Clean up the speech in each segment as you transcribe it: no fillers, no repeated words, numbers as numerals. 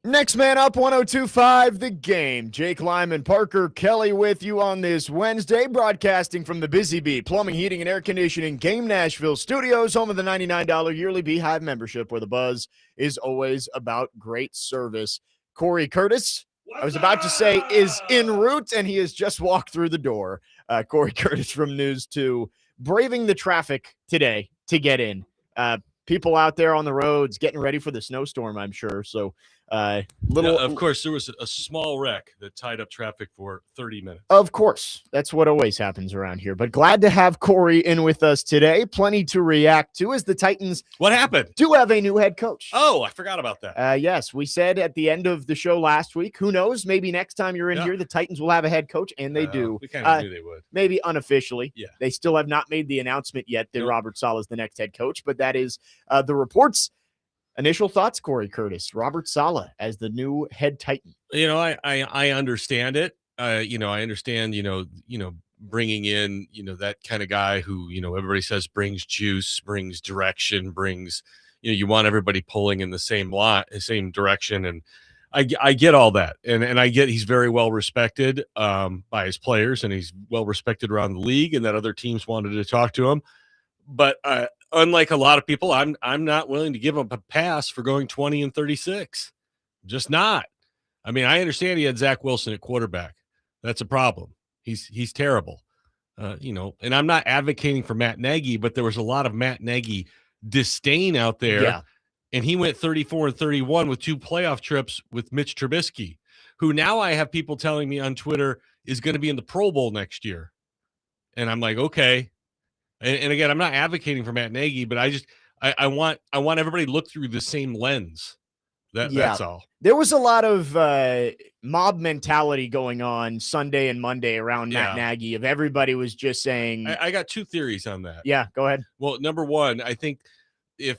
Next man up, 102.5 The Game. Jake Lyman, Parker Kelly with you on this Wednesday, broadcasting from the Busy Bee Plumbing, Heating, and Air Conditioning Game Nashville Studios, home of the $99 yearly Beehive membership, where the buzz is always about great service. Cory Curtis, I was about to say, is en route, and he has just walked through the door. Cory Curtis from News 2, braving the traffic today to get in. People out there on the roads getting ready for the snowstorm, I'm sure. So, of course, there was a small wreck that tied up traffic for 30 minutes. Of course, that's what always happens around here. But glad to have Cory in with us today. Plenty to react to as the Titans. What happened? Do have a new head coach. Oh, I forgot about that. Yes, we said at the end of the show last week. Who knows? Maybe next time you're in here, the Titans will have a head coach, and they do. We kind of knew they would. Maybe unofficially. Yeah. They still have not made the announcement yet that Robert Saleh is the next head coach, but that is the reports. Initial thoughts, Cory Curtis, Robert Saleh as the new head Titan. I understand it. I understand, bringing in, that kind of guy who, everybody says brings juice, brings direction, brings, you want everybody pulling in the same direction. And I get all that. And I get he's very well respected by his players, and he's well respected around the league, and that other teams wanted to talk to him. But unlike a lot of people, I'm not willing to give him a pass for going 20-36. Just not. I mean, I understand he had Zach Wilson at quarterback. That's a problem. He's terrible. And I'm not advocating for Matt Nagy, but there was a lot of Matt Nagy disdain out there. Yeah. And he went 34-31 with 2 playoff trips with Mitch Trubisky, who now I have people telling me on Twitter is going to be in the Pro Bowl next year. And I'm like, okay. And again, I'm not advocating for Matt Nagy, but I want everybody to look through the same lens. That's all. There was a lot of mob mentality going on Sunday and Monday around Matt Nagy. Of everybody was just saying. I got 2 theories on that. Yeah, go ahead. Well, number one, I think if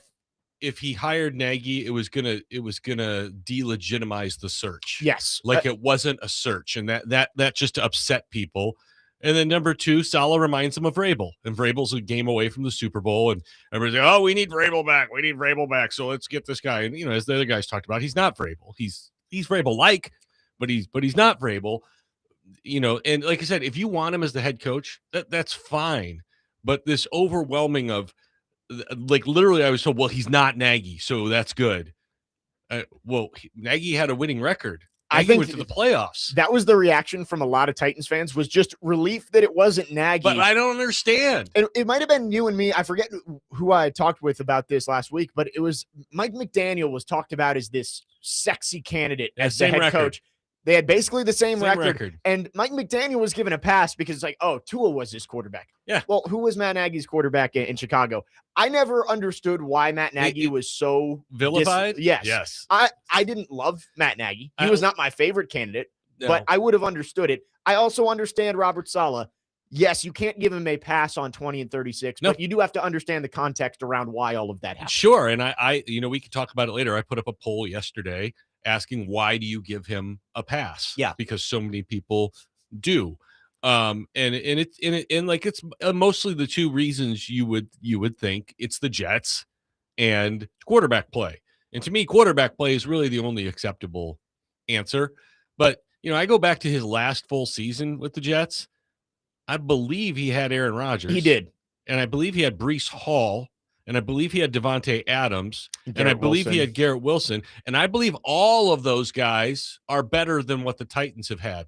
he hired Nagy, it was gonna delegitimize the search. Yes, like it wasn't a search, and that just upset people. And then number 2, Saleh reminds him of Vrabel. And Vrabel's a game away from the Super Bowl. And everybody's like, oh, we need Vrabel back. We need Vrabel back. So let's get this guy. And, as the other guys talked about, he's not Vrabel. He's Vrabel-like, but he's not Vrabel. And like I said, if you want him as the head coach, that's fine. But this overwhelming of, like, literally I was told, well, he's not Nagy, so that's good. Nagy had a winning record. I think went to the playoffs. That was the reaction from a lot of Titans fans, was just relief that it wasn't Nagy. But I don't understand. It might have been you and me. I forget who I talked with about this last week, but it was Mike McDaniel was talked about as this sexy candidate as the head coach. They had basically the same record. And Mike McDaniel was given a pass because it's like, oh, Tua was his quarterback. Yeah. Well, who was Matt Nagy's quarterback in Chicago? I never understood why Matt Nagy was so vilified. Yes. I didn't love Matt Nagy. He was not my favorite candidate, but I would have understood it. I also understand Robert Saleh. Yes, you can't give him a pass on 20-36, but you do have to understand the context around why all of that happened. Sure. And I we could talk about it later. I put up a poll yesterday asking, why do you give him a pass? Yeah. Because so many people do. And it's mostly the 2 reasons you would think. It's the Jets and quarterback play. And to me, quarterback play is really the only acceptable answer. But, I go back to his last full season with the Jets. I believe he had Aaron Rodgers. He did. And I believe he had Breece Hall. And I believe he had Devontae Adams. And I believe he had Garrett Wilson. And I believe all of those guys are better than what the Titans have had.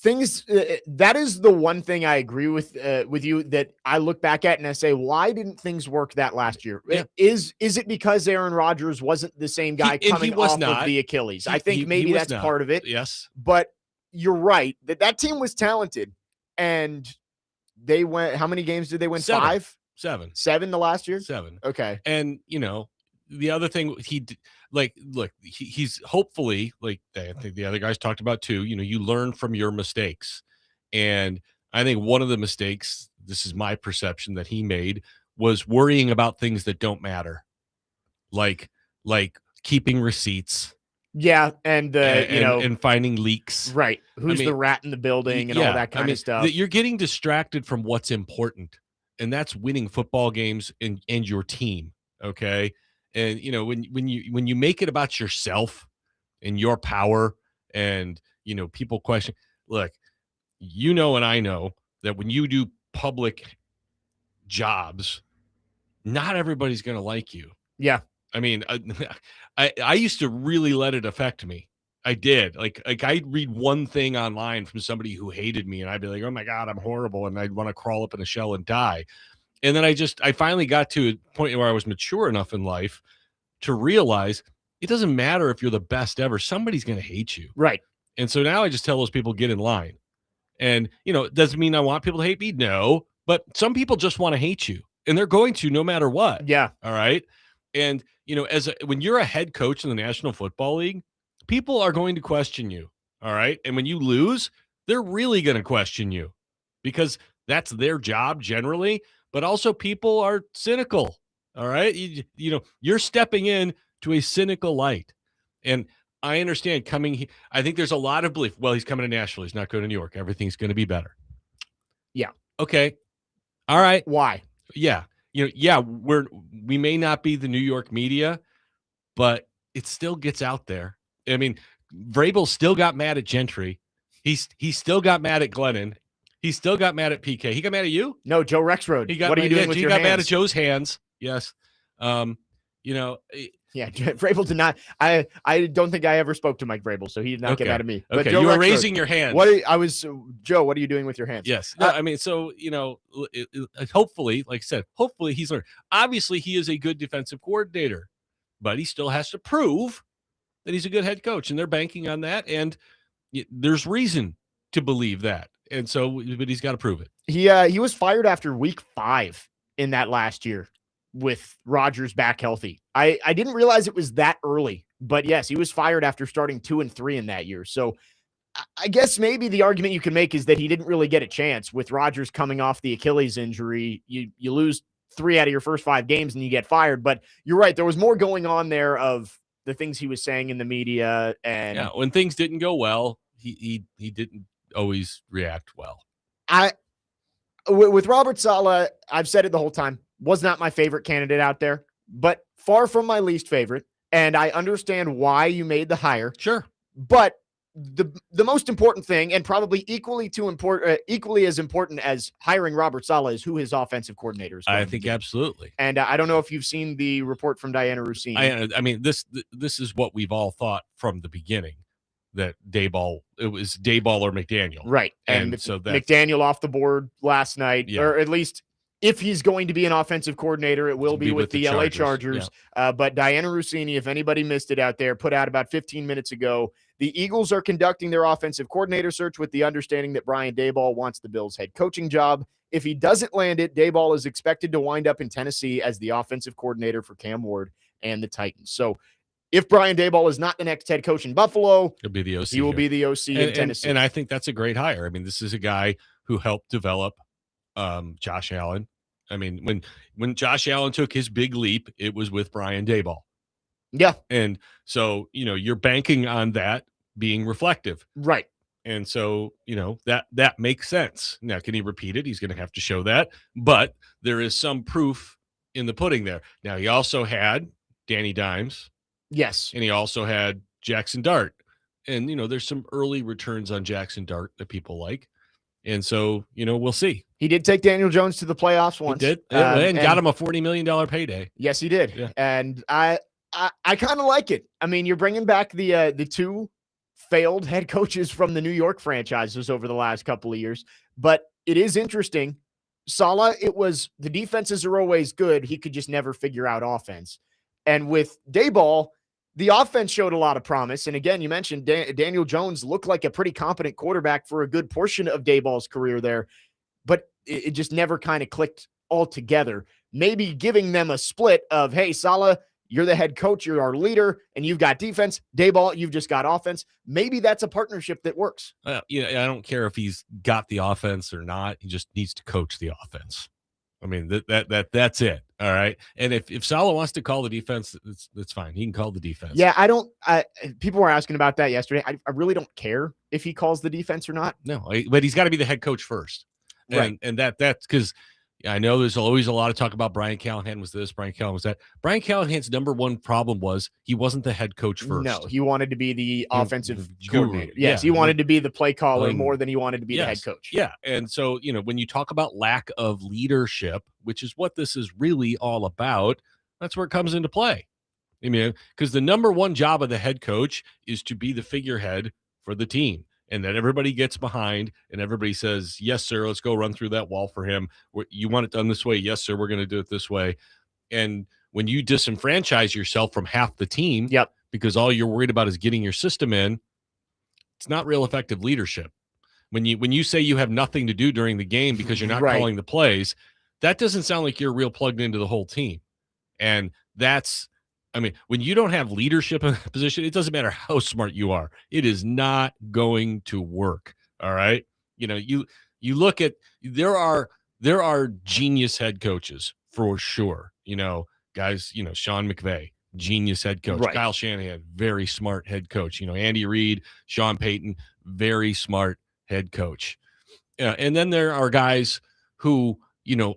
That is the one thing I agree with you, that I look back at and I say, why didn't things work that last year? Yeah. Is it because Aaron Rodgers wasn't the same guy coming off of the Achilles? I think maybe that's part of it. Yes. But you're right that team was talented, and they went, how many games did they win? 7. 5? 7. 7 the last year? 7. Okay. And, the other thing he's hopefully, like I think the other guys talked about too, you learn from your mistakes. And I think one of the mistakes, this is my perception, that he made was worrying about things that don't matter. Like keeping receipts. Yeah. And finding leaks. Right. Who's the rat in the building and all that kind of stuff. You're getting distracted from what's important. And that's winning football games and your team. Okay. And when you make it about yourself and your power, and people question. Look, and I know that when you do public jobs, not everybody's going to like you. Yeah. I mean, I used to really let it affect me. I did. Like I'd read one thing online from somebody who hated me, and I'd be like, "Oh my God, I'm horrible," and I'd want to crawl up in a shell and die. And then I finally got to a point where I was mature enough in life to realize it doesn't matter if you're the best ever. Somebody's going to hate you. Right. And so now I just tell those people, get in line. And, it doesn't mean I want people to hate me. No, but some people just want to hate you, and they're going to no matter what. Yeah. All right. And, when you're a head coach in the National Football League, people are going to question you. All right. And when you lose, they're really going to question you because that's their job generally. But also people are cynical. All right. You're stepping in to a cynical light. And I understand coming. I think there's a lot of belief. Well, he's coming to Nashville. He's not going to New York. Everything's going to be better. Yeah. Okay. All right. Why? Yeah. We may not be the New York media, but it still gets out there. I mean, Vrabel still got mad at Gentry. He still got mad at Glennon. He still got mad at PK. He got mad at you? No, Joe Rexroad. What are you doing with your hands? He got mad at Joe's hands. Yes. Yeah, Vrabel did not. I don't think I ever spoke to Mike Vrabel, so he did not get mad at me. But Joe, you were raising your hand. Joe, what are you doing with your hands? Yes. No, I mean, so, hopefully, like I said, hopefully he's learned. Obviously, he is a good defensive coordinator, but he still has to prove that he's a good head coach, and they're banking on that, and there's reason to believe that. And so, but he's got to prove it. He was fired after week 5 in that last year with Rodgers back healthy. I didn't realize it was that early, but yes, he was fired after starting 2-3 in that year. So I guess maybe the argument you can make is that he didn't really get a chance with Rodgers coming off the Achilles injury. You lose 3 out of your first 5 games and you get fired. But you're right. There was more going on there of the things he was saying in the media. And when things didn't go well, he didn't always react well. With Robert Saleh, I've said it the whole time, was not my favorite candidate out there, but far from my least favorite. And I understand why you made the hire. Sure. But the most important thing, and probably equally as important as hiring Robert Saleh, is who his offensive coordinator is. I think absolutely. And I don't know if you've seen the report from Diana Rossini. I mean, this is what we've all thought from the beginning, that it was Dayball or McDaniel. Right. And so McDaniel off the board last night, or at least if he's going to be an offensive coordinator, it will be with the LA Chargers. Yeah. But Diana Rossini, if anybody missed it out there, put out about 15 minutes ago, the Eagles are conducting their offensive coordinator search with the understanding that Brian Daboll wants the Bills' head coaching job. If he doesn't land it, Daboll is expected to wind up in Tennessee as the offensive coordinator for Cam Ward and the Titans. So if Brian Daboll is not the next head coach in Buffalo, he'll be the OC. He will be the OC in Tennessee. And I think that's a great hire. I mean, this is a guy who helped develop Josh Allen. I mean, when Josh Allen took his big leap, it was with Brian Daboll. Yeah. And so, you're banking on that being reflective. Right. And so, that makes sense. Now, can he repeat it? He's going to have to show that. But there is some proof in the pudding there. Now, he also had Danny Dimes. Yes. And he also had Jackson Dart. And, there's some early returns on Jackson Dart that people like. And so, we'll see. He did take Daniel Jones to the playoffs once. He did. And got him a $40 million payday. Yes, he did. Yeah. And I kind of like it. I mean, you're bringing back the 2 failed head coaches from the New York franchises over the last couple of years. But it is interesting. Saleh, the defenses are always good. He could just never figure out offense. And with Daboll, the offense showed a lot of promise. And again, you mentioned Daniel Jones looked like a pretty competent quarterback for a good portion of Daboll's career there, but it just never kind of clicked all together. Maybe giving them a split of, hey, Saleh, you're the head coach, you're our leader, and you've got defense. Daboll, you've just got offense. Maybe that's a partnership that works. I don't care if he's got the offense or not. He just needs to coach the offense. I mean, that's it. All right. And if Saleh wants to call the defense, that's fine. He can call the defense. Yeah, people were asking about that yesterday. I really don't care if he calls the defense or not. No, but he's got to be the head coach first. Right. And that's because, I know there's always a lot of talk about Brian Callahan was this, Brian Callahan was that. Brian Callahan's number one problem was he wasn't the head coach No, first. he wanted to be the The offensive guru. coordinator. Yes, Yeah. he wanted to be the play caller Telling more than he wanted to be the head yes. coach. Yeah. And so, when you talk about lack of leadership, which is what this is really all about, that's where it comes into play. I mean, because the number one job of the head coach is to be the figurehead for the team, and that everybody gets behind and everybody says, "Yes, sir, let's go run through that wall for him. You want it done this way? Yes, sir, we're going to do it this way." And when you disenfranchise yourself from half the team Yep. because all you're worried about is getting your system in, it's not real effective leadership. When you say you have nothing to do during the game because you're not Right. calling the plays, that doesn't sound like you're real plugged into the whole team. And that's, I mean, when you don't have leadership in a position, it doesn't matter how smart you are. It is not going to work. All right. You look at there are genius head coaches for sure. Guys, Sean McVay, genius head coach. Right. Kyle Shanahan, very smart head coach. Andy Reid, Sean Payton, very smart head coach. And then there are guys who,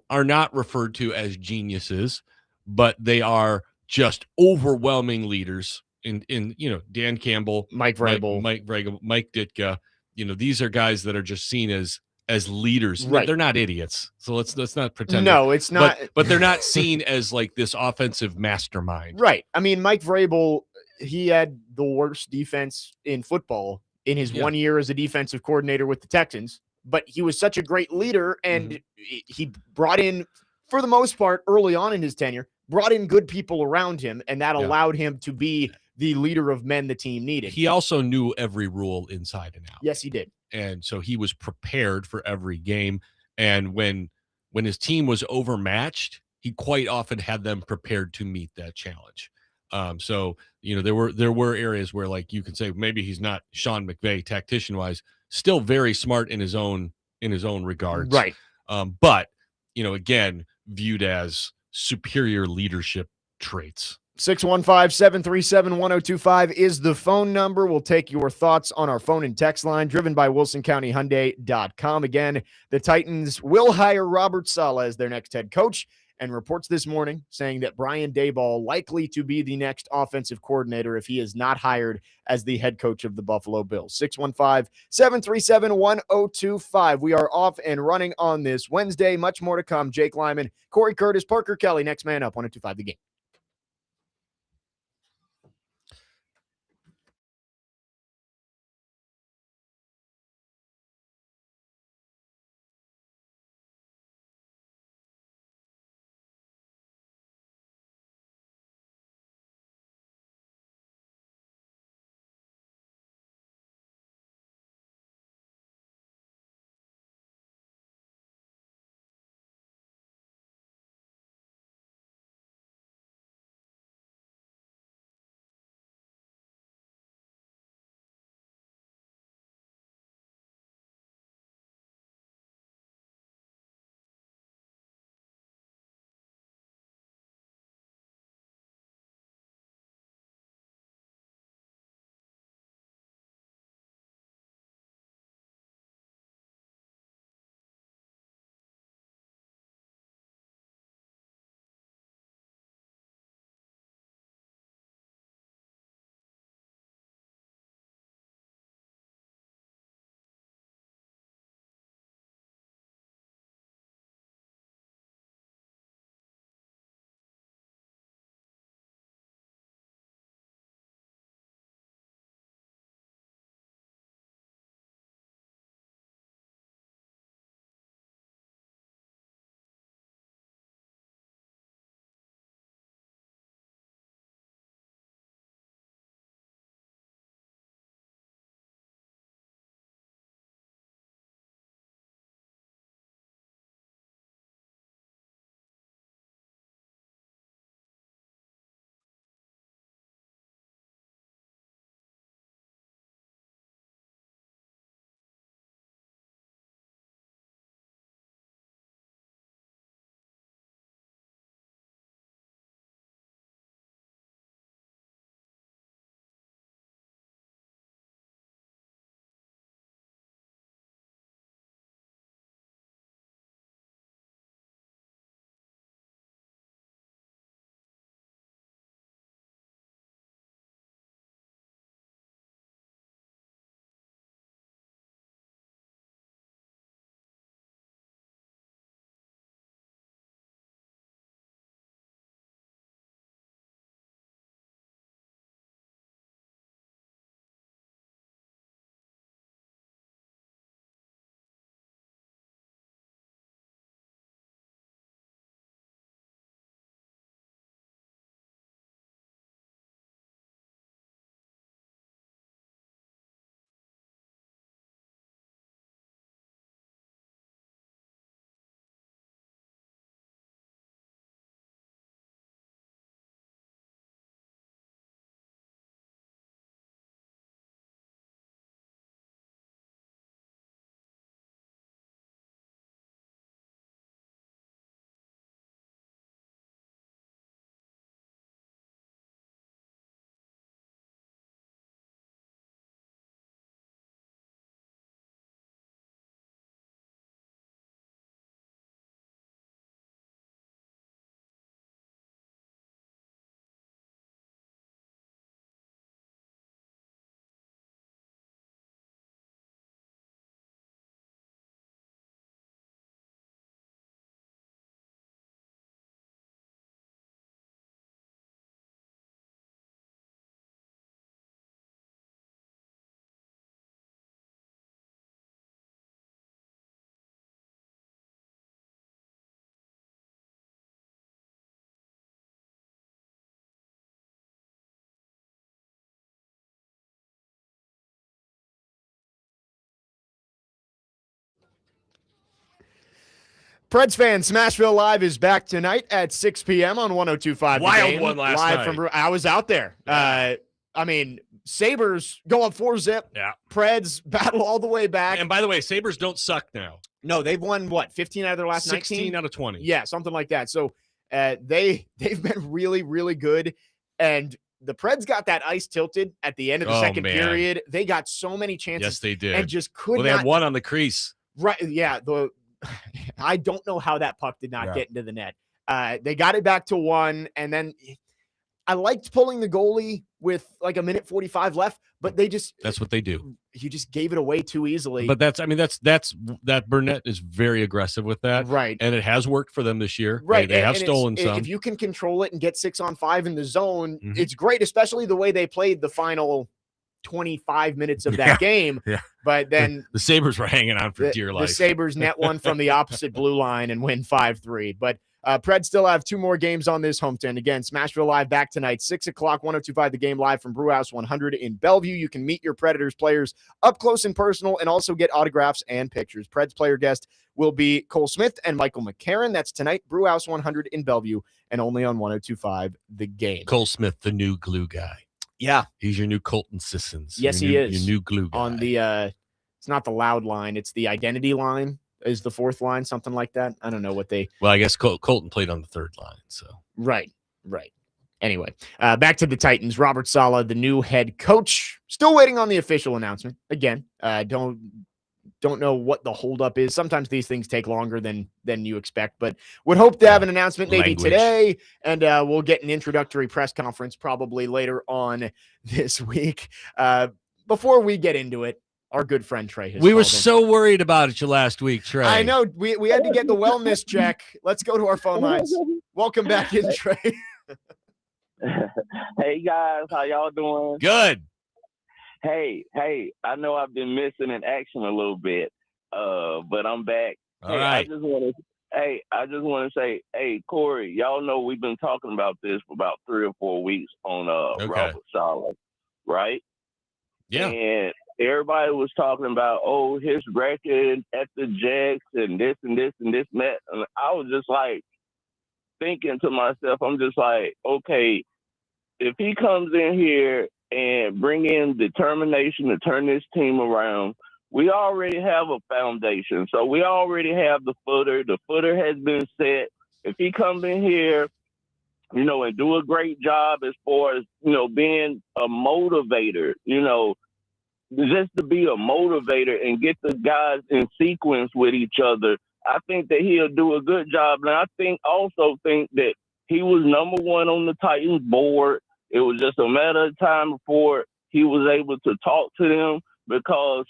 are not referred to as geniuses, but they are just overwhelming leaders in Dan Campbell, Mike Vrabel. Mike Vrabel, Mike Ditka. These are guys that are just seen as leaders. Right. They're not idiots. So let's not pretend. No, it's not. But they're not seen as like this offensive mastermind. Right. I mean, Mike Vrabel, he had the worst defense in football in his 1 year as a defensive coordinator with the Texans, but he was such a great leader, and he brought in, for the most part, early on in his tenure, brought in good people around him, and that allowed him to be the leader of men the team needed. He also knew every rule inside and out. Yes, he did. And so he was prepared for every game. And when his team was overmatched, he quite often had them prepared to meet that challenge. So there were areas where, like, you could say maybe he's not Sean McVay tactician wise, still very smart in his own regards, Right. But again, viewed as superior leadership traits. 615-737-1025 is the phone number. We'll take your thoughts on our phone and text line, driven by WilsonCountyHyundai.com. Again, the Titans will hire Robert Saleh as their next head coach, and reports this morning saying that Brian Daboll likely to be the next offensive coordinator if he is not hired as the head coach of the Buffalo Bills. 615-737-1025. We are off and running on this Wednesday. Much more to come. Jake Lyman, Cory Curtis, Parker Kelly, next man up, 1025 The Game. Preds fans, Smashville Live is back tonight at 6 p.m. on 102.5 The Wild Game. one last live night. From I was out there. Yeah. I mean, Sabres go up 4-zip. Yeah. Preds battle all the way back. And by the way, Sabres don't suck now. No, they've won, 15 out of their last 16 19? out of 20. Yeah, something like that. So they've been really, really good. And the Preds got that ice tilted at the end of the second period. They got so many chances. Yes, they did. And just could they not. had one on the crease. Right. Yeah. I don't know how that puck did not get into the net. They got it back to 1. And then I liked pulling the goalie with like a minute 45 left, but that's what they do. You just gave it away too easily. But that's that Burnett is very aggressive with that. Right. And it has worked for them this year. Right. They have stolen some. If you can control it and get 6-on-5 in the zone, it's great, especially the way they played the final 25 minutes of that game. Yeah. But then the Sabres were hanging on for dear life. The Sabres net one from the opposite blue line and win 5-3. But Preds still have 2 more games on this homestand. Again, Smashville Live back tonight, 6 o'clock, 102.5 The Game, live from Brewhouse 100 in Bellevue. You can meet your Predators players up close and personal and also get autographs and pictures. Preds player guest will be Cole Smith and Michael McCarron. That's tonight, Brewhouse 100 in Bellevue, and only on 102.5 The Game. Cole Smith, the new glue guy. Yeah. He's your new Colton Sissons. Yes, he is. Your new glue guy. On the, it's not the loud line, it's the identity line. Is the 4th line, something like that? I don't know what they... Well, I guess Colton played on the 3rd line, so... Right. Anyway, back to the Titans. Robert Saleh, the new head coach. Still waiting on the official announcement. Again, don't know what the holdup is. Sometimes these things take longer than you expect, but would hope to have an announcement maybe today, and we'll get an introductory press conference probably later on this week. Before we get into it, our good friend Trey. We were so worried about you last week, Trey. I know. We had to get the wellness check. Let's go to our phone lines. Welcome back in, Trey. Hey, guys. How y'all doing? Good. Hey. I know I've been missing in action a little bit, but I'm back. All right. I just want to say, hey, Cory, y'all know we've been talking about this for about 3 or 4 weeks on Robert Saleh, right? Yeah. And everybody was talking about, his record at the Jets and this and this and this and that. And I was just like thinking to myself, I'm just like, okay, if he comes in here and bring in determination to turn this team around, we already have a foundation. So we already have the footer. The footer has been set. If he comes in here, and do a great job as far as, being a motivator, just to be a motivator and get the guys in sequence with each other, I think that he'll do a good job. And I also think that he was number 1 on the Titans board. It was just a matter of time before he was able to talk to them, because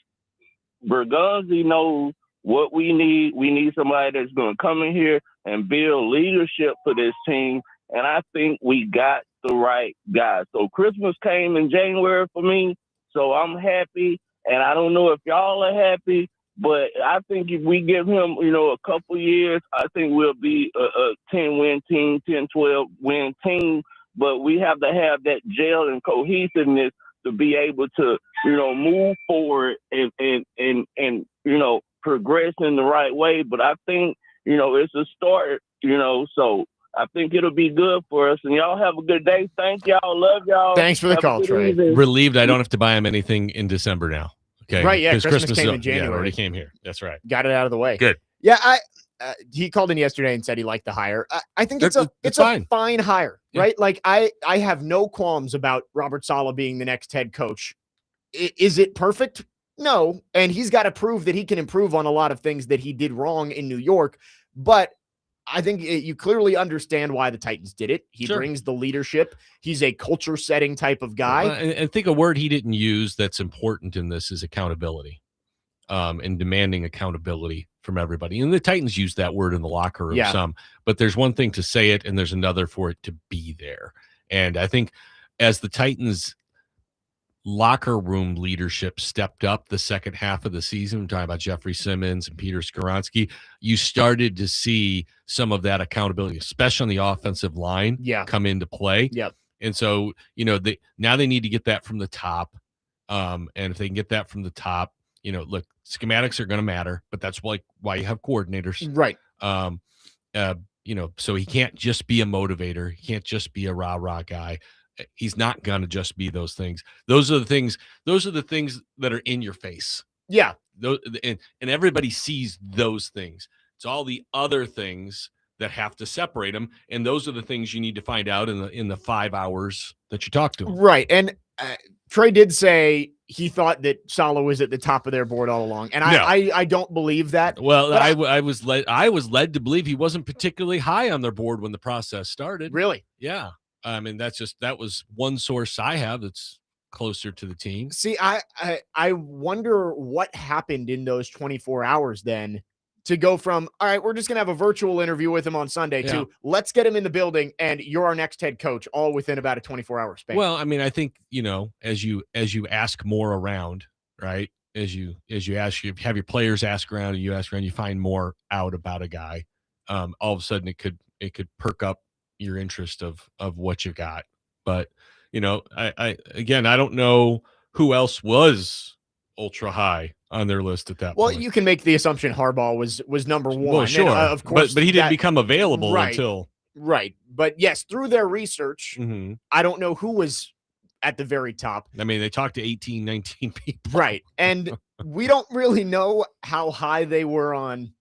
Bergonzi knows what we need. We need somebody that's going to come in here and build leadership for this team. And I think we got the right guy. So Christmas came in January for me. So I'm happy, and I don't know if y'all are happy, but I think if we give him, a couple years, I think we'll be a 10-win team, 10-12-win team. But we have to have that gel and cohesiveness to be able to, move forward and progress in the right way. But I think, it's a start, so I think it'll be good for us. And y'all have a good day. Thank y'all. Love y'all. Thanks for the call, Trey. Relieved I don't have to buy him anything in December now. Okay. Right, yeah. Christmas came in January. Yeah, already came here. That's right. Got it out of the way. Good. Yeah, he called in yesterday and said he liked the hire. I think it's a fine hire, right? Like I have no qualms about Robert Saleh being the next head coach. Is it perfect? No. And he's got to prove that he can improve on a lot of things that he did wrong in New York. But I think you clearly understand why the Titans did it. He brings the leadership. He's a culture setting type of guy. And I think a word he didn't use that's important in this is accountability, and demanding accountability from everybody. And the Titans use that word in the locker room some, but there's one thing to say it and there's another for it to be there. And I think as the Titans locker room leadership stepped up the second half of the season, we're talking about Jeffrey Simmons and Peter Skoronski, you started to see some of that accountability, especially on the offensive line, come into play. Yep. And so, now they need to get that from the top. And if they can get that from the top, look, schematics are going to matter, but that's why you have coordinators. Right. So he can't just be a motivator. He can't just be a rah-rah guy. He's not going to just be those things. Those are the things that are in your face. Yeah. Those, and everybody sees those things. It's all the other things that have to separate them, and those are the things you need to find out in the 5 hours that you talk to him. Right. And Trey did say he thought that Saleh was at the top of their board all along, and I don't believe that. Well, I was led to believe he wasn't particularly high on their board when the process started. Really? Yeah. I mean, that was one source I have that's closer to the team. See, I wonder what happened in those 24 hours then to go from, all right, we're just going to have a virtual interview with him on Sunday to let's get him in the building and you're our next head coach, all within about a 24-hour span. Well, I mean, I think, as you ask more around, right? As you have your players ask around and you ask around, you find more out about a guy. All of a sudden it could perk up your interest of what you got. But, I don't know who else was ultra high on their list at that point. Well, you can make the assumption Harbaugh was number one. Well, sure. And, of course. But he didn't become available until. Right. But yes, through their research, I don't know who was at the very top. I mean, they talked to 18, 19 people. Right. And we don't really know how high they were on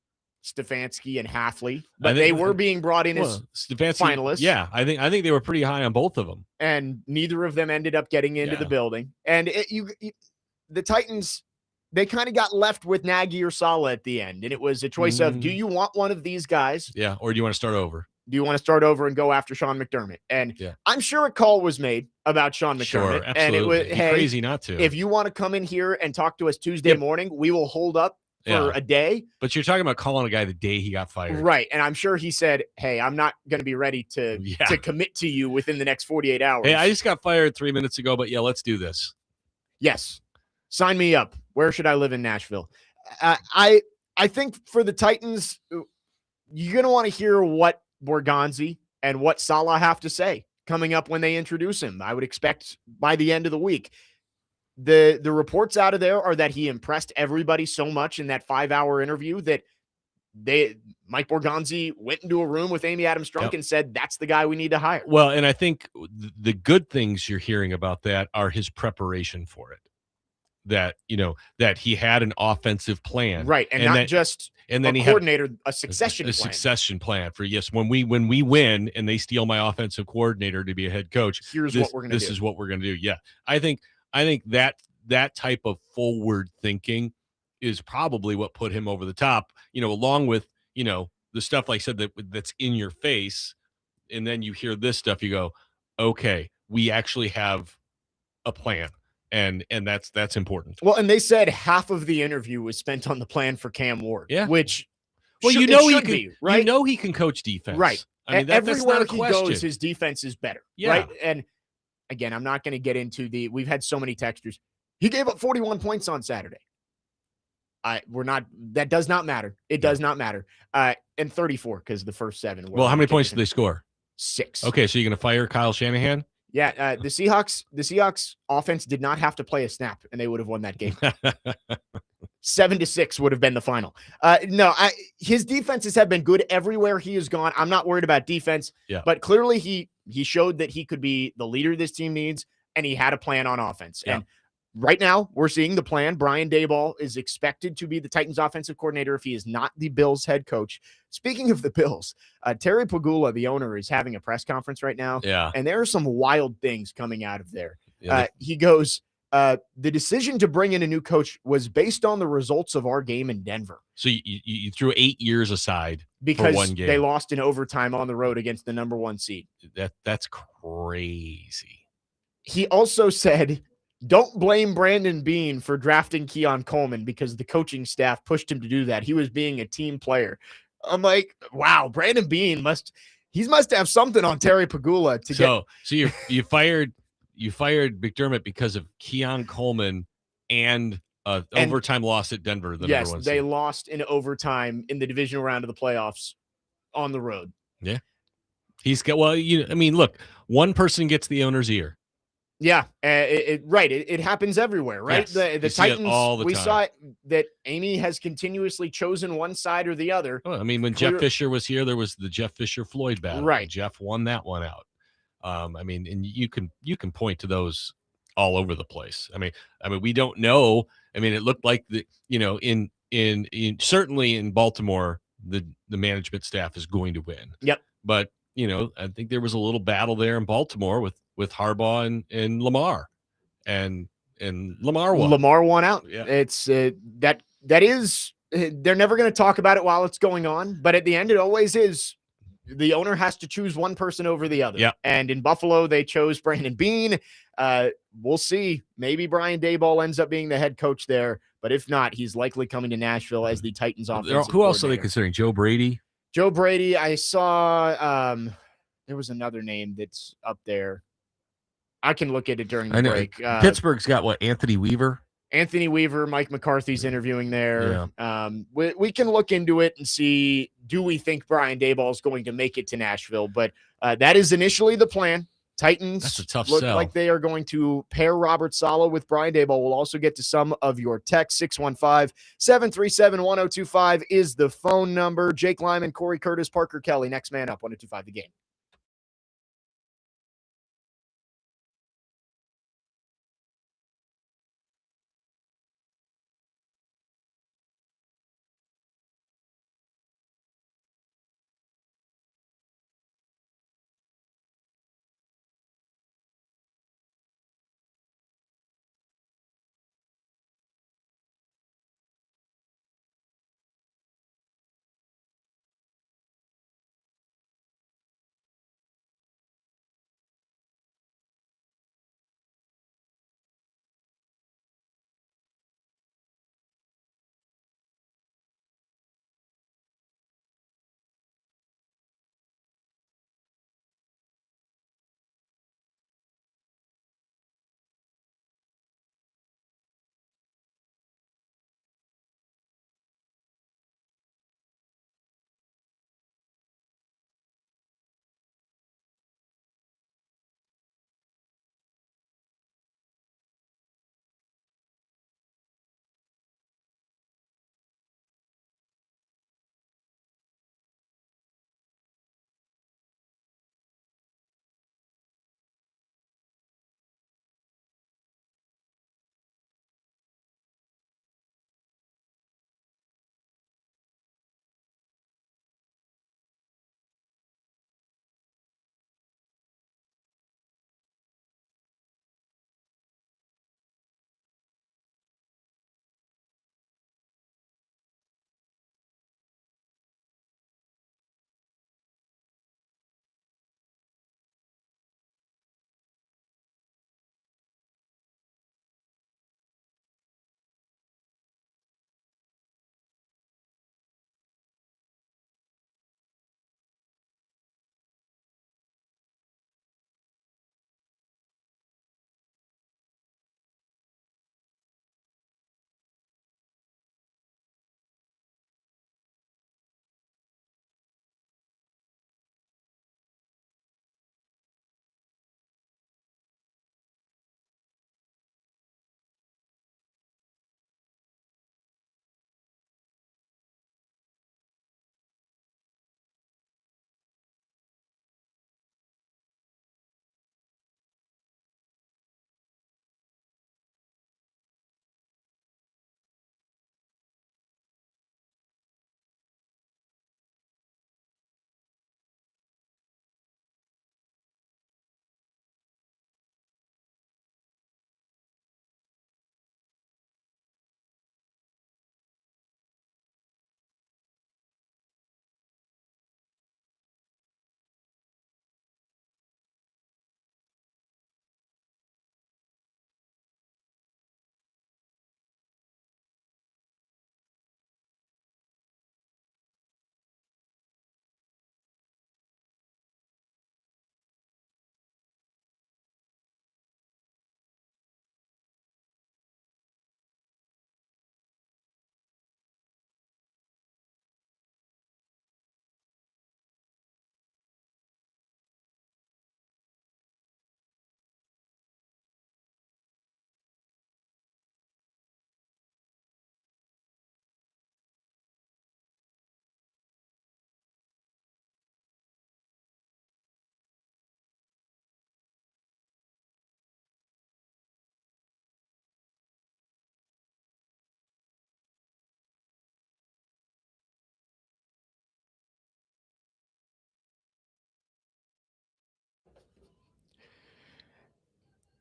Stefanski and Hafley, but they were being brought in as finalists. Yeah, I think they were pretty high on both of them. And neither of them ended up getting into the building. And the Titans, they kind of got left with Nagy or Saleh at the end. And it was a choice of, do you want one of these guys? Yeah. Or do you want to start over? Do you want to start over and go after Sean McDermott? And I'm sure a call was made about Sean McDermott. Sure, absolutely. And it was, hey, crazy not to. If you want to come in here and talk to us Tuesday morning, we will hold up for a day. But you're talking about calling a guy the day he got fired. Right. And I'm sure he said, hey, I'm not going to be ready to commit to you within the next 48 hours. Hey, I just got fired 3 minutes ago, but let's do this. Yes. Sign me up. Where should I live in Nashville? I think for the Titans, you're going to want to hear what Borgonzi and what Saleh have to say coming up when they introduce him. I would expect by the end of the week. The reports out of there are that he impressed everybody so much in that 5-hour interview that Mike Borgonzi went into a room with Amy Adams Strunk and said, that's the guy we need to hire. Well, and I think the good things you're hearing about that are his preparation for it. That, that he had an offensive plan. Right. And not just and then a coordinator, a succession plan. Succession plan for, when we win and they steal my offensive coordinator to be a head coach, here's what we're going to do. This is what we're going to do. Yeah. I think that type of forward thinking is probably what put him over the top, along with, the stuff like I said that's in your face. And then you hear this stuff, you go, okay, we actually have a plan. And that's important. Well, and they said half of the interview was spent on the plan for Cam Ward. Yeah. Which, he can be, right? He can coach defense. Right. I mean, everywhere that's not a he question. goes, his defense is better. Yeah. Right. And again, I'm not going to get into we've had so many textures. He gave up 41 points on Saturday. That does not matter. It does not matter. And 34 because the first 7 were. Well, how many points did they score? 6. Okay, so you're going to fire Kyle Shanahan? Yeah, the Seahawks offense did not have to play a snap, and they would have won that game. 7-6 would have been the final. His defenses have been good everywhere he has gone. I'm not worried about defense, but clearly he showed that he could be the leader this team needs, and he had a plan on offense. Yeah. And right now, we're seeing the plan. Brian Daboll is expected to be the Titans offensive coordinator if he is not the Bills head coach. Speaking of the Bills, Terry Pagula, the owner, is having a press conference right now. Yeah. And there are some wild things coming out of there. Yeah. He goes, the decision to bring in a new coach was based on the results of our game in Denver. So you threw 8 years aside because for one game. They lost in overtime on the road against the number 1 seed. That's crazy. He also said, don't blame Brandon Beane for drafting Keon Coleman because the coaching staff pushed him to do that. He was being a team player. I'm like, wow, Brandon Beane must have something on Terry Pagula to get. So you fired McDermott because of Keon Coleman and overtime loss at Denver. Yes, they lost in overtime in the divisional round of the playoffs on the road. Yeah, he's got. Well, look, one person gets the owner's ear. Yeah, right. It happens everywhere, right? Yes, The you see it Titans, all the we time. saw it that Amy has continuously chosen one side or the other. Well, I mean, when Jeff Clear, Fisher was here, there was the Jeff Fisher Floyd battle, and right? Jeff won that one out. I mean, and you can point to those all over the place. I mean, we don't know. I mean, it looked like in certainly in Baltimore, the management staff is going to win. Yep. But I think there was a little battle there in Baltimore with Harbaugh and Lamar, and Lamar won. Lamar won out. Yeah. It's that is they're never going to talk about it while it's going on, but at the end, it always is. The owner has to choose one person over the other. Yeah. And in Buffalo, they chose Brandon Beane. We'll see. Maybe Brian Daboll ends up being the head coach there, but if not, he's likely coming to Nashville as the Titans offensive Who else are they coordinator. considering? Joe Brady. Joe Brady. I saw there was another name that's up there. I can look at it during the break. Pittsburgh's got what? Anthony Weaver. Anthony Weaver, Mike McCarthy's interviewing there. Yeah. We can look into it and see, do we think Brian Daboll is going to make it to Nashville? But that is initially the plan. Titans That's a tough look sell. like they are going to pair Robert Saleh with Brian Daboll. We'll also get to some of your texts. 615-737-1025 is the phone number. Jake Lyman, Cory Curtis, Parker Kelly. Next man up, 1025 The Game.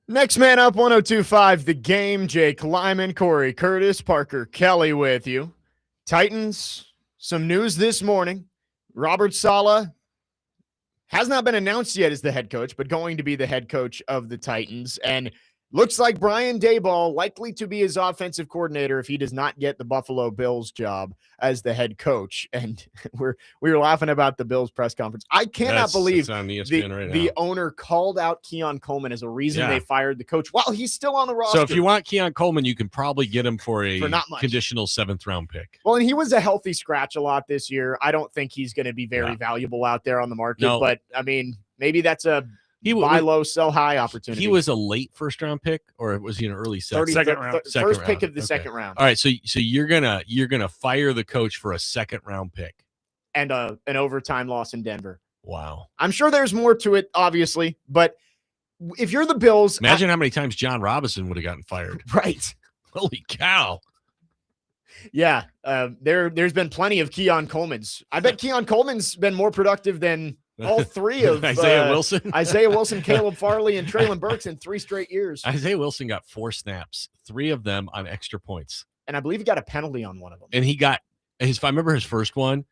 Next man up, 102.5 The Game. Jake Lyman, Cory Curtis, Parker Kelly with you. Titans, some news this morning. Robert Saleh has not been announced yet as the head coach, but going to be the head coach of the Titans. And looks like Brian Daboll likely to be his offensive coordinator if he does not get the Buffalo Bills job as the head coach. And we were laughing about the Bills press conference. I cannot believe on ESPN right the now. owner called out Keon Coleman as a reason they fired the coach while he's still on the roster. So if you want Keon Coleman, you can probably get him for a not much. Conditional 7th round pick. Well, and he was a healthy scratch a lot this year. I don't think he's going to be very valuable out there on the market. No. But, I mean, maybe that's a buy low, sell high opportunity. He was a late 1st round pick, or was he an early second round? First pick of the second round. All right, so you're gonna fire the coach for a 2nd round pick and an overtime loss in Denver. Wow. I'm sure there's more to it, obviously, but if you're the Bills, imagine how many times John Robinson would have gotten fired. Right. Holy cow. Yeah, there's been plenty of Keon Coleman's. I bet Keon Coleman's been more productive than all three of Isaiah Wilson, Caleb Farley, and Treylon Burks in 3 straight years. Isaiah Wilson got 4 snaps, 3 of them on extra points. And I believe he got a penalty on one of them. And he got if I remember his first one,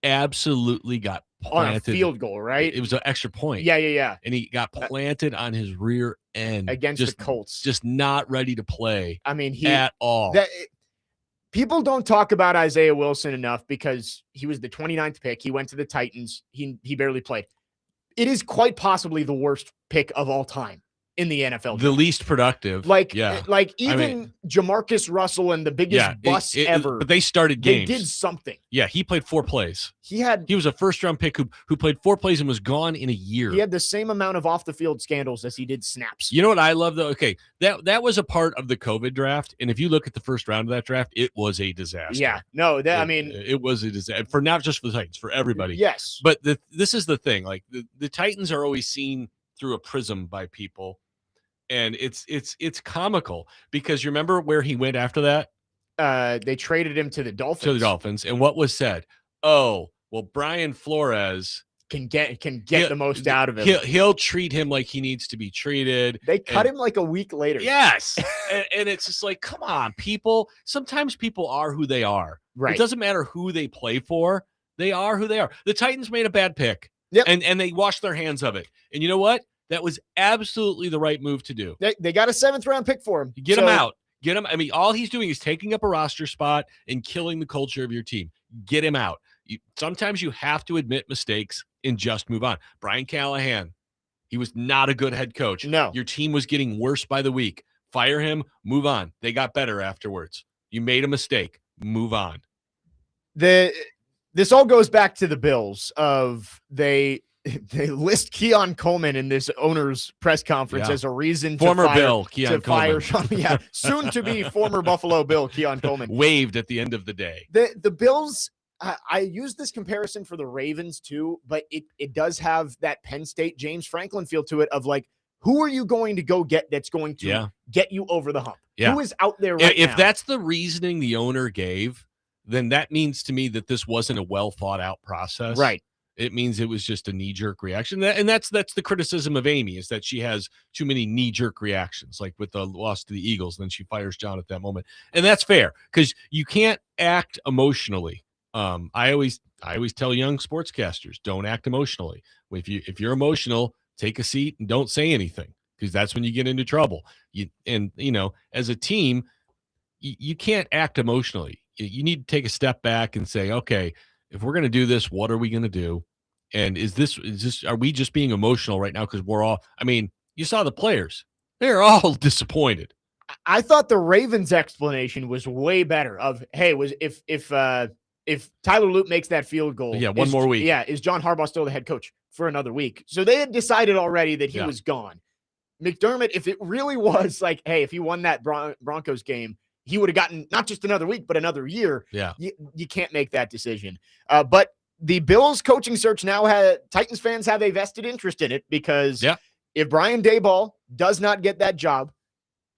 absolutely got planted. On a field goal, right? It was an extra point. Yeah. And he got planted on his rear end. Against the Colts. Just not ready to play. I mean, at all. People don't talk about Isaiah Wilson enough because he was the 29th pick. He went to the Titans. He barely played. It is quite possibly the worst pick of all time in the NFL. The least productive. Even Jamarcus Russell and the biggest bust ever. But they started games. They did something. Yeah, he played 4 plays. He was a 1st round pick who played 4 plays and was gone in a year. He had the same amount of off the field scandals as he did snaps. You know what I love though? Okay, that was a part of the COVID draft, and if you look at the 1st round of that draft, it was a disaster. Yeah, no, it was a disaster for not just for the Titans, for everybody. Yes, but this is the thing. Like the Titans are always seen through a prism by people. And it's comical because you remember where he went after that? They traded him to the Dolphins. And what was said? Oh, well, Brian Flores can get the most out of him. He'll treat him like he needs to be treated. They cut him like a week later. Yes. and it's just like, come on, people. Sometimes people are who they are. Right. It doesn't matter who they play for. They are who they are. The Titans made a bad pick. Yep. And they washed their hands of it. And you know what? That was absolutely the right move to do. They got a 7th round pick for him. Get him out. Get him. I mean, all he's doing is taking up a roster spot and killing the culture of your team. Get him out. Sometimes you have to admit mistakes and just move on. Brian Callahan, he was not a good head coach. No. Your team was getting worse by the week. Fire him. Move on. They got better afterwards. You made a mistake. Move on. This all goes back to the Bills of they list Keon Coleman in this owner's press conference as a reason to fire Sean, soon to be former Buffalo Bill Keon Coleman. Waved at the end of the day. The Bills, I use this comparison for the Ravens too, but it does have that Penn State James Franklin feel to it of like, who are you going to go get that's going to get you over the hump? Yeah. Who is out there right now? If that's the reasoning the owner gave, then that means to me that this wasn't a well thought out process. Right. It means it was just a knee-jerk reaction. And that's the criticism of Amy, is that she has too many knee-jerk reactions, like with the loss to the Eagles. Then she fires John at that moment. And that's fair because you can't act emotionally. I always tell young sportscasters, don't act emotionally. If you're emotional, take a seat and don't say anything, because that's when you get into trouble. As a team, you can't act emotionally. You need to take a step back and say, okay, if we're going to do this, what are we going to do? And are we just being emotional right now? Because you saw the players. They're all disappointed. I thought the Ravens explanation was way better if Tyler Luke makes that field goal. Yeah, one more week. Yeah, is John Harbaugh still the head coach for another week? So they had decided already that he was gone. McDermott, if it really was like, hey, if he won that Broncos game, he would have gotten not just another week, but another year. Yeah. You can't make that decision. But the Bills coaching search now Titans fans have a vested interest in it because if Brian Daboll does not get that job,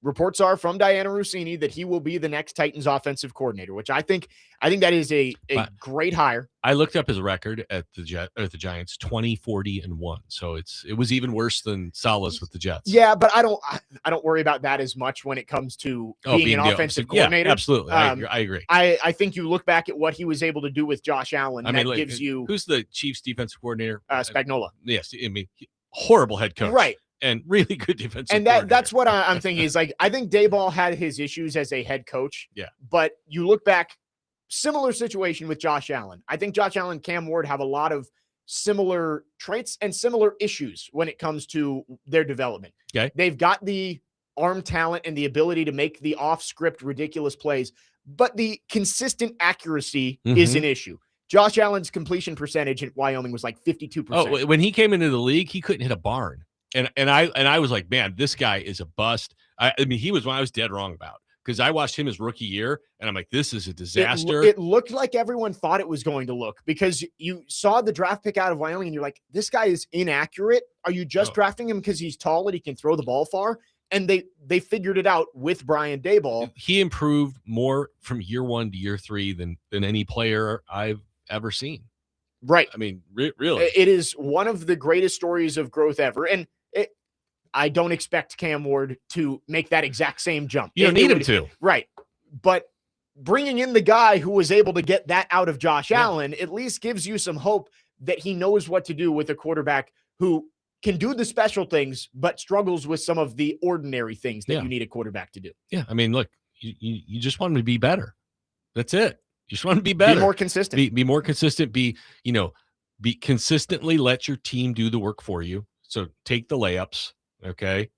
reports are from Diana Rossini that he will be the next Titans offensive coordinator, which I think that is a great hire. I looked up his record at the Giants, 20, 40, and 1. So it was even worse than Saleh's with the Jets. Yeah, but I don't worry about that as much when it comes to being an offensive coordinator. Yeah, absolutely. I agree. I think you look back at what he was able to do with Josh Allen. Gives you who's the Chiefs defensive coordinator? Spagnuolo. Yes, I mean, horrible head coach, right? And really good defensive. And that's what I'm thinking is like I think Daboll had his issues as a head coach. Yeah, but you look back, similar situation with Josh Allen. I think Josh Allen, Cam Ward have a lot of similar traits and similar issues when it comes to their development. Okay, they've got the arm talent and the ability to make the off-script ridiculous plays, but the consistent accuracy is an issue. Josh Allen's completion percentage at Wyoming was like 52%. Oh, when he came into the league, he couldn't hit a barn. And I was like, man, this guy is a bust. I mean, he was one I was dead wrong about because I watched him his rookie year and I'm like, this is a disaster. It looked like everyone thought it was going to look because you saw the draft pick out of Wyoming and you're like, this guy is inaccurate. Are you just drafting him because he's tall and he can throw the ball far? And they figured it out with Brian Daboll. He improved more from year 1 to year 3 than any player I've ever seen. Right. I mean, really. It is one of the greatest stories of growth ever. And I don't expect Cam Ward to make that exact same jump. You don't need him to. Right. But bringing in the guy who was able to get that out of Josh Allen at least gives you some hope that he knows what to do with a quarterback who can do the special things, but struggles with some of the ordinary things that you need a quarterback to do. Yeah. I mean, look, you just want him to be better. That's it. You just want to be better. Be more consistent. Be more consistent. Be consistently let your team do the work for you. So take the layups. Okay.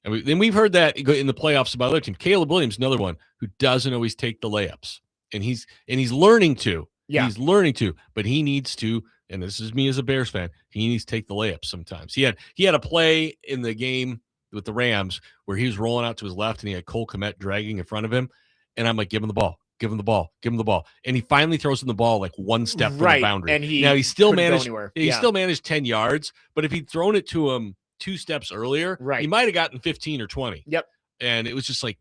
And then we've heard that in the playoffs about other teams. Caleb Williams, another one who doesn't always take the layups. And he's learning to. Yeah. He's learning to, but he needs to, and this is me as a Bears fan, he needs to take the layups sometimes. He had a play in the game with the Rams where he was rolling out to his left and he had Cole Kmet dragging in front of him. And I'm like, give him the ball. Give him the ball. Give him the ball. And he finally throws him the ball like one step from the boundary. And he still managed 10 yards, but if he'd thrown it to him 2 steps earlier, he might have gotten 15 or 20. Yep. And it was just like,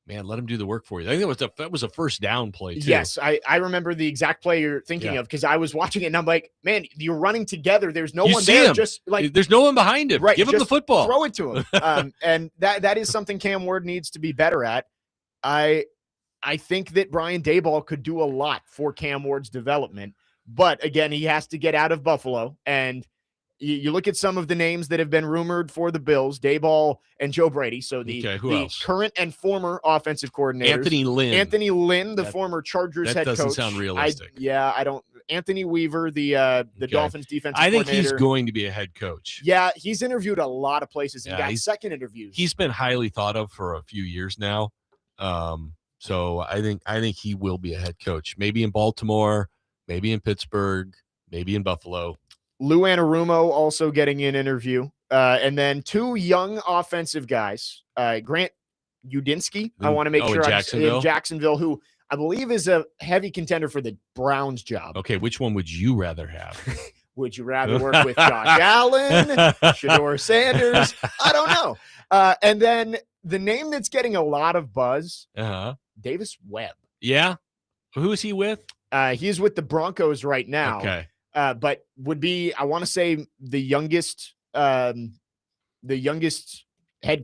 man, let him do the work for you. I think that was a first down play too. Yes, I remember the exact play you're thinking of because I was watching it and I'm like, man, you're running together. There's no one there. Just like there's no one behind him. Right. Give him the football. Throw it to him. And that is something Cam Ward needs to be better at. I think that Brian Daboll could do a lot for Cam Ward's development, but again, he has to get out of Buffalo. And you look at some of the names that have been rumored for the Bills, Daboll and Joe Brady. So the current and former offensive coordinators. Anthony Lynn, the former Chargers head coach. That doesn't sound realistic. I don't. Anthony Weaver, the Dolphins defensive coordinator. I think he's going to be a head coach. Yeah, he's interviewed a lot of places and got second interviews. He's been highly thought of for a few years now. So I think he will be a head coach. Maybe in Baltimore, maybe in Pittsburgh, maybe in Buffalo. Lou Anarumo also getting an interview. And then 2 young offensive guys, Grant Udinski, I want to make sure in Jacksonville, who I believe is a heavy contender for the Browns job. Okay, which one would you rather have? Would you rather work with Josh Allen, Shedeur Sanders? I don't know. And then the name that's getting a lot of buzz, Davis Webb. Yeah? Who is he with? He's with the Broncos right now. Okay. But would be, I want to say, the youngest head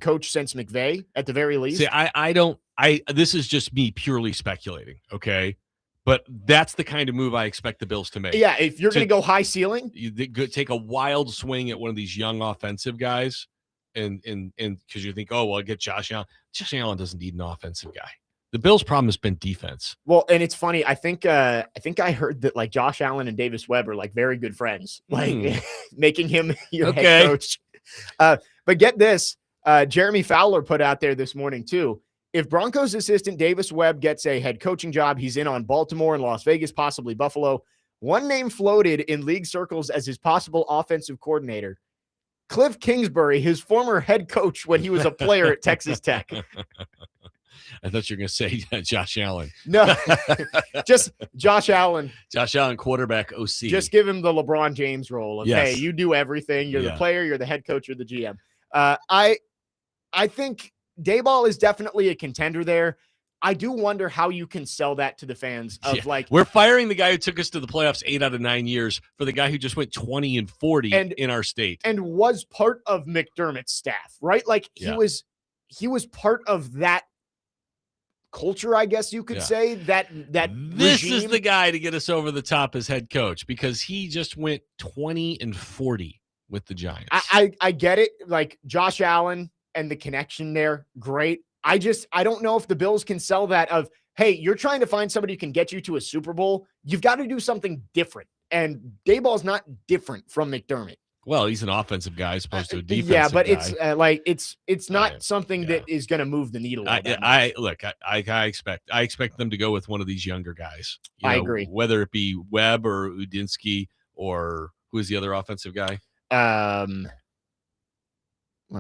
coach since McVay at the very least. See, this is just me purely speculating. Okay. But that's the kind of move I expect the Bills to make. Yeah. If you're going to go high ceiling, you take a wild swing at one of these young offensive guys. And because you think, oh, well, I'll get Josh Allen. Josh Allen doesn't need an offensive guy. The Bills' problem has been defense. Well, and it's funny. I think I heard that like Josh Allen and Davis Webb are like very good friends, like making him your head coach. But get this, Jeremy Fowler put out there this morning too. If Broncos assistant Davis Webb gets a head coaching job, he's in on Baltimore and Las Vegas, possibly Buffalo. One name floated in league circles as his possible offensive coordinator. Cliff Kingsbury, his former head coach when he was a player at Texas Tech. I thought you were going to say Josh Allen. No, just Josh Allen. Josh Allen, quarterback OC. Just give him the LeBron James role of, hey, you do everything. You're the player, you're the head coach, you're the GM. I think Dayball is definitely a contender there. I do wonder how you can sell that to the fans of we're firing the guy who took us to the playoffs 8 out of 9 years for the guy who just went 20-40 in our state and was part of McDermott's staff, right? Like he was part of that culture, I guess you could say, that this regime. Is the guy to get us over the top as head coach because he just went 20-40 with the Giants. I get it. Like Josh Allen and the connection there, great. I don't know if the Bills can sell that of, hey, you're trying to find somebody who can get you to a Super Bowl. You've got to do something different. And Dayball's not different from McDermott. Well, he's an offensive guy as opposed to a defensive guy. Yeah, but it's not something that is going to move the needle. I expect them to go with one of these younger guys. I agree. Whether it be Webb or Udinsky or who is the other offensive guy? Let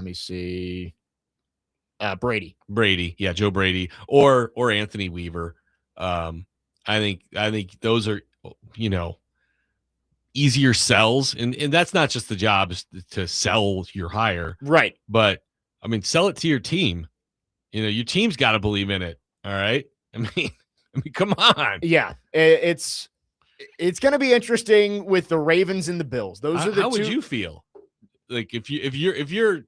me see. Brady. Yeah, Joe Brady or Anthony Weaver. I think those are easier sells, and that's not just the job is to sell your hire, right? But I mean, sell it to your team. Your team's got to believe in it. All right. I mean, come on. Yeah, it's going to be interesting with the Ravens and the Bills. Those are the how two. Would you feel like if you're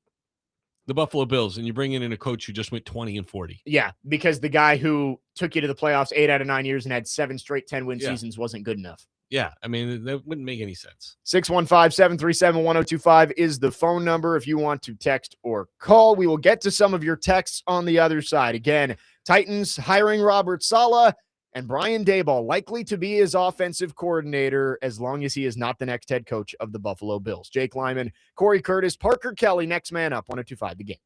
the Buffalo Bills and you bring in a coach who just went 20-40? Yeah, because the guy who took you to the playoffs 8 out of 9 years and had 7 straight 10-win seasons wasn't good enough. Yeah, I mean, that wouldn't make any sense. 615-737-1025 is the phone number if you want to text or call. We will get to some of your texts on the other side. Again, Titans hiring Robert Saleh and Brian Daboll likely to be his offensive coordinator as long as he is not the next head coach of the Buffalo Bills. Jake Lyman, Cory Curtis, Parker Kelly, next man up, 102.5 The Game.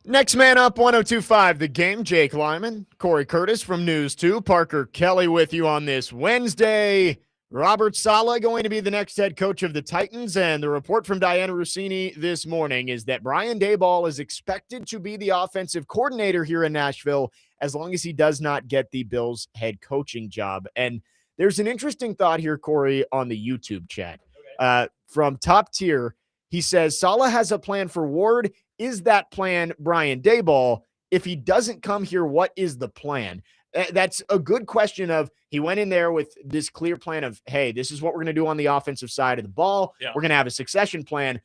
Next man up, 102.5 The Game, Jake Lyman, Cory Curtis from News 2, Parker Kelly with you on this Wednesday. Robert Saleh going to be the next head coach of the Titans, and the report from Diana Rossini this morning is that Brian Daboll is expected to be the offensive coordinator here in Nashville as long as he does not get the Bills head coaching job. And there's an interesting thought here, Cory, on the YouTube chat. From Top Tier, he says, Saleh has a plan for Ward. Is that plan Brian Daboll? If he doesn't come here, what is the plan? That's a good question. He went in there with this clear plan of, hey, this is what we're going to do on the offensive side of the ball. Yeah. We're going to have a succession plan.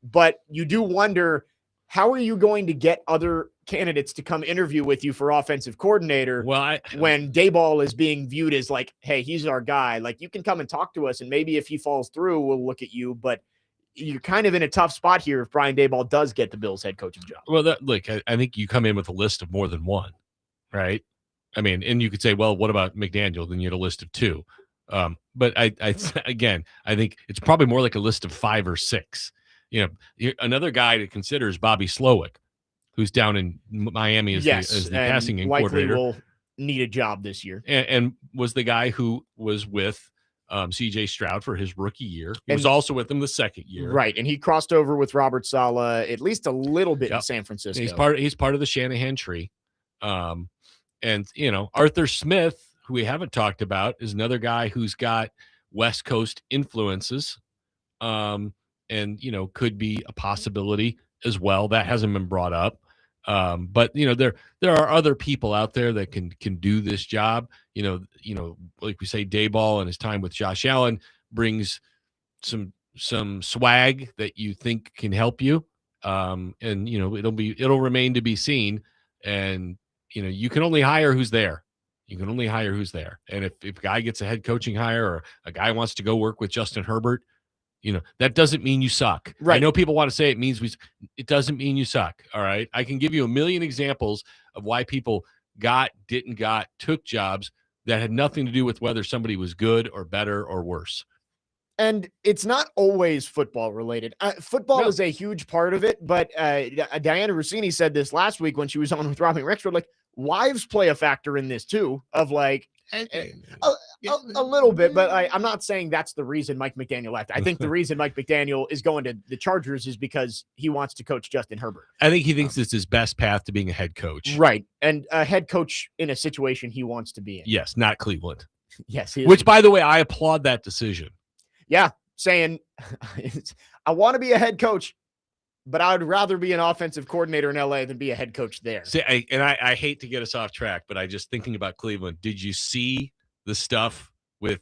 But you do wonder, how are you going to get other candidates to come interview with you for offensive coordinator when Daboll is being viewed as like, hey, he's our guy. Like, you can come and talk to us, and maybe if he falls through, we'll look at you. But you're kind of in a tough spot here if Brian Daboll does get the Bills head coaching job. Well, I think you come in with a list of more than one, right? I mean, and you could say, well, what about McDaniel? Then you had a list of two. But I think it's probably more like a list of 5 or 6. You know, another guy to consider is Bobby Slowick, who's down in Miami as the passing game coordinator. Will need a job this year, and was the guy who was with C.J. Stroud for his rookie year. He was also with him the second year. Right, and he crossed over with Robert Saleh at least a little bit in San Francisco. He's part of the Shanahan tree. And, you know, Arthur Smith, who we haven't talked about, is another guy who's got West Coast influences and, you know, could be a possibility as well. That hasn't been brought up. But, you know, there are other people out there that can do this job. You know, like we say, Daboll and his time with Josh Allen brings some swag that you think can help you. And, you know, it'll remain to be seen. And, you know, you can only hire who's there. You can only hire who's there. And if a guy gets a head coaching hire or a guy wants to go work with Justin Herbert, you know, that doesn't mean you suck. Right. I know people want to say it doesn't mean you suck. All right. I can give you a million examples of why people took jobs that had nothing to do with whether somebody was good or better or worse. And it's not always football related. Football is a huge part of it, but Diana Rossini said this last week when she was on with Robin Rexford, like, wives play a factor in this too, of like a little bit, but I'm not saying that's the reason Mike McDaniel left. I think the reason Mike McDaniel is going to the Chargers is because he wants to coach Justin Herbert. I think he thinks it's his best path to being a head coach. Right. And a head coach in a situation he wants to be in. Yes, not Cleveland. Yes. Which, by the way, I applaud that decision. Yeah, saying, I want to be a head coach, but I would rather be an offensive coordinator in LA than be a head coach there. See, I hate to get us off track, but I just thinking about Cleveland. Did you see the stuff with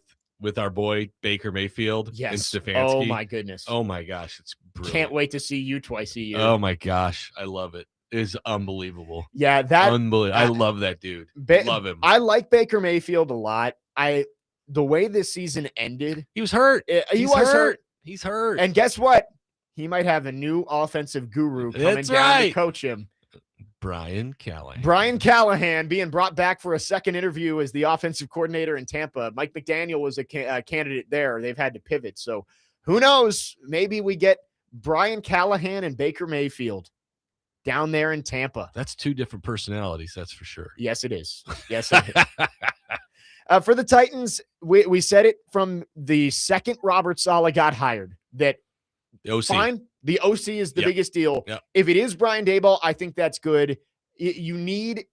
our boy Baker Mayfield and Stefanski? Oh my goodness. Oh my gosh, it's brilliant. Can't wait to see you twice a year. Oh my gosh, I love it. It is unbelievable. Yeah, that unbelievable. I love that dude. Love him. I like Baker Mayfield a lot. The way this season ended, he was hurt. He was hurt. He's hurt. And guess what? He might have a new offensive guru coming down to coach him. Brian Callahan. Brian Callahan being brought back for a second interview as the offensive coordinator in Tampa. Mike McDaniel was a candidate there. They've had to pivot. So who knows? Maybe we get Brian Callahan and Baker Mayfield down there in Tampa. That's 2 different personalities. That's for sure. Yes, it is. Yes, it is. For the Titans, we said it from the second Robert Saleh got hired that the OC. Fine, the OC is the biggest deal. Yep. If it is Brian Daboll, I think that's good. You need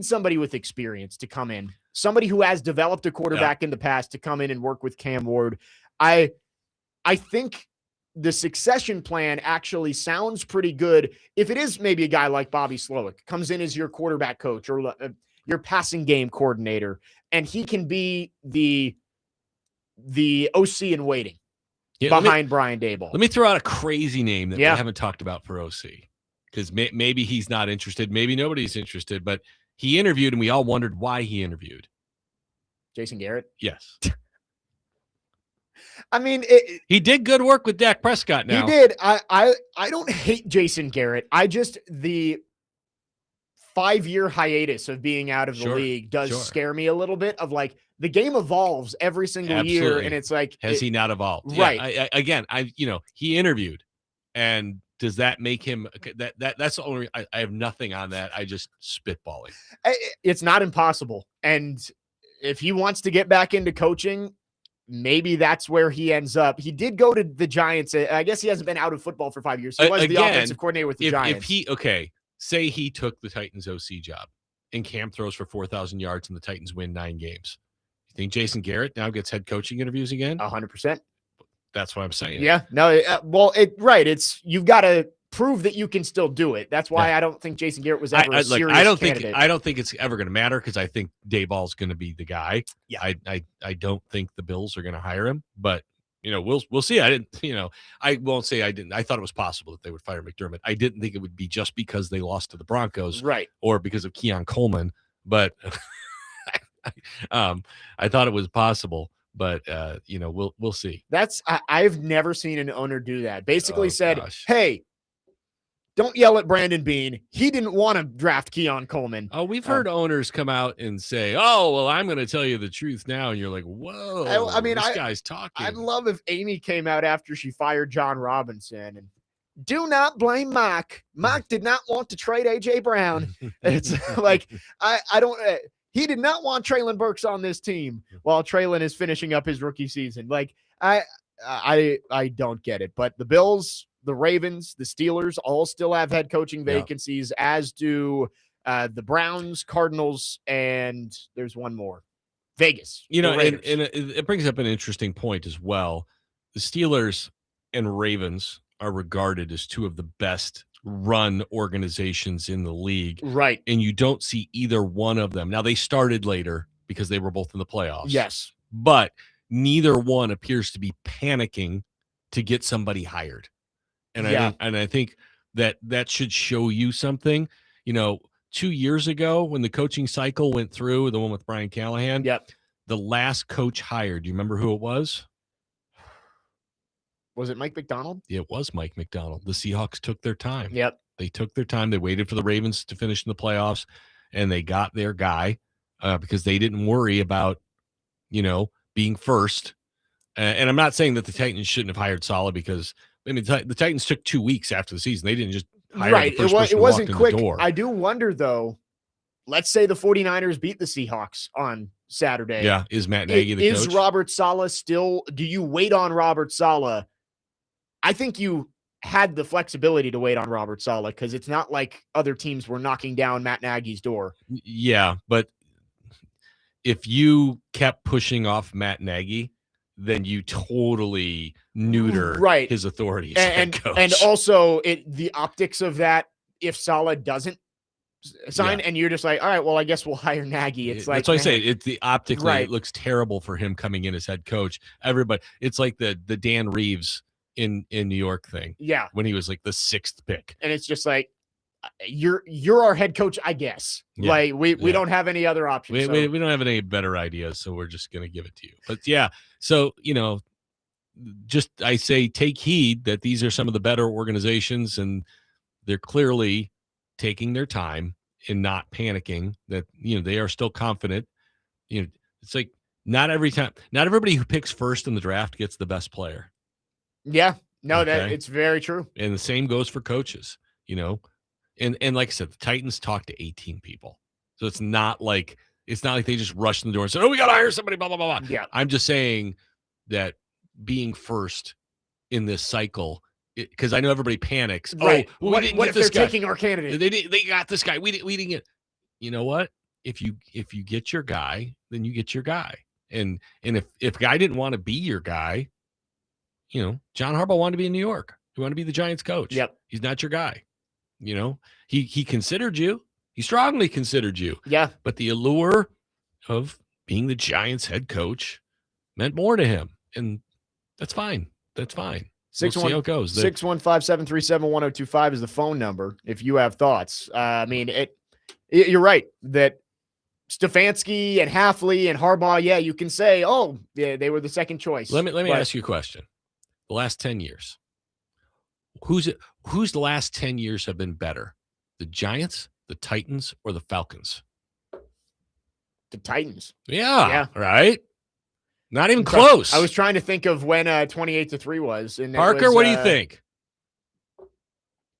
somebody with experience to come in, somebody who has developed a quarterback in the past to come in and work with Cam Ward. I think the succession plan actually sounds pretty good. If it is maybe a guy like Bobby Slowick comes in as your quarterback coach or your passing game coordinator, and he can be the OC in waiting behind Brian Daboll. Let me throw out a crazy name that we haven't talked about for OC, because maybe he's not interested. Maybe nobody's interested, but he interviewed and we all wondered why he interviewed. Jason Garrett? Yes. I mean, he did good work with Dak Prescott now. He did. I don't hate Jason Garrett. The 5-year hiatus of being out of the league does scare me a little bit, of like, the game evolves every single year. And it's like, has he not evolved? Right. Yeah, he interviewed and does that make him that's the only I have nothing on that. I just spitballing. It's not impossible. And if he wants to get back into coaching, maybe that's where he ends up. He did go to the Giants. I guess he hasn't been out of football for 5 years. He was the offensive coordinator with the Giants. Say he took the Titans OC job and Cam throws for 4,000 yards and the Titans win 9 games. You think Jason Garrett now gets head coaching interviews again? 100%. That's what I'm saying. Yeah. No, it's you've got to prove that you can still do it. That's why I don't think Jason Garrett was ever a serious candidate. I don't think it's ever going to matter because I think Dayball's going to be the guy. Yeah. I don't think the Bills are going to hire him, but we'll see. I won't say I didn't. I thought it was possible that they would fire McDermott. I didn't think it would be just because they lost to the Broncos, right, or because of Keon Coleman, but I thought it was possible. But we'll see. I've never seen an owner do that. Basically said, gosh. Hey, don't yell at Brandon Beane. He didn't want to draft Keon Coleman. Oh, we've heard owners come out and say, "Oh, well, I'm going to tell you the truth now," and you're like, "Whoa!" This guy's talking. I'd love if Amy came out after she fired John Robinson and do not blame Mike. Mike did not want to trade AJ Brown. It's like I don't. He did not want Traylon Burks on this team while Traylon is finishing up his rookie season. Like I don't get it. But the Bills, the Ravens, the Steelers all still have head coaching vacancies, as do the Browns, Cardinals, and there's one more, Vegas. And it brings up an interesting point as well. The Steelers and Ravens are regarded as two of the best run organizations in the league. Right. And you don't see either one of them. Now, they started later because they were both in the playoffs. Yes. But neither one appears to be panicking to get somebody hired. And I think that should show you something. 2 years ago when the coaching cycle went through, the one with Brian Callahan, the last coach hired, do you remember who it was? Was it Mike McDonald? It was Mike McDonald. The Seahawks took their time. Yep. They took their time. They waited for the Ravens to finish in the playoffs, and they got their guy because they didn't worry about, being first. And I'm not saying that the Titans shouldn't have hired Saleh because, the Titans took 2 weeks after the season. They didn't just hire the first person who walked in the door. I do wonder, though, let's say the 49ers beat the Seahawks on Saturday. Yeah. Is Matt Nagy the coach? Is Robert Saleh still – do you wait on Robert Saleh? I think you had the flexibility to wait on Robert Saleh because it's not like other teams were knocking down Matt Nagy's door. Yeah, but if you kept pushing off Matt Nagy, then you totally neuter his authority as head coach. And also the optics of that, if Saleh doesn't sign and you're just like, all right, well, I guess we'll hire Nagy. It's like that's why I say it's the optically it looks terrible for him coming in as head coach. Everybody, it's like the Dan Reeves in New York thing. Yeah. When he was like the 6th pick. And it's just like, you're our head coach, I guess. Yeah. Like we don't have any other options. We don't have any better ideas, so we're just going to give it to you. But yeah, so, just I say take heed that these are some of the better organizations and they're clearly taking their time and not panicking, that, they are still confident. It's like not everybody who picks first in the draft gets the best player. Yeah, no, that it's very true. And the same goes for coaches, and like I said, the Titans talked to 18 people. So it's not like they just rushed in the door and said, "Oh, we got to hire somebody, blah, blah, blah, blah." Yeah. I'm just saying that being first in this cycle, because I know everybody panics. Right. Oh, well, what if they're taking our candidate? They got this guy. We didn't get. You know what? If you get your guy, then you get your guy. And if guy didn't want to be your guy, John Harbaugh wanted to be in New York. He wanted to be the Giants coach. Yep. He's not your guy. He considered you. He strongly considered you. Yeah. But the allure of being the Giants head coach meant more to him. And that's fine. That's fine. We'll see how it goes. 615-737-1025 is the phone number if you have thoughts. You're right that Stefanski and Hafley and Harbaugh, you can say, oh, yeah, they were the second choice. Let me ask you a question. The last 10 years, who's the last 10 years have been better? The Giants, the Titans, or the Falcons? The Titans. Yeah. Right? Not even close. I was trying to think of when 28-3 was. And Parker, what do you think?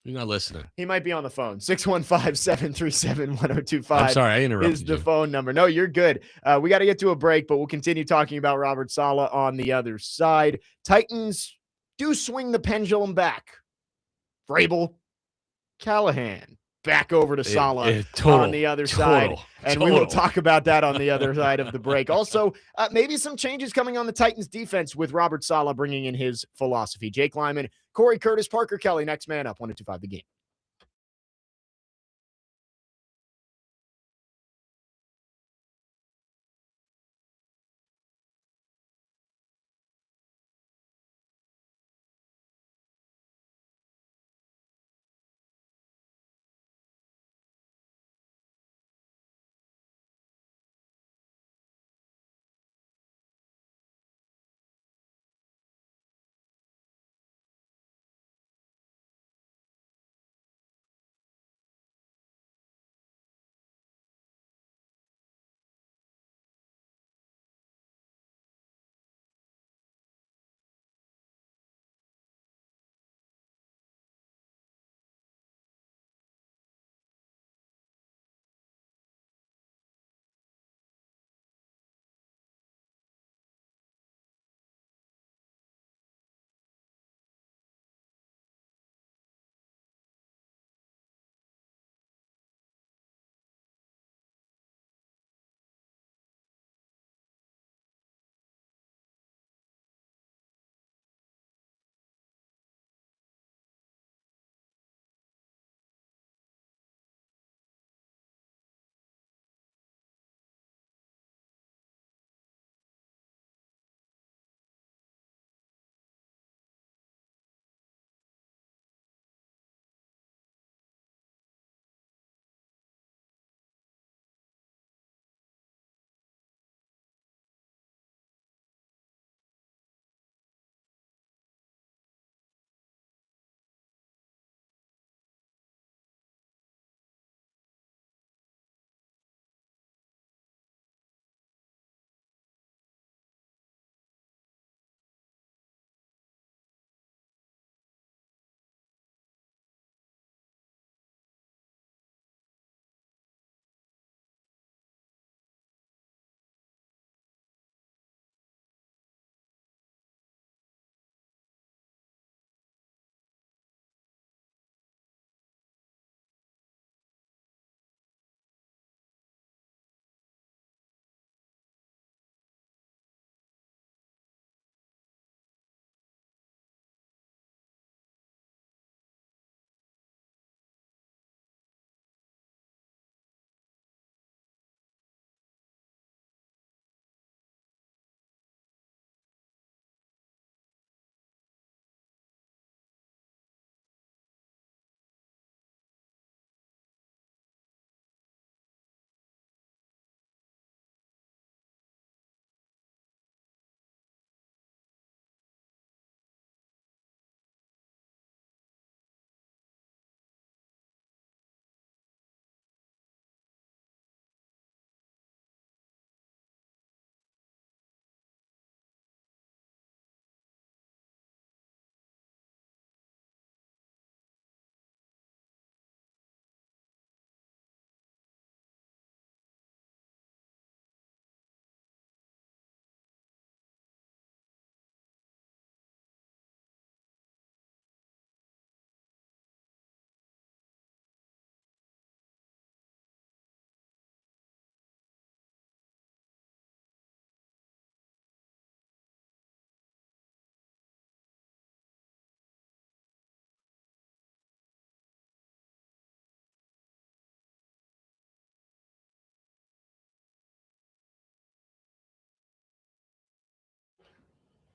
You're not listening. He might be on the phone. 615-737-1025. I'm sorry, I interrupted is the you. phone number. No, you're good. We got to get to a break, but we'll continue talking about Robert Saleh on the other side. Titans do swing the pendulum back. Vrabel, Callahan, back over to Saleh on the other side. And we will talk about that on the other side of the break. Also, maybe some changes coming on the Titans defense with Robert Saleh bringing in his philosophy. Jake Lyman, Cory Curtis, Parker Kelly, next man up, 102.5 The Game.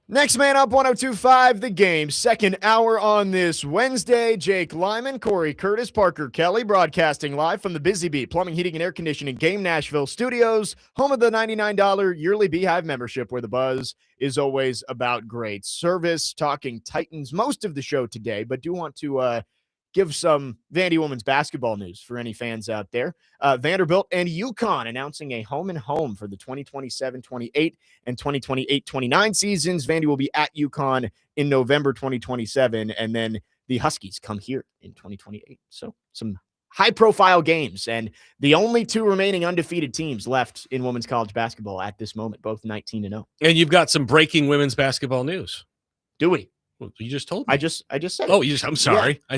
Next man up, 102.5 The Game. Second hour on this Wednesday. Jake Lyman, Cory Curtis, Parker Kelly, broadcasting live from the Busy Bee Plumbing, Heating, and Air Conditioning Game Nashville Studios, home of the $99 yearly Beehive membership, where the buzz is always about great service. Talking Titans most of the show today, but do want to give some Vandy women's basketball news for any fans out there. Vanderbilt and UConn announcing a home and home for the 2027-28 and 2028-29 seasons. Vandy will be at UConn in November 2027, and then the Huskies come here in 2028. So some high-profile games, and the only two remaining undefeated teams left in women's college basketball at this moment, both 19-0. And you've got some breaking women's basketball news. Do we? Well, you just told me. I just said it. Oh, I'm sorry. Yeah.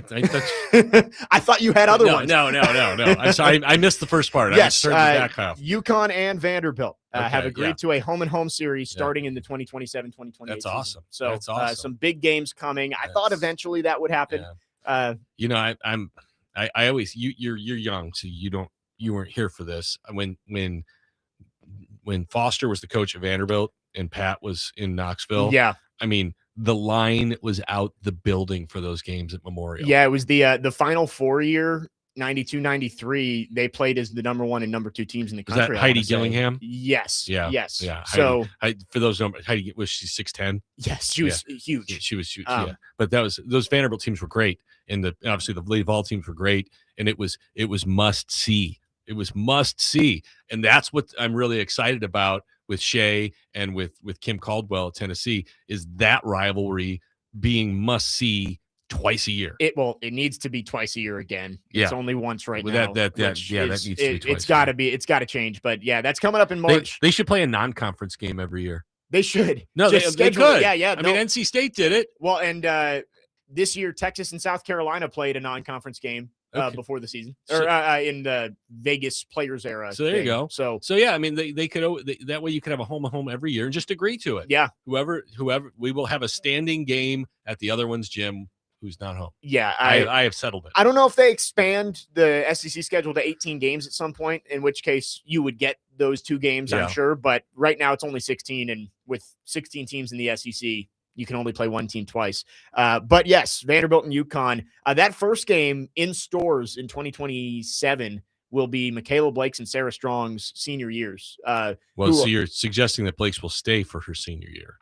I I thought you had other ones. No. I'm sorry. I missed the first part. Yes, I just heard the back half. UConn and Vanderbilt have Okay, agreed to a home series starting in the 2027-2028 That's season. awesome. So That's awesome. some big games coming. I thought eventually that would happen. Yeah. I always you're young, so you weren't here for this. When Foster was the coach at Vanderbilt and Pat was in Knoxville. Yeah. I mean, the line was out the building for those games at Memorial. Yeah, it was the Final Four year, 92-93. They played as the number 1 and number 2 teams in the country. Was that Heidi Gillingham? Yes. Yeah. Yes. Yeah. So for those numbers, Heidi, was she 6'10"? yes, she was huge. Yeah, she was huge. But those Vanderbilt teams were great, and obviously the Lady Vol teams were great, and it was must see. It was must see, and that's what I'm really excited about with Shea and with Kim Caldwell at Tennessee, is that rivalry being must see twice a year. It needs to be twice a year again. Yeah. It's only once right now. That needs to be twice. It's got to change. But yeah, that's coming up in March. They should play a non-conference game every year. They should. No, they could. Yeah. I mean, NC State did it. Well, and this year Texas and South Carolina played a non-conference game before the season, or in the Vegas Players era. So there you go. So yeah, I mean, they could that way you could have a home every year and just agree to it. Yeah. Whoever we will have a standing game at the other one's gym who's not home. Yeah, I have settled it. I don't know if they expand the SEC schedule to 18 games at some point, in which case you would get those 2 games, I'm sure. But right now it's only 16, and with 16 teams in the SEC, you can only play one team twice. But yes, Vanderbilt and UConn. That first game in stores in 2027 will be Michaela Blake's and Sarah Strong's senior years. So you're suggesting that Blake's will stay for her senior year?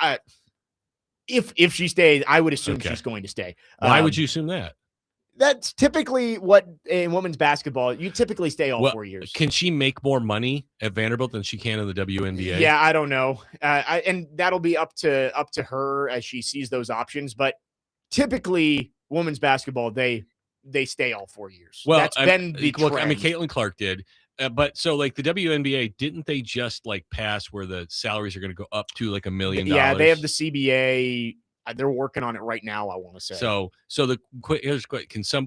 If she stays, I would assume she's going to stay. Why would you assume that? That's typically what in women's basketball, you typically stay all 4 years. Can she make more money at Vanderbilt than she can in the WNBA? Yeah, I don't know. And that'll be up to her as she sees those options. But typically, women's basketball, they stay all 4 years. Well, that's been the trend. I mean, Caitlin Clark did. But so like the WNBA, didn't they just like pass where the salaries are going to go up to like $1 million? Yeah, they have the CBA. They're working on it right now, I want to say. So here's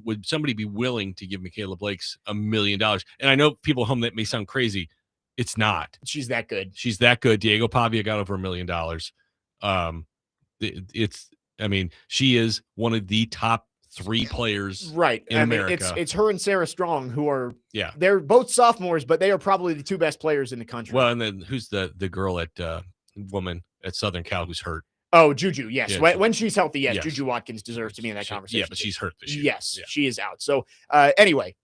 would somebody be willing to give Michaela Blake's $1 million? And I know people at home that may sound crazy. It's not. She's that good. She's that good. Diego Pavia got over $1 million. She is one of the top 3 players in America. It's her and Sarah Strong who are – they're both sophomores, but they are probably the 2 best players in the country. Well, and then who's the girl woman at Southern Cal who's hurt? Oh, Juju, yes. Yeah, when she's healthy, yes. Juju Watkins deserves to be in that conversation. Yeah, but she's hurt this year. Yes, she is out. So anyway,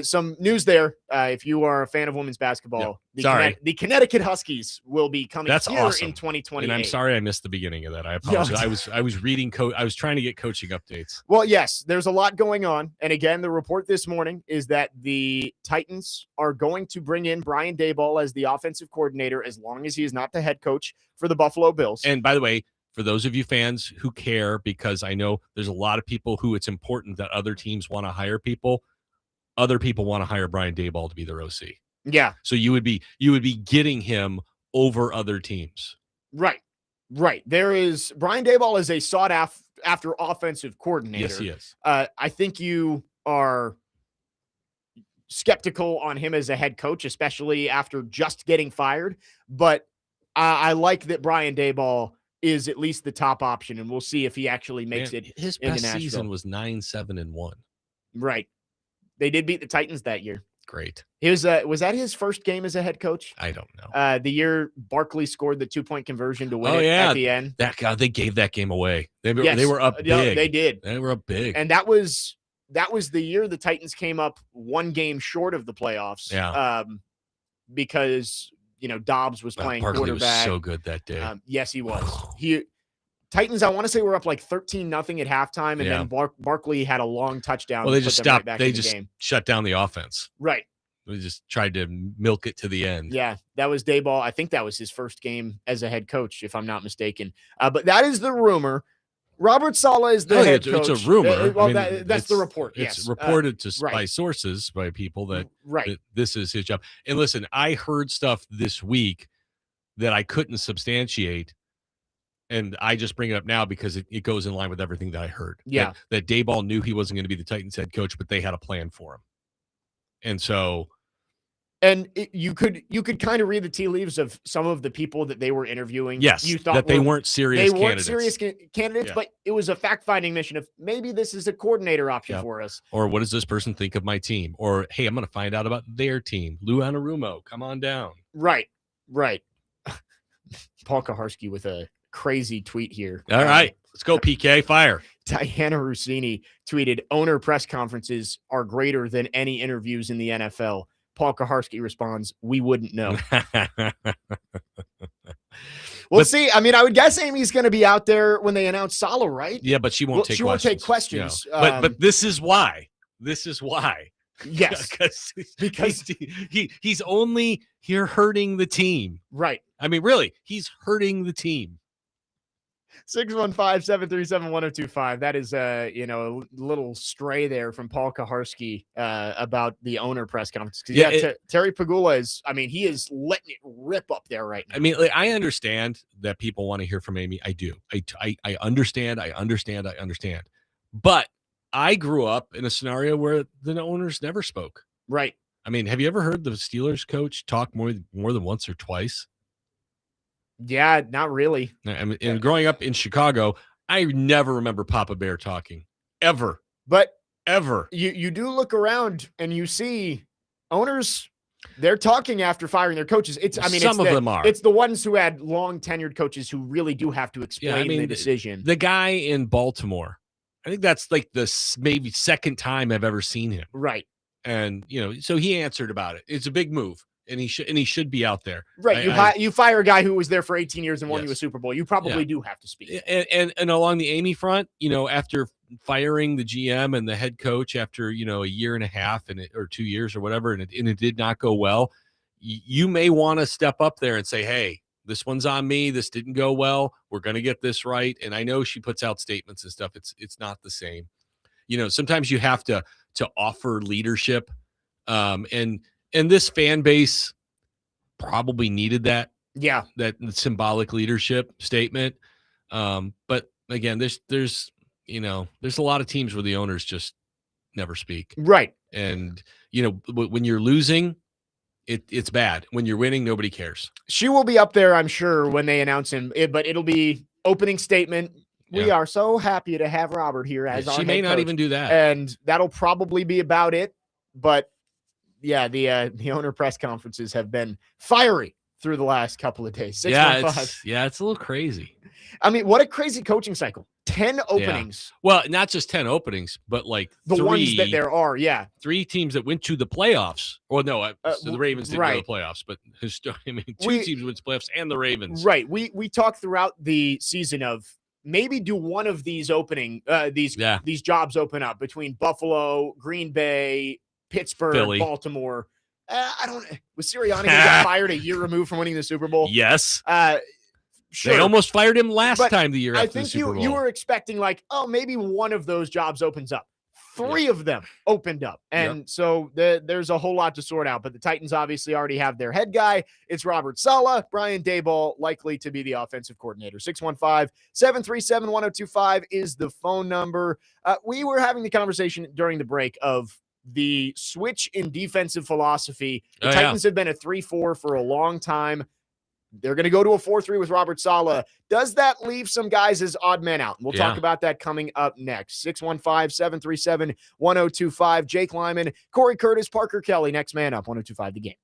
some news there. If you are a fan of women's basketball, the Connecticut Huskies will be coming here in 2028. And I'm sorry I missed the beginning of that. I apologize. I was reading I was trying to get coaching updates. Well, yes, there's a lot going on. And again, the report this morning is that the Titans are going to bring in Brian Daboll as the offensive coordinator as long as he is not the head coach for the Buffalo Bills. And by the way, for those of you fans who care, because I know there's a lot of people who it's important that other teams want to hire people. Other people want to hire Brian Daboll to be their OC. Yeah. So you would be getting him over other teams. Right. There is Brian Daboll is a sought after offensive coordinator. Yes, he is. I think you are skeptical on him as a head coach, especially after just getting fired. But I like that Brian Daboll is at least the top option, and we'll see if he actually makes it. His best season was 9-7-1. Right. They did beat the Titans that year. Great. Was that his first game as a head coach? I don't know. The year Barkley scored the 2-point conversion to win at the end. They gave that game away. They were up big. Yeah, they did. They were up big. And that was the year the Titans came up 1 game short of the playoffs. Yeah. Because Dobbs was playing Barkley quarterback. Was so good that day. Yes, he was. Titans, I want to say, were up like 13-0 at halftime, and then Barkley had a long touchdown. Well, they just stopped. Right they just shut down the offense. Right. They just tried to milk it to the end. Yeah, that was Daboll. I think that was his first game as a head coach, if I'm not mistaken. But that is the rumor. Robert Saleh is the head coach. It's a rumor. Well, I mean, that's the report. It's Yes, reported by right. sources, by people that Right. this is his job. And listen, I heard stuff this week that I couldn't substantiate, and I just bring it up now because it goes in line with everything that I heard. Yeah. That Daboll knew he wasn't going to be the Titans head coach, but they had a plan for him. And so, you could kind of read the tea leaves of some of the people that they were interviewing. yes, You thought that they weren't serious candidates. Candidates, but it was a fact-finding mission of maybe this is a coordinator option for us. Or what does this person think of my team? Or, hey, I'm going to find out about their team. Lou Anarumo, come on down. Right. Paul Kaharski with a crazy tweet here. All right, let's go, PK, fire. Diana Rossini tweeted, owner press conferences are greater than any interviews in the NFL. Paul Kaharski responds, we wouldn't know. We'll see. I mean, I would guess Amy's going to be out there when they announce Saleh, right? Yeah, but she won't take questions. Take questions. No. But this is why. Yes. because he's only here hurting the team. Right. I mean, really, he's hurting the team. 615-737-1025. That is, a little stray there from Paul Kaharski about the owner press conference. Terry Pagula is, he is letting it rip up there right now. I mean, I understand that people want to hear from Amy. I do. I understand. But I grew up in a scenario where the owners never spoke. Right. I mean, have you ever heard the Steelers coach talk more than once or twice? Yeah, not really. I mean, and growing up in Chicago, I never remember Papa Bear talking ever. But ever. You do look around and you see owners, they're talking after firing their coaches. Some of them are. It's the ones who had long tenured coaches who really do have to explain the decision. The guy in Baltimore, I think that's like the maybe second time I've ever seen him. Right. And so he answered about it. It's a big move. And he should be out there. Right. You fire a guy who was there for 18 years and won you a Super Bowl. You probably do have to speak. And along the Amy front, after firing the GM and the head coach after, a year and a half or 2 years or whatever, and it did not go well, you may want to step up there and say, hey, this one's on me. This didn't go well. We're going to get this right. And I know she puts out statements and stuff. It's not the same. Sometimes you have to offer leadership. And this fan base probably needed that. Yeah. That symbolic leadership statement. But again, there's a lot of teams where the owners just never speak. Right. And, when you're losing, it's bad. When you're winning, nobody cares. She will be up there, I'm sure, when they announce him, but it'll be opening statement. We are so happy to have Robert here as our head coach. She may not even do that. And that'll probably be about it. But yeah, the owner press conferences have been fiery through the last couple of days. It's a little crazy. I mean, what a crazy coaching cycle. 10 openings. Yeah. Well, not just 10 openings, but like the ones that there are. Yeah. 3 teams that went to the playoffs. Well, no, so the Ravens didn't go to the playoffs, but 2 teams went to the playoffs and the Ravens. Right. We talked throughout the season of maybe do one of these these jobs open up between Buffalo, Green Bay, Pittsburgh, Philly. Baltimore. Was Sirianni who got fired a year removed from winning the Super Bowl? Yes. Sure. They almost fired him last time the year after the Super Bowl. I think you were expecting maybe one of those jobs opens up. 3 of them opened up. And so there's a whole lot to sort out. But the Titans obviously already have their head guy. It's Robert Saleh. Brian Daboll likely to be the offensive coordinator. 615-737-1025 is the phone number. We were having the conversation during the break of the switch in defensive philosophy. The Titans have been a 3-4 for a long time. They're going to go to a 4-3 with Robert Saleh. Does that leave some guys as odd men out? We'll talk about that coming up next. 615-737-1025. Jake Lyman, Cory Curtis, Parker Kelly. Next man up, 1025 The Game.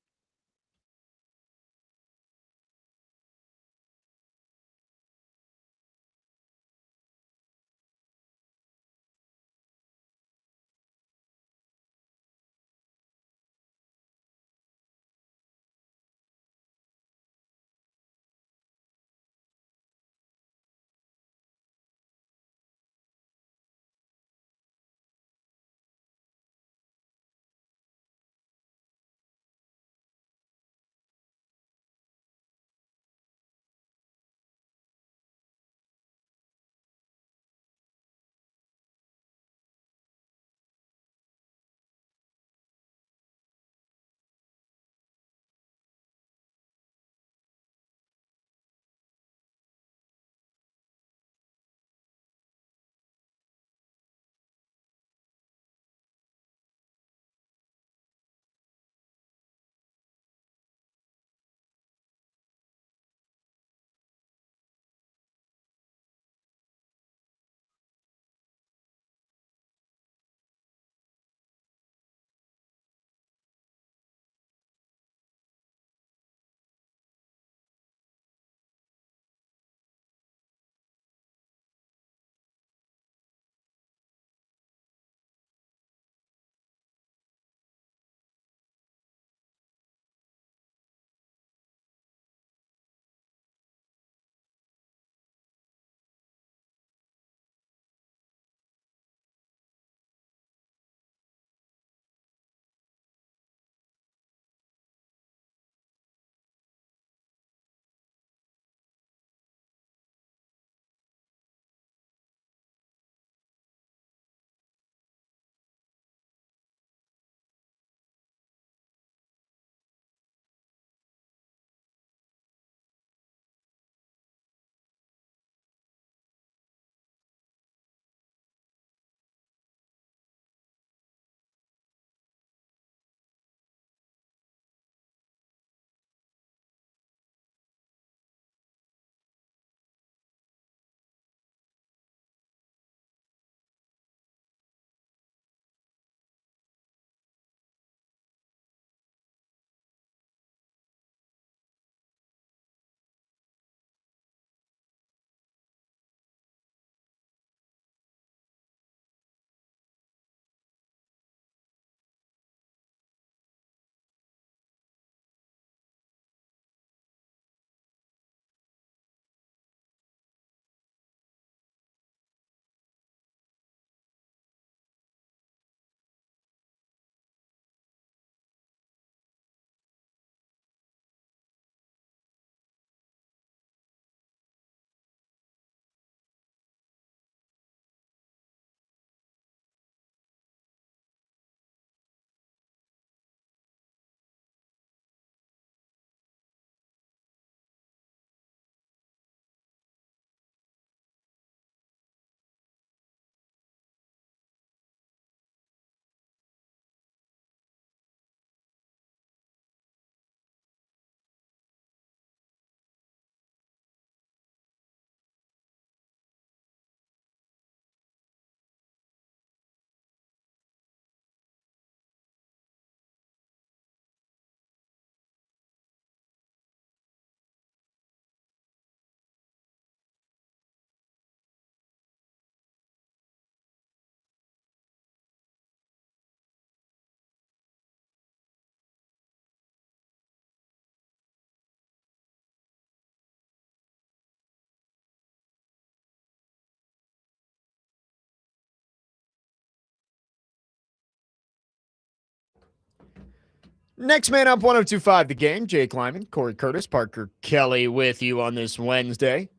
Next man up, 1025 The Game. Jake Lyman, Corey Curtis, Parker Kelly with you on this Wednesday.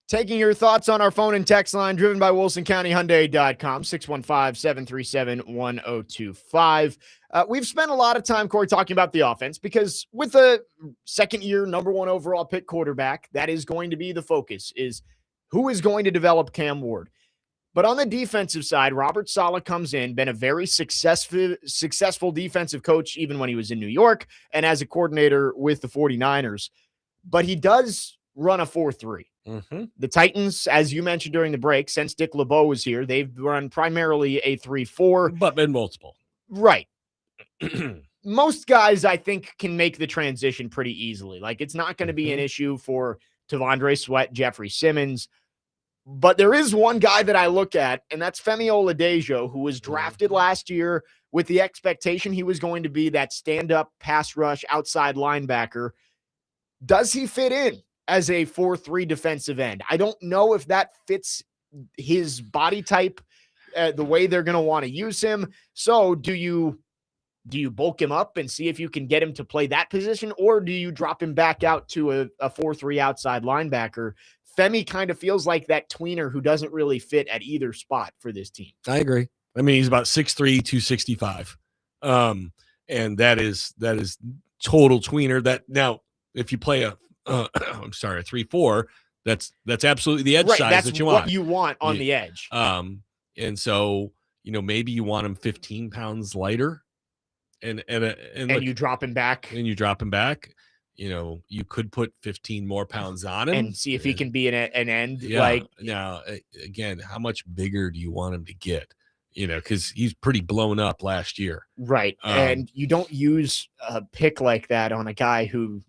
Taking your thoughts on our phone and text line, driven by WilsonCountyHyundai.com, 615-737-1025. We've spent a lot of time, Corey, talking about the offense because with a second-year number one overall pick quarterback, that is going to be the focus, is who is going to develop Cam Ward. But on the defensive side, Robert Saleh comes in, been a very successful defensive coach even when he was in New York and as a coordinator with the 49ers. But he does run a 4-3. Mm-hmm. The Titans, as you mentioned during the break, since Dick LeBeau was here, they've run primarily a 3-4. But been multiple. Right. Most guys, I think, can make the transition pretty easily. Like, it's not going to be an issue for Tavondre Sweat, Jeffrey Simmons. But there is one guy that I look at, and that's Femi Oladejo, who was drafted last year with the expectation he was going to be that stand-up pass rush outside linebacker. Does he fit in as a 4-3 defensive end? I don't know if that fits his body type, the way they're going to want to use him. So do you bulk him up and see if you can get him to play that position, or do you drop him back out to a 4-3 outside linebacker? Femi kind of feels like that tweener who doesn't really fit at either spot for this team. I agree. I mean, he's about 6'3", 265. And that is total tweener. That now, if you play a 3-4, that's absolutely the edge size that you want. What you want on the edge. And so, maybe you want him 15 pounds lighter and look, you drop him back. And you drop him back. You could put 15 more pounds on him and see if he can be an end. Yeah. Like, now, again, how much bigger do you want him to get? Because he's pretty blown up last year. Right. And you don't use a pick like that on a guy who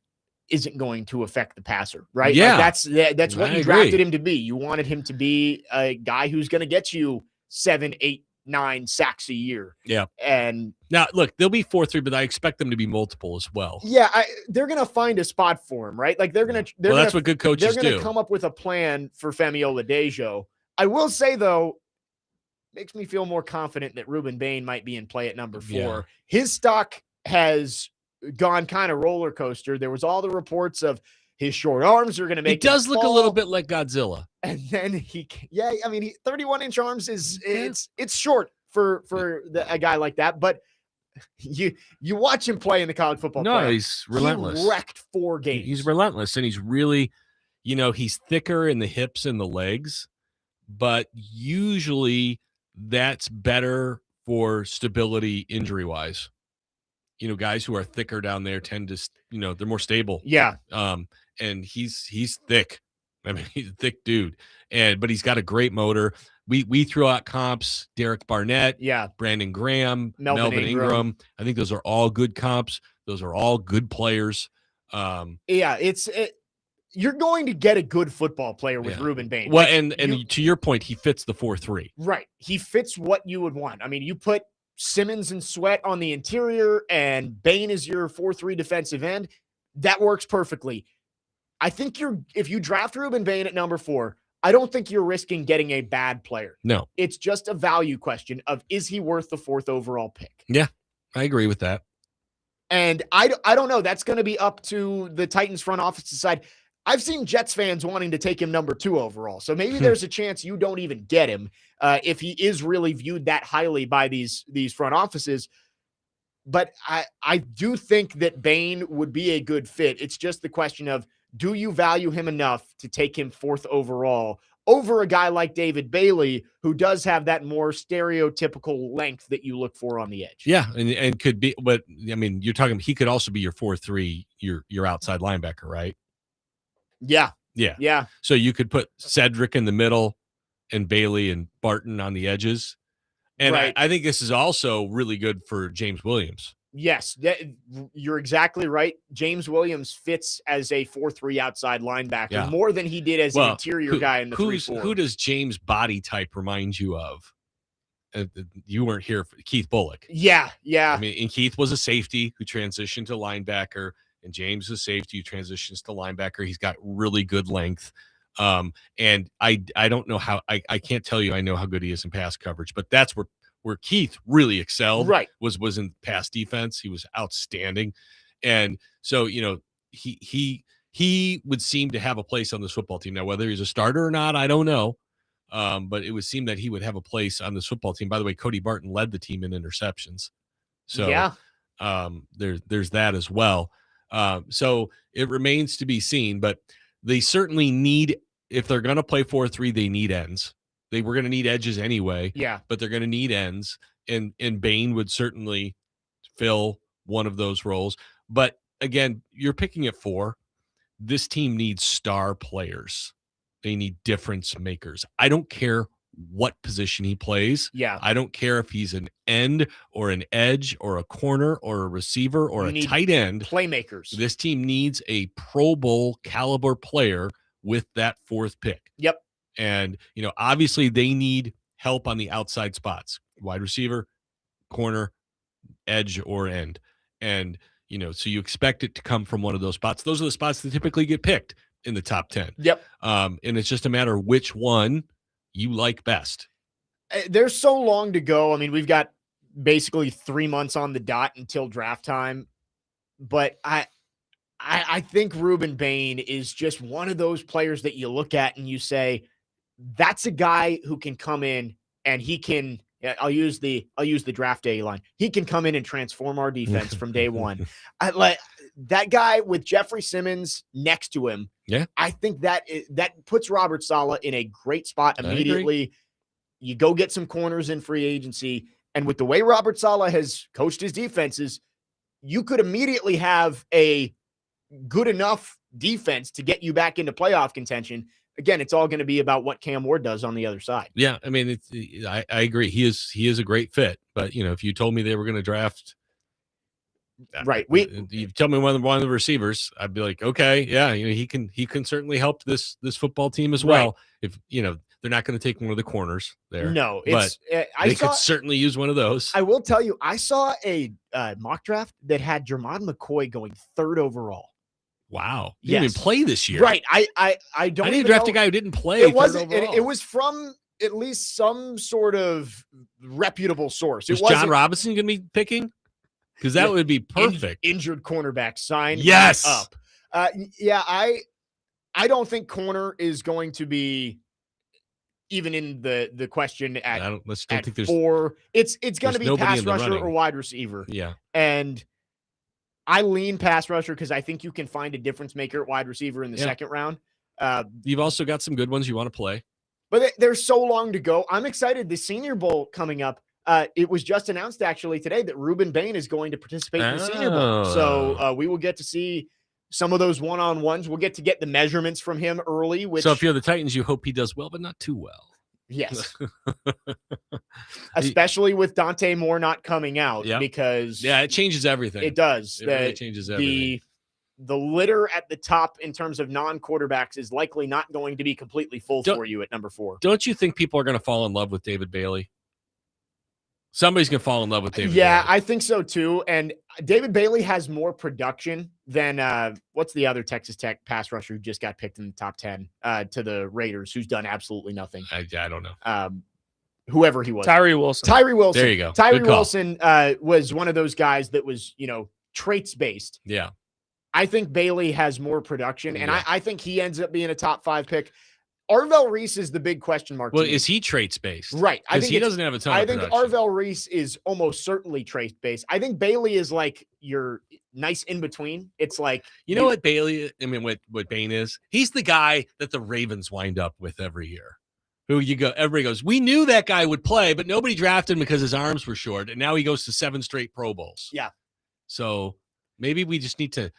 isn't going to affect the passer, right? Yeah. Like that's what you drafted him to be. You wanted him to be a guy who's going to get you 7, 8, 9 sacks a year. Yeah. And now, look, they'll be 4-3, but I expect them to be multiple as well. Yeah, they're going to find a spot for him, right? Like that's what good coaches do. They're going to come up with a plan for Femi Oladejo. I will say, though, makes me feel more confident that Ruben Bain might be in play at number 4. Yeah. His stock has gone kind of roller coaster. There was all the reports of his short arms are going to make He does look a little bit like Godzilla. And then 31-inch arms it's short for a guy like that. But you watch him play in the college football. No, he's relentless. He wrecked 4 games. He's relentless, and he's really, he's thicker in the hips and the legs, but usually that's better for stability injury-wise. Guys who are thicker down there tend to, they're more stable. Yeah. And he's thick. I mean, he's a thick dude, but he's got a great motor. We threw out comps: Derek Barnett, Brandon Graham, Melvin Ingram. I think those are all good comps. Those are all good players. You're going to get a good football player with Ruben Bain. Well, and to your point, he fits the 4-3. Right. He fits what you would want. I mean, you put Simmons and Sweat on the interior, and Bain is your 4-3 defensive end. That works perfectly. I think if you draft Ruben Bain at number 4, I don't think you're risking getting a bad player. No. It's just a value question of, is he worth the 4th overall pick? Yeah, I agree with that. And I don't know. That's going to be up to the Titans front office to decide. I've seen Jets fans wanting to take him number 2 overall. So maybe there's a chance you don't even get him if he is really viewed that highly by these front offices. But I do think that Bain would be a good fit. It's just the question of, do you value him enough to take him 4th overall over a guy like David Bailey, who does have that more stereotypical length that you look for on the edge? Yeah, and could be, but I mean, you're talking, he could also be your 4-3, your outside linebacker, right? Yeah. So you could put Cedric in the middle and Bailey and Barton on the edges. And right. I think this is also really good for James Williams. Yes, you're exactly right. James Williams fits as a 4-3 outside linebacker more than he did as an interior guy in the 3-4. Who does James' body type remind you of? You weren't here for Keith Bullock. Yeah. I mean, and Keith was a safety who transitioned to linebacker, and James is a safety who transitions to linebacker. He's got really good length. And I don't know how I can't tell you I know how good he is in pass coverage, but that's where where Keith really excelled Right. was in pass defense. He was outstanding. And so, he would seem to have a place on this football team. Now, whether he's a starter or not, I don't know. But it would seem that he would have a place on this football team. By the way, Cody Barton led the team in interceptions. So yeah. There's that as well. So it remains to be seen, but they certainly need, if they're going to play 4-3, they need ends. They were going to need edges anyway. Yeah. But they're going to need ends. And Bain would certainly fill one of those roles. But again, you're picking at 4. This team needs star players. They need difference makers. I don't care what position he plays. Yeah. I don't care if he's an end or an edge or a corner or a receiver or a tight end. Playmakers. This team needs a Pro Bowl caliber player with that 4th pick. Yep. And, obviously they need help on the outside spots, wide receiver, corner, edge, or end. And, so you expect it to come from one of those spots. Those are the spots that typically get picked in the top 10. Yep. And it's just a matter of which one you like best. There's so long to go. I mean, we've got basically 3 months on the dot until draft time, but I think Ruben Bain is just one of those players that you look at and you say, that's a guy who can come in and he can, I'll use the draft day line. He can come in and transform our defense from day one. Like that guy with Jeffrey Simmons next to him. Yeah. I think that puts Robert Saleh in a great spot immediately. You go get some corners in free agency. And with the way Robert Saleh has coached his defenses, you could immediately have a good enough defense to get you back into playoff contention. Again, it's all going to be about what Cam Ward does on the other side. Yeah, I mean, I agree. He is a great fit. But if you told me they were going to draft, right, you tell me one of the receivers, I'd be like, okay, yeah, he can certainly help this football team as well. Right. If they're not going to take one of the corners there. No, but they could certainly use one of those. I will tell you, I saw a mock draft that had Jermon McCoy going 3rd overall. Wow. He didn't even play this year. Right. I don't even draft a guy who didn't play. It wasn't. It was from at least some sort of reputable source. Was John Robinson going to be picking? Because that would be perfect. Injured cornerback sign. Yes. Up. I don't think corner is going to be even in the question at, I don't think there's 4. It's going to be pass rusher running. or wide receiver. Yeah. And I lean pass rusher because I think you can find a difference maker at wide receiver in the second round. You've also got some good ones you want to play. But there's so long to go. I'm excited. The Senior Bowl coming up. It was just announced actually today that Ruben Bain is going to participate in the Senior Bowl. So we will get to see some of those one-on-ones. We'll get the measurements from him early. So if you're the Titans, you hope he does well, but not too well. Yes. Especially with Dante Moore not coming out because it changes everything. It does. It really changes everything. The litter at the top in terms of non-quarterbacks is likely not going to be completely full for you at number 4. Don't you think people are going to fall in love with David Bailey? Somebody's going to fall in love with David Bailey. Yeah, I think so too. And David Bailey has more production than what's the other Texas Tech pass rusher who just got picked in the top 10 to the Raiders, who's done absolutely nothing. I don't know. Whoever he was. Tyree Wilson. There you go. Tyree Wilson was one of those guys that was, traits based. Yeah. I think Bailey has more production, and I think he ends up being a top 5 pick. Arvell Reese is the big question mark. Well, is he traits based? Right. I think he doesn't have a ton. I think Arvell Reese is almost certainly traits based. I think Bailey is like your nice in between. It's like what Bailey. I mean, what Bain is. He's the guy that the Ravens wind up with every year. Who everybody goes, we knew that guy would play, but nobody drafted him because his arms were short, and now he goes to 7 straight Pro Bowls. Yeah. So maybe we just need to,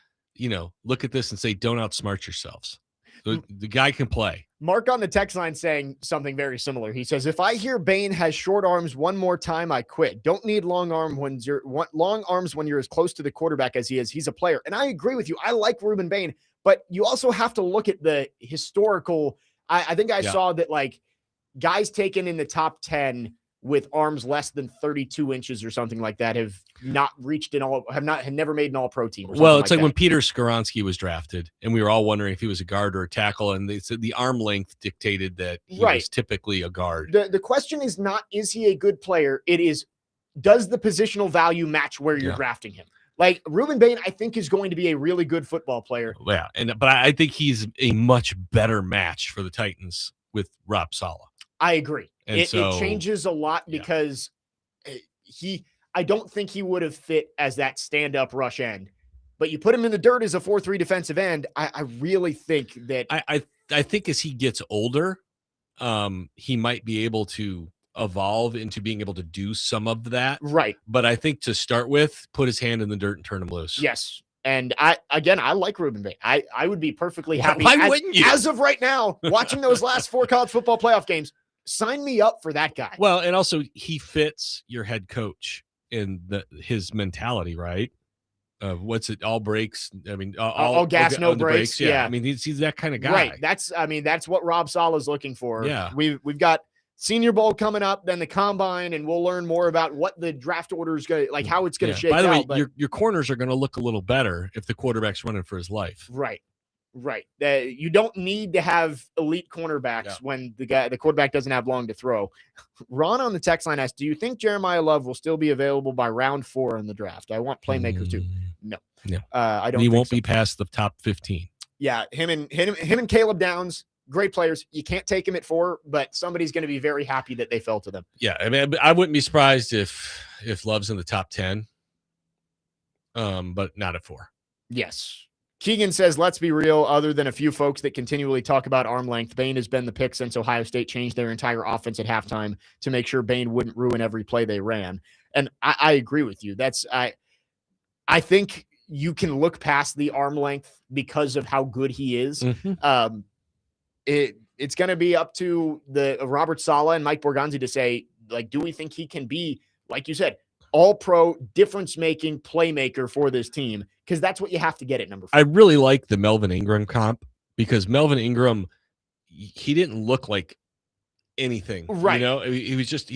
look at this and say, don't outsmart yourselves. The guy can play. Mark on the text line saying something very similar. He says, if I hear Bain has short arms one more time, I quit. Don't need long arms when you're as close to the quarterback as he is. He's a player. And I agree with you. I like Ruben Bain, but you also have to look at the historical. I think I saw that like guys taken in the top 10 with arms less than 32 inches or something like that have not reached have never made an all-pro team. Well, it's like that. when Peter Skoronski was drafted, and we were all wondering if he was a guard or a tackle, and they said the arm length dictated that he was typically a guard. The question is not, is he a good player? It is, does the positional value match where you're drafting him? Like Ruben Bain, I think, is going to be a really good football player. Yeah, but I think he's a much better match for the Titans with Rob Saleh. I agree. And it changes a lot because I don't think he would have fit as that stand-up rush end. But you put him in the dirt as a 4-3 defensive end, I really think that I think as he gets older, he might be able to evolve into being able to do some of that. Right. But I think to start with, put his hand in the dirt and turn him loose. Yes. And I like Ruben Bain. I would be perfectly happy. Why wouldn't you? As of right now, watching those last 4 college football playoff games, sign me up for that guy. Well, and also he fits your head coach in his mentality, right? What's it? All breaks. I mean, all gas, no breaks. Yeah. I mean, he's that kind of guy. Right. That's what Rob Saleh is looking for. Yeah. We've got Senior Bowl coming up, then the Combine, and we'll learn more about what the draft order is going to, like how it's going to shake out. By the way, your corners are going to look a little better if the quarterback's running for his life. Right. You don't need to have elite cornerbacks when the quarterback doesn't have long to throw. Ron on the text line asked, do you think Jeremiah Love will still be available by round 4 in the draft? I want playmakers too. No. I don't. He won't be past the top 15. Yeah, him and Caleb Downs, great players. You can't take him at 4, but somebody's going to be very happy that they fell to them. Yeah, I mean, I wouldn't be surprised if Love's in the top 10, but not at 4. Yes. Keegan says, let's be real, other than a few folks that continually talk about arm length, Bain has been the pick since Ohio State changed their entire offense at halftime to make sure Bain wouldn't ruin every play they ran. And I agree with you. I think you can look past the arm length because of how good he is. Mm-hmm. It's going to be up to the Robert Saleh and Mike Borgonzi to say, like, do we think he can be, like you said, all-pro, difference-making playmaker for this team? Because that's what you have to get at number 4. I really like the Melvin Ingram comp because Melvin Ingram, he didn't look like anything. Right. You know, he wasn't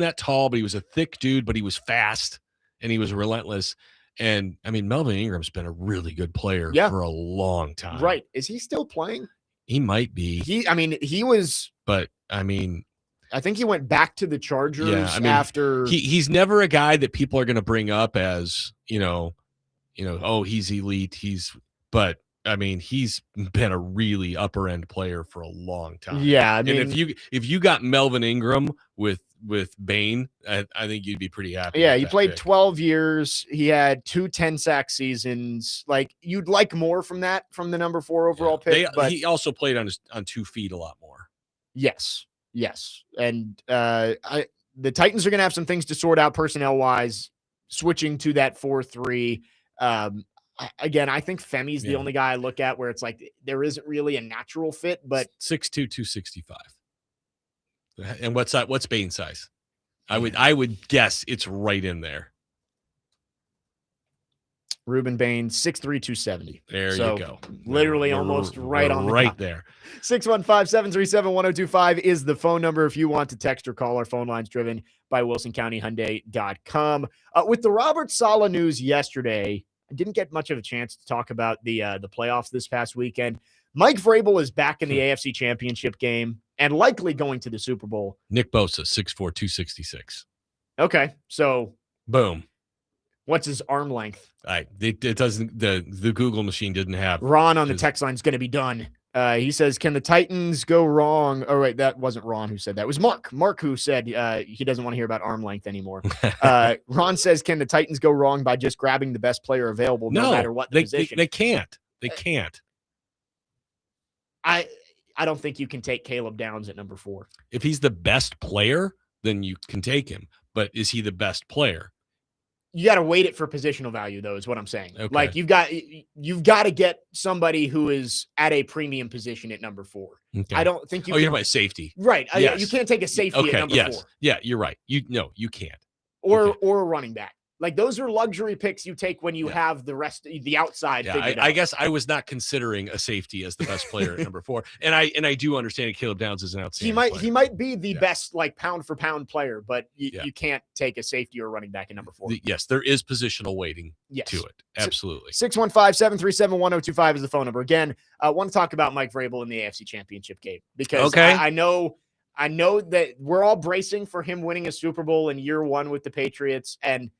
that tall, but he was a thick dude, but he was fast and he was relentless. And I mean, Melvin Ingram's been a really good player for a long time. Right. Is he still playing? He might be. He was. But I mean, I think he went back to the Chargers after. He's never a guy that people are going to bring up as, oh, he's elite. But I mean, he's been a really upper end player for a long time. Yeah. I mean, and if you got Melvin Ingram with Bain, I think you'd be pretty happy. Yeah. He played 12 years. He had 2 10-sack seasons. Like, you'd like more from the number 4 overall pick. But he also played on 2 feet a lot more. Yes. And the Titans are going to have some things to sort out personnel-wise, switching to that 4-3. Again, I think Femi's the only guy I look at where it's like there isn't really a natural fit, but 6'2", 265. And what's Bain's size? I would guess it's right in there. Ruben Bain, 6'3", 270. There you go. Literally almost right on the right there. 615-737-1025 is the phone number if you want to text or call. Our phone line's driven by WilsonCountyHyundai.com. With the Robert Saleh news yesterday, I didn't get much of a chance to talk about the playoffs this past weekend. Mike Vrabel is back in the AFC Championship game and likely going to the Super Bowl. Nick Bosa, 6'4", 266. Okay, so boom. What's his arm length? It doesn't. The Google machine didn't have. Ron on the text line is going to be done. He says, "Can the Titans go wrong?" Oh, right, that wasn't Ron who said that. It was Mark. Mark who said he doesn't want to hear about arm length anymore. Ron says, "Can the Titans go wrong by just grabbing the best player available, no matter what position?" They can't. They can't. I don't think you can take Caleb Downs at number 4. If he's the best player, then you can take him. But is he the best player? You got to weight it for positional value, though, is what I'm saying. Okay. Like you've got to get somebody who is at a premium position at number 4. Okay. I don't think you. You're about safety, right? Yes. You can't take a safety at number 4. Yeah, you're right. You can't. Or a running back. Like those are luxury picks you take when you have the rest, the outside. Yeah, figured I out. guess I was not considering a safety as the best player at number 4, and I do understand Caleb Downs is an outstanding. He might be the Yeah. best like pound for pound player, but Yeah. you can't take a safety or running back at number 4. Yes, there is positional weighting Yes. to it. Absolutely. 615-737-1025 is the phone number. Again, I want to talk about Mike Vrabel in the AFC Championship game because Okay. I know that we're all bracing for him winning a Super Bowl in year 1 with the Patriots, and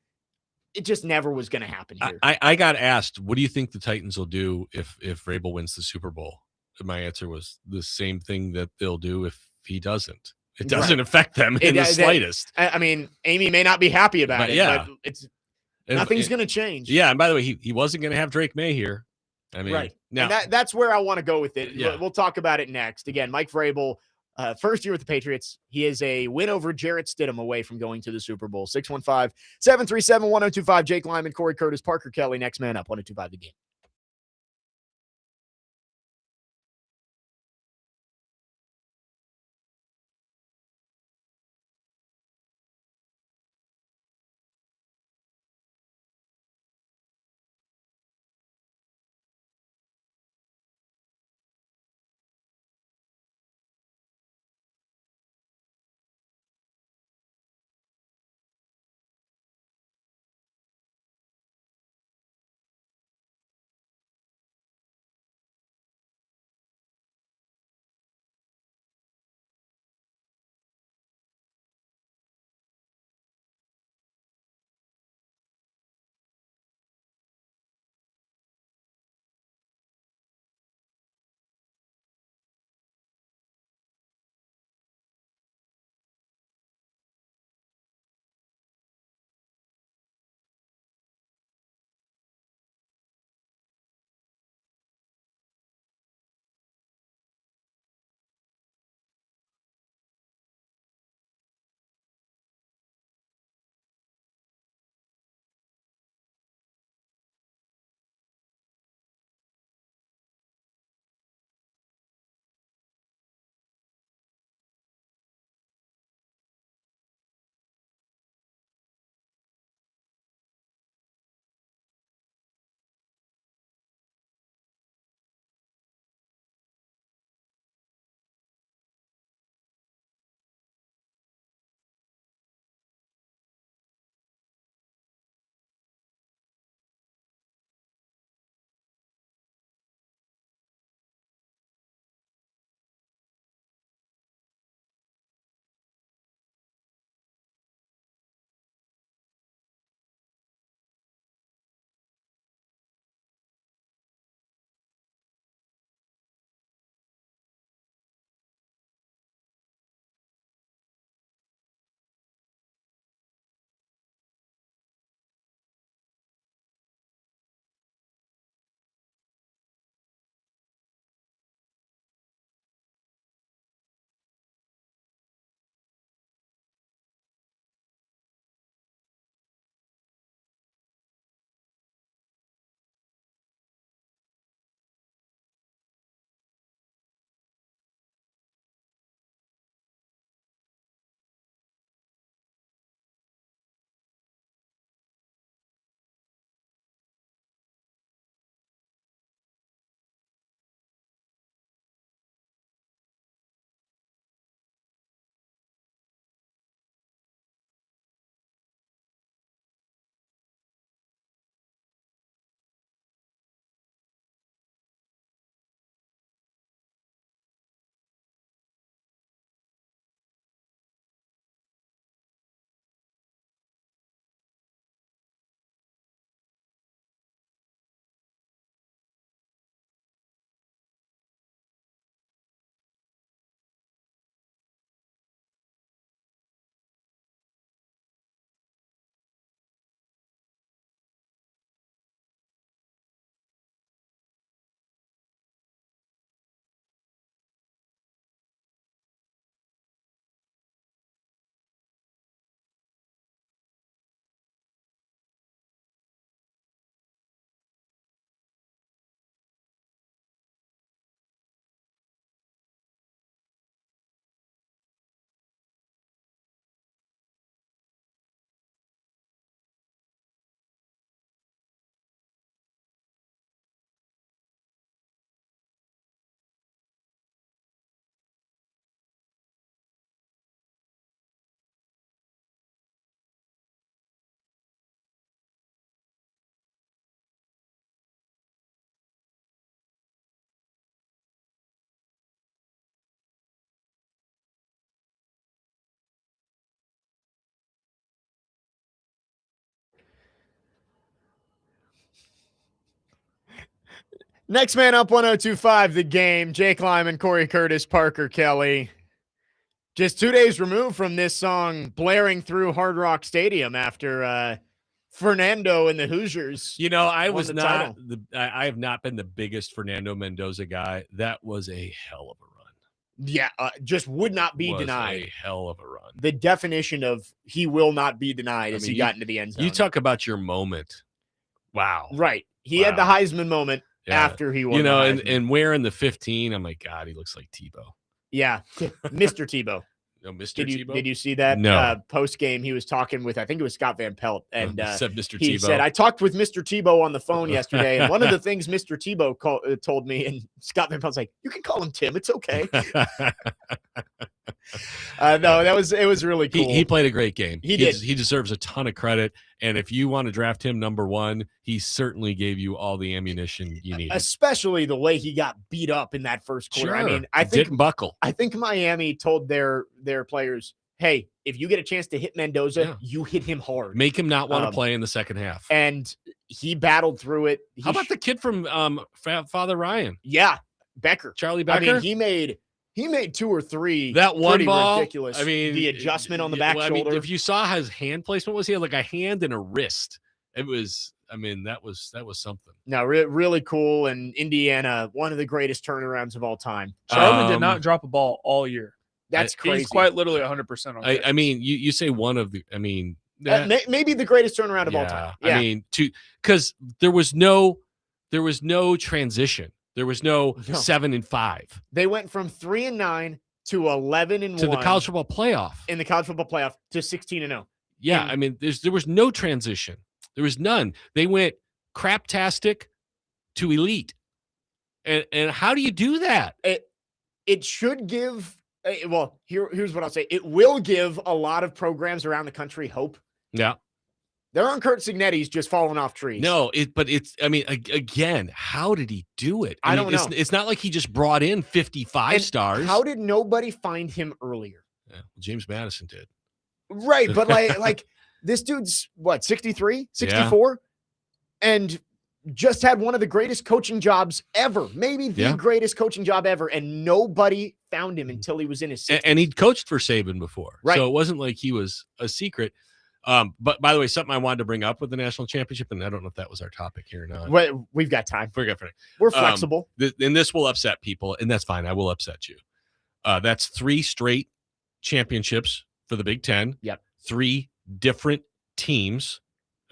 it just never was going to happen here. I got asked, what do you think the Titans will do if Vrabel wins the Super Bowl? And my answer was the same thing that they'll do if he doesn't. It doesn't affect them in the slightest. I mean, Amy may not be happy about it, but it's nothing's going to change. Yeah, and by the way, he wasn't going to have Drake May here. I mean, now and that's where I want to go with it. Yeah. We'll talk about it next. Again, Mike Vrabel, first year with the Patriots. He is a win over Jarrett Stidham away from going to the Super Bowl. 615-737-1025. Jake Lyman, Corey Curtis, Parker Kelly. Next man up. 1025 the game. Next man up, 1025, the game. Jake Lyman, Cory Curtis, Parker Kelly. Just 2 days removed from this song blaring through Hard Rock Stadium after Fernando and the Hoosiers. You know, I won was the not title. I have not been the biggest Fernando Mendoza guy. That was a hell of a run. Yeah, just would not be Was denied. a hell of a run. The definition of he will not be denied as he got into the end zone. You talk about your moment. Wow. Right. He had the Heisman moment after he won. You know, the Heisman. and wearing the 15, I'm like, God, he looks like Tebow. Yeah, Mr. Tebow. No, Mr. Tebow. Did you see that? No. Post game, he was talking with, I think it was Scott Van Pelt, and said Mr. he Tebow. said, "I talked with Mr. Tebow on the phone yesterday, and one of the things Mr. Tebow told me," and Scott Van Pelt's like, "You can call him Tim. It's okay." No, it was really cool. He played a great game. He did. He deserves a ton of credit. And if you want to draft him number 1, he certainly gave you all the ammunition you needed. Especially the way he got beat up in that first quarter. Sure. I mean, I think didn't buckle. I think Miami told their players, "Hey, if you get a chance to hit Mendoza, Yeah. you hit him hard. Make him not want to play in the second half." And he battled through it. How about the kid from Father Ryan? Yeah, Becker. Charlie Becker? I mean, he made 2 or 3 that one pretty ball, ridiculous. I mean, the adjustment on the back well, shoulder. I mean, if you saw his hand placement, he had like a hand and a wrist. It was, I mean, that was something. No, really cool. And Indiana, one of the greatest turnarounds of all time. Charlie did not drop a ball all year. That's crazy. He's quite literally 100% on I mean, you say one of the, I mean, maybe the greatest turnaround of all time. Yeah. I mean, because there was no transition. There was no 7-5. They went from 3-9 to 11-1 to the college football playoff. In the college football playoff to 16-0. Yeah, I mean, there was no transition. There was none. They went craptastic to elite. And how do you do that? It should give well, here's what I'll say. It will give a lot of programs around the country hope. Yeah. There aren't Kurt Signetti's just falling off trees. No, I mean, again, how did he do it? I don't know. It's not like he just brought in 55 stars. How did nobody find him earlier? Yeah, James Madison did. Right, but like this dude's what, 63, 64? Yeah. And just had one of the greatest coaching jobs ever, maybe the greatest coaching job ever, and nobody found him until he was in his 60s. And he'd coached for Saban before, right? So it wasn't like he was a secret. But by the way, something I wanted to bring up with the national championship, and I don't know if that was our topic here or not. Well, we've got time. We're flexible. And this will upset people, and that's fine. I will upset you. That's 3 straight championships for the Big Ten. Yep. 3 different teams.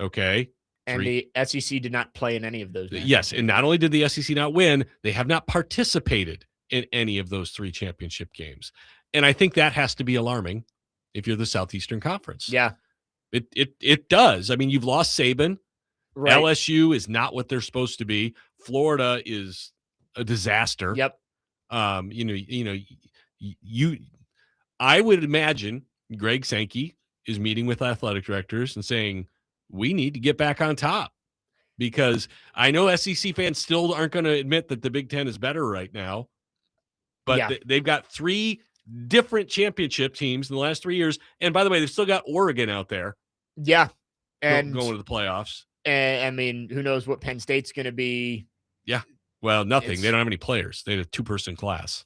Okay. And the SEC did not play in any of those. Yes. And not only did the SEC not win, they have not participated in any of those 3 championship games. And I think that has to be alarming if you're the Southeastern Conference. Yeah. It does. I mean, you've lost Saban. Right. LSU is not what they're supposed to be. Florida is a disaster. Yep. I would imagine Greg Sankey is meeting with athletic directors and saying, we need to get back on top, because I know SEC fans still aren't going to admit that the Big Ten is better right now, but they've got 3 different championship teams in the last 3 years. And by the way, they've still got Oregon out there. Yeah. And going to the playoffs. And I mean, who knows what Penn State's going to be. Yeah. Well, nothing. They don't have any players. They had a 2-person class.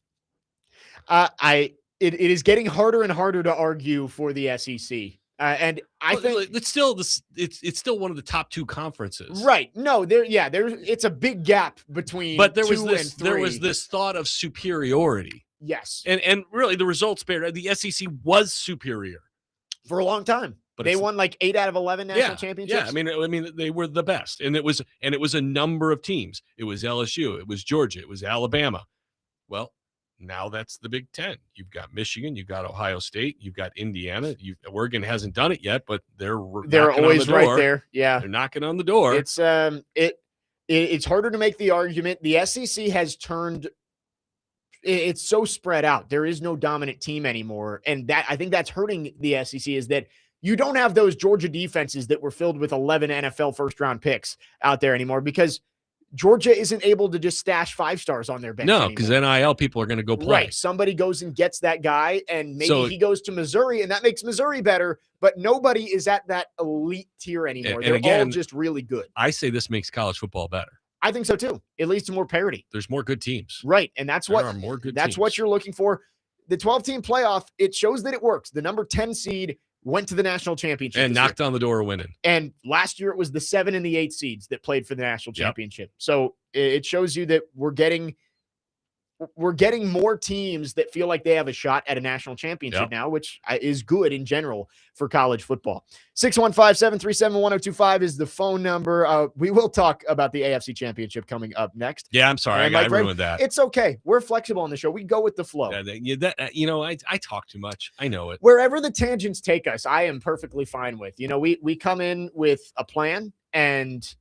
It is getting harder and harder to argue for the SEC. And I think it's still it's still one of the top 2 conferences. Right. No, it's a big gap between but there 2 and 3. There was this thought of superiority. Yes. And really the results bear the SEC was superior for a long time. But they won like 8 out of 11 national championships. Yeah, I mean they were the best. And it was a number of teams. It was LSU, it was Georgia, it was Alabama. Well, now that's the Big Ten. You've got Michigan, you've got Ohio State, you've got Indiana. Oregon hasn't done it yet, but they're always right there. Yeah, they're knocking on the door. It's it's harder to make the argument. The SEC has turned. It's so spread out. There is no dominant team anymore, and that I think that's hurting the SEC. Is that you don't have those Georgia defenses that were filled with 11 NFL first-round picks out there anymore, because Georgia isn't able to just stash 5-stars on their bench. No, because NIL people are going to go play. Right. Somebody goes and gets that guy, and maybe he goes to Missouri, and that makes Missouri better, but nobody is at that elite tier anymore. They're all just really good. I say this makes college football better. I think so too. It leads to more parity. There's more good teams. Right. And that's There what are more good that's teams. what you're looking for. The 12-team playoff, it shows that it works. The number 10 seed went to the national championship and knocked on the door winning. And last year it was the 7 and the 8 seeds that played for the national championship. So it shows you that we're getting more teams that feel like they have a shot at a national championship now, which is good in general for college football. 615-737-1025 is the phone number. We will talk about the AFC championship coming up next. Yeah, I'm sorry. I ruined that. It's okay. We're flexible on the show. We go with the flow. I talk too much. I know it. Wherever the tangents take us, I am perfectly fine with. We come in with a plan and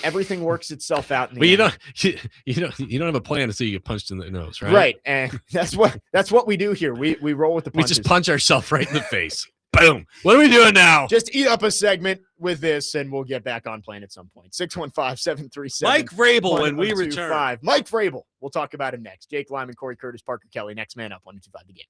everything works itself out. But you don't have a plan until you get punched in the nose, right? Right, and that's what we do here. We roll with the punches. We just punch ourselves right in the face. Boom. What are we doing now? Just eat up a segment with this, and we'll get back on plan at some point. 615-737. Mike Vrabel when we return. Mike Vrabel. We'll talk about him next. Jake Lyman, Cory Curtis, Parker Kelly. Next man up. 125 the game.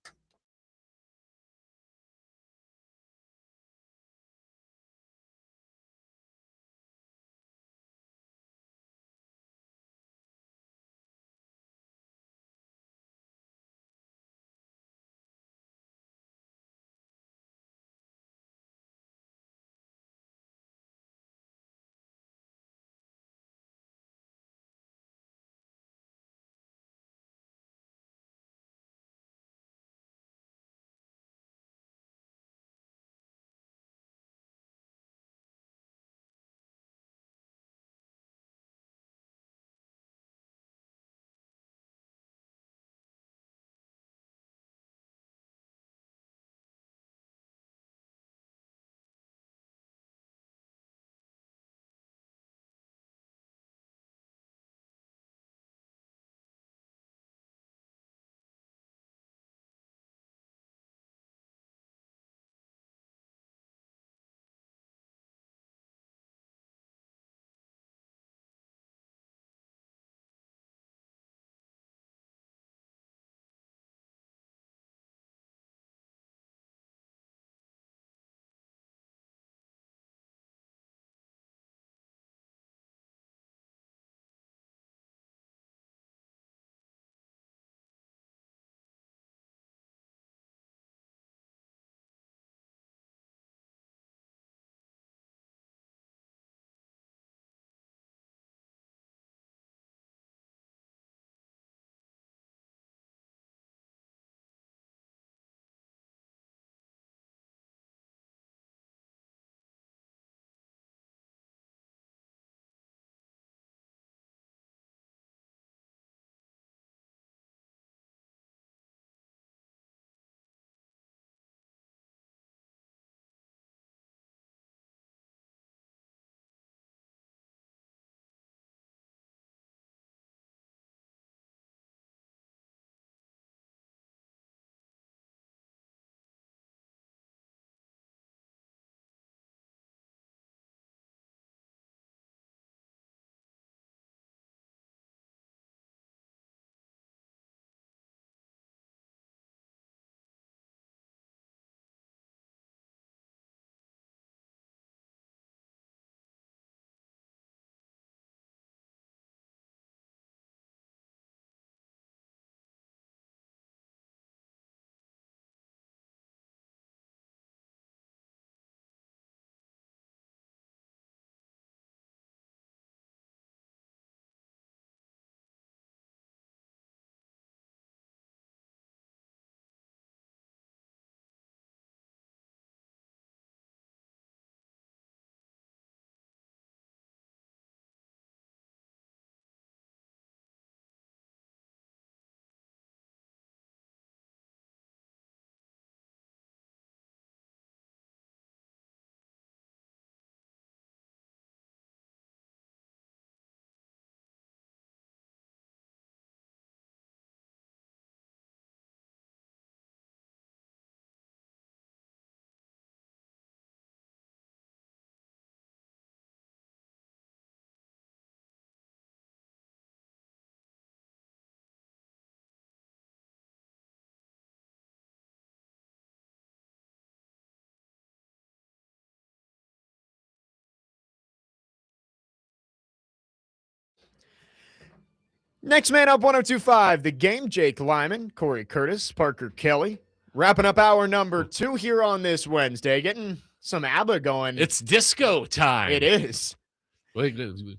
Next man up, 102.5 The Game. Jake Lyman, Cory Curtis, Parker Kelly. Wrapping up hour number 2 here on this Wednesday. Getting some ABBA going. It's disco time. It is.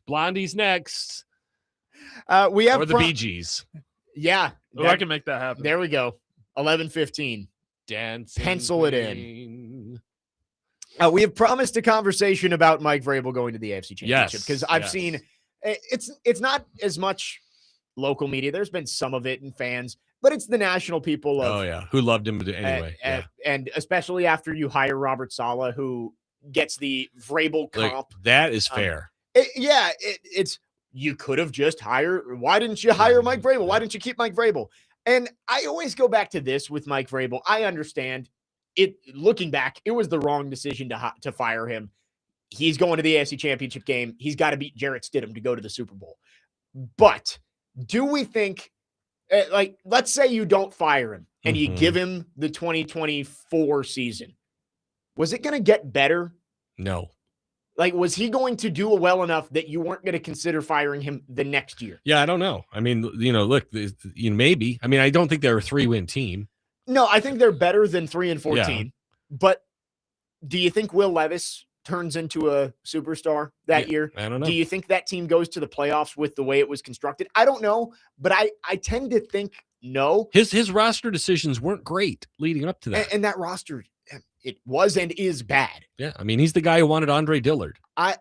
Blondie's next. We have or the Bee Gees. Yeah. Oh, I can make that happen. There we go. 11:15. Dancing. Pencil it in. We have promised a conversation about Mike Vrabel going to the AFC Championship because I've seen it's not as much local media. There's been some of it in fans, but it's the national people of who loved him anyway. And especially after you hire Robert Saleh, who gets the Vrabel comp. That is fair. It's you could have just hired. Why didn't you hire Mike Vrabel? Why didn't you keep Mike Vrabel? And I always go back to this with Mike Vrabel. I understand it. Looking back, it was the wrong decision to fire him. He's going to the AFC Championship game. He's got to beat Jarrett Stidham to go to the Super Bowl. But do we think, let's say you don't fire him and you give him the 2024 season, was it going to get better? No. Was he going to do well enough that you weren't going to consider firing him the next year? Yeah, I don't know. I mean, look, maybe. I mean, I don't think they're a 3-win team. No, I think they're better than 3-14. Yeah. But do you think Will Levis turns into a superstar that year? I don't know. Do you think that team goes to the playoffs with the way it was constructed? I don't know, but I tend to think no. His roster decisions weren't great leading up to that. And that roster, it was and is bad. Yeah, I mean, he's the guy who wanted Andre Dillard. I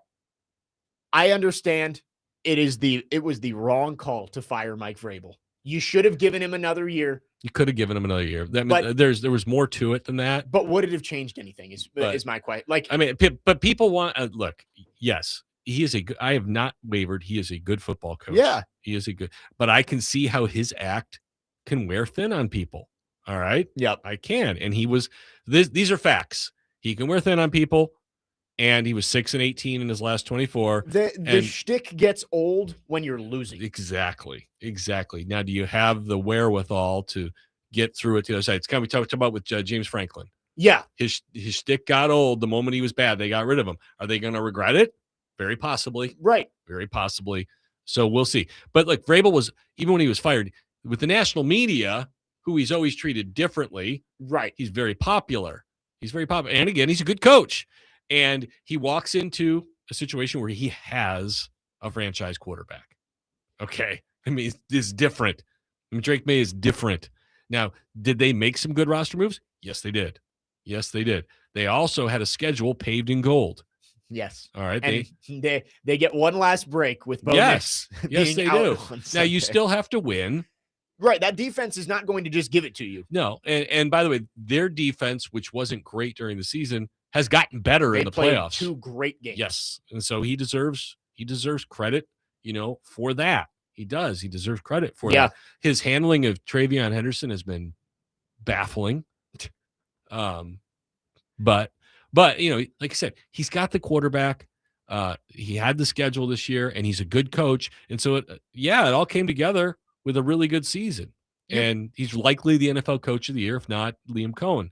understand it was the wrong call to fire Mike Vrabel. You should have given him another year. You could have given him another year. I mean, there was more to it than that. But would it have changed anything? Is my question. But people want look. Yes, he is I have not wavered. He is a good football coach. Yeah, he is a good. But I can see how his act can wear thin on people. All right. Yep, I can. And he was. These are facts. He can wear thin on people. And he was 6-18 in his last 24. The shtick gets old when you're losing. Exactly. Now, do you have the wherewithal to get through it to the other side? It's kind of we talked about with James Franklin. Yeah, his shtick got old the moment he was bad. They got rid of him. Are they going to regret it? Very possibly. Right. Very possibly. So we'll see. But like Vrabel was, even when he was fired, with the national media, who he's always treated differently. Right. He's very popular. And again, he's a good coach. And he walks into a situation where he has a franchise quarterback. Okay. I mean, it's different. I mean, Drake May is different. Now, did they make some good roster moves? Yes, they did. They also had a schedule paved in gold. Yes. All right. And they get one last break with Bo Nix being they out do. on Now, Sunday. you still have to win. Right. That defense is not going to just give it to you. No. And by the way, their defense, which wasn't great during the season, has gotten better in the playoffs. 2 great games. Yes. And so he deserves credit, for that. He does. He deserves credit for that. His handling of Travion Henderson has been baffling. But like I said, he's got the quarterback. He had the schedule this year, and he's a good coach. And so it all came together with a really good season. Yep. And he's likely the NFL Coach of the Year, if not Liam Cohen.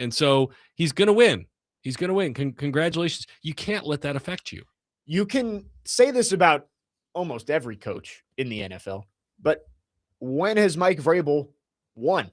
And so he's going to win. Congratulations. You can't let that affect you. You can say this about almost every coach in the NFL, but when has Mike Vrabel won?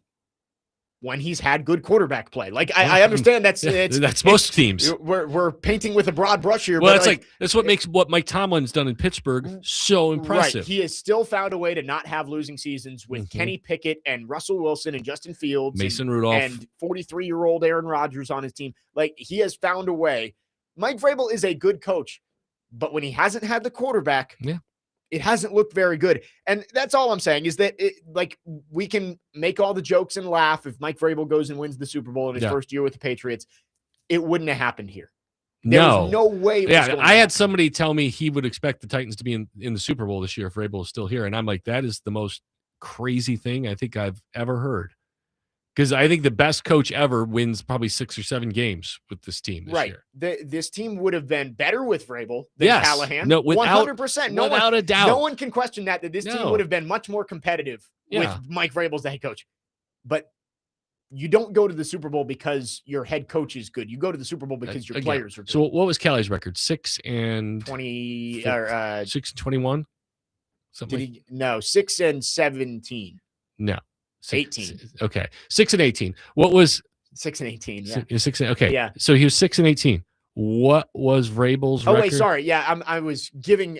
When he's had good quarterback play. I understand that's most teams. We're painting with a broad brush here. Well, that's what makes what Mike Tomlin's done in Pittsburgh so impressive. Right. He has still found a way to not have losing seasons with Kenny Pickett and Russell Wilson and Justin Fields, Mason Rudolph, and 43-year-old Aaron Rodgers on his team. He has found a way. Mike Vrabel is a good coach, but when he hasn't had the quarterback, it hasn't looked very good. And that's all I'm saying is that we can make all the jokes and laugh if Mike Vrabel goes and wins the Super Bowl in his first year with the Patriots. It wouldn't have happened here. There was no way. I had somebody tell me he would expect the Titans to be in the Super Bowl this year if Vrabel is still here. And I'm like, that is the most crazy thing I think I've ever heard. Because I think the best coach ever wins probably 6 or 7 games with this team this year. This team would have been better with Vrabel than Callahan. No, 100%. Without a doubt. No one can question that this team would have been much more competitive with Mike Vrabel as the head coach. But you don't go to the Super Bowl because your head coach is good. You go to the Super Bowl because your players are good. So what was Callie's record? 6-20 20 or 6-21? Something Did he? No, 6-17. No. 18. Okay. 6-18. What was 6-18? Yeah. 6? Okay. Yeah. So he was 6-18. What was Vrabel's record? Oh wait, sorry. Yeah, I was giving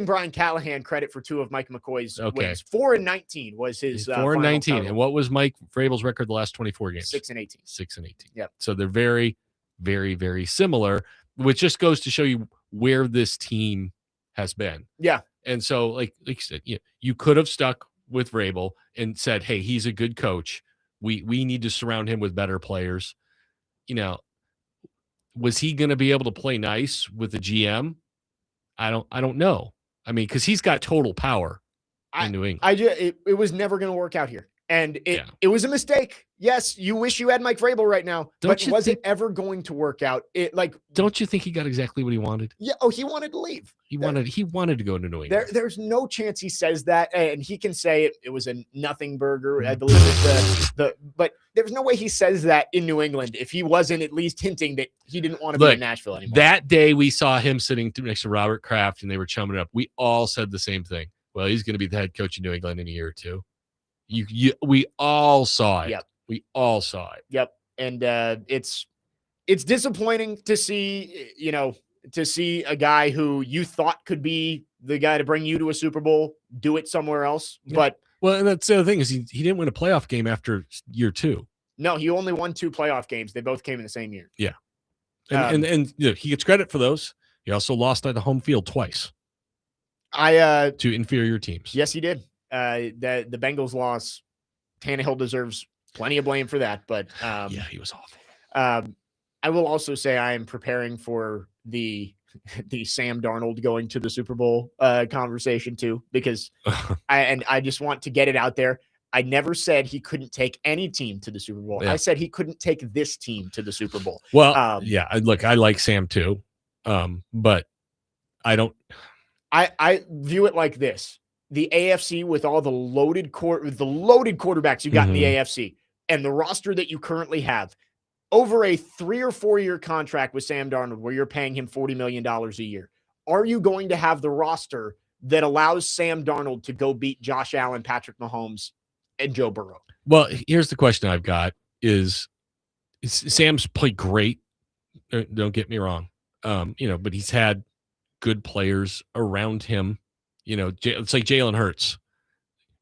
Brian Callahan credit for 2 of Mike McCoy's wins. 4-19 was his 4-19. And what was Mike Vrabel's record the last 24 games? 6-18. 6-18. Yep. So they're very, very, very similar, which just goes to show you where this team has been. Yeah. And so, like you said, you could have stuck with Vrabel and said, "Hey, he's a good coach. We need to surround him with better players." Was he going to be able to play nice with the GM? I don't know. I mean, because he's got total power in New England. It was never going to work out here, and it was a mistake. Yes, you wish you had Mike Vrabel right now, but was it ever going to work out? Don't you think he got exactly what he wanted? Yeah. Oh, he wanted to leave. He wanted to go to New England. There's no chance he says that, and he can say it was a nothing burger. I believe but there's no way he says that in New England if he wasn't at least hinting that he didn't want to be in Nashville anymore. That day we saw him sitting next to Robert Kraft and they were chumming it up. We all said the same thing. Well, he's going to be the head coach in New England in a year or two. We all saw it. Yep. We all saw it. Yep. And it's disappointing to see, to see a guy who you thought could be the guy to bring you to a Super Bowl do it somewhere else. Yeah. Well, and that's the other thing is he didn't win a playoff game after year 2. No, he only won 2 playoff games. They both came in the same year. Yeah. And he gets credit for those. He also lost at the home field twice. To inferior teams. Yes, he did. The Bengals loss, Tannehill deserves plenty of blame for that, but he was awful. I will also say I am preparing for the Sam Darnold going to the Super Bowl conversation too, because I just want to get it out there. I never said he couldn't take any team to the Super Bowl. Yeah. I said he couldn't take this team to the Super Bowl. Well, look, I like Sam too, but I don't. I view it like this: the AFC with all the loaded quarterbacks you got in the AFC and the roster that you currently have, over a 3 or 4 year contract with Sam Darnold, where you're paying him $40 million a year, are you going to have the roster that allows Sam Darnold to go beat Josh Allen, Patrick Mahomes, and Joe Burrow? Well, here's the question I've got: is Sam's played great? Don't get me wrong, but he's had good players around him. It's like Jalen Hurts.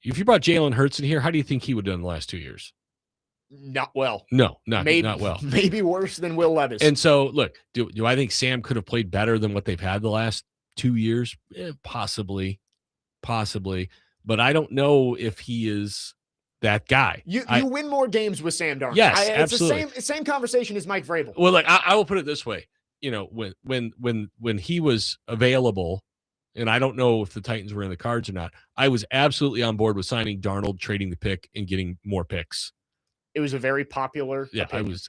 If you brought Jalen Hurts in here, how do you think he would have done the last 2 years? Not well. No, not well. Maybe worse than Will Levis. And so, look, do I think Sam could have played better than what they've had the last 2 years? Possibly. But I don't know if he is that guy. You win more games with Sam Darnold. Yes, absolutely. It's the same conversation as Mike Vrabel. Well, look, I will put it this way. When he was available, and I don't know if the Titans were in the cards or not, I was absolutely on board with signing Darnold, trading the pick, and getting more picks. It was a very popular opinion. I was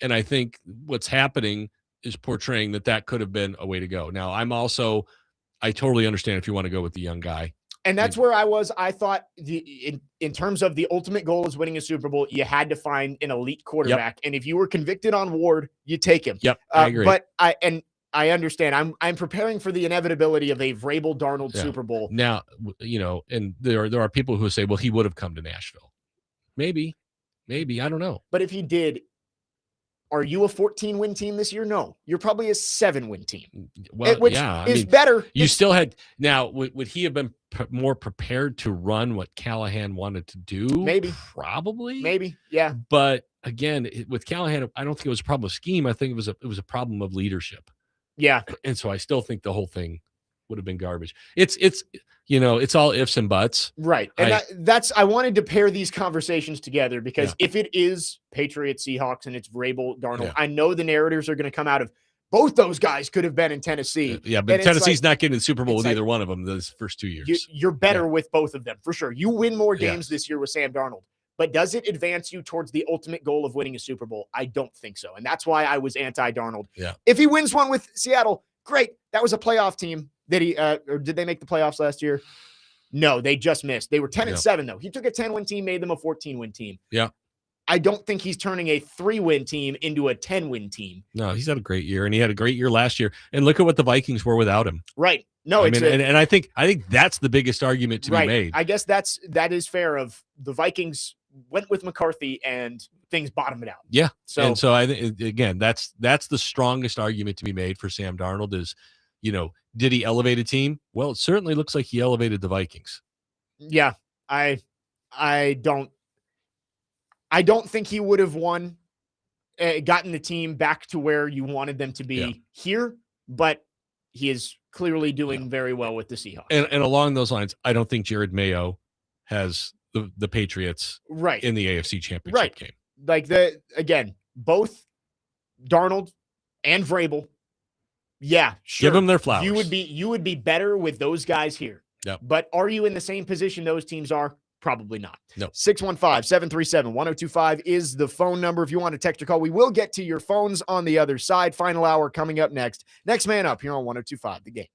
and I think what's happening is portraying that could have been a way to go. Now, I totally understand if you want to go with the young guy. And that's where I was. I thought in terms of the ultimate goal is winning a Super Bowl, you had to find an elite quarterback. Yep. And if you were convicted on Ward, you take him. Yep, I agree. But I understand. I'm preparing for the inevitability of a Vrabel Darnold Super Bowl. Now, and there are people who say, well, he would have come to Nashville. Maybe, I don't know. But if he did, are you a 14-win team this year? No, you're probably a 7-win team. Well, which is better. You still had now. Would he have been more prepared to run what Callahan wanted to do? Maybe, probably, maybe, yeah. But again, with Callahan, I don't think it was a problem of scheme. I think it was a problem of leadership. Yeah, and so I still think the whole thing would have been garbage. It's all ifs and buts, right? And I wanted to pair these conversations together because if it is Patriots, Seahawks, and it's Vrabel, Darnold, I know the narratives are going to come out of both those guys could have been in Tennessee. Yeah, but Tennessee's not getting the Super Bowl with either one of them those first 2 years. You're better with both of them for sure. You win more games this year with Sam Darnold. But does it advance you towards the ultimate goal of winning a Super Bowl? I don't think so. And that's why I was anti-Darnold. Yeah. If he wins one with Seattle, great. That was a playoff team. Or did they make the playoffs last year? No, they just missed. They were 10-7 though. He took a 10-win team, made them a 14-win team. Yeah. I don't think he's turning a 3-win team into a 10-win team. No, he's had a great year, and he had a great year last year. And look at what the Vikings were without him. Right. No, I mean, and I think that's the biggest argument to be made. I guess that is fair. Of the Vikings went with McCarthy and things bottomed out. Yeah. So I think, again, that's the strongest argument to be made for Sam Darnold is, did he elevate a team? Well, it certainly looks like he elevated the Vikings. Yeah, I don't think he would have won, gotten the team back to where you wanted them to be here, but he is clearly doing very well with the Seahawks. And along those lines, I don't think Jared Mayo has the Patriots in the AFC Championship game. Like both Darnold and Vrabel. Yeah, sure. Give them their flowers. You would be better with those guys here. Yep. But are you in the same position those teams are? Probably not. No. 615-737-1025 is the phone number. If you want to text or call, we will get to your phones on the other side. Final hour coming up next. Next man up here on 1025 The Game.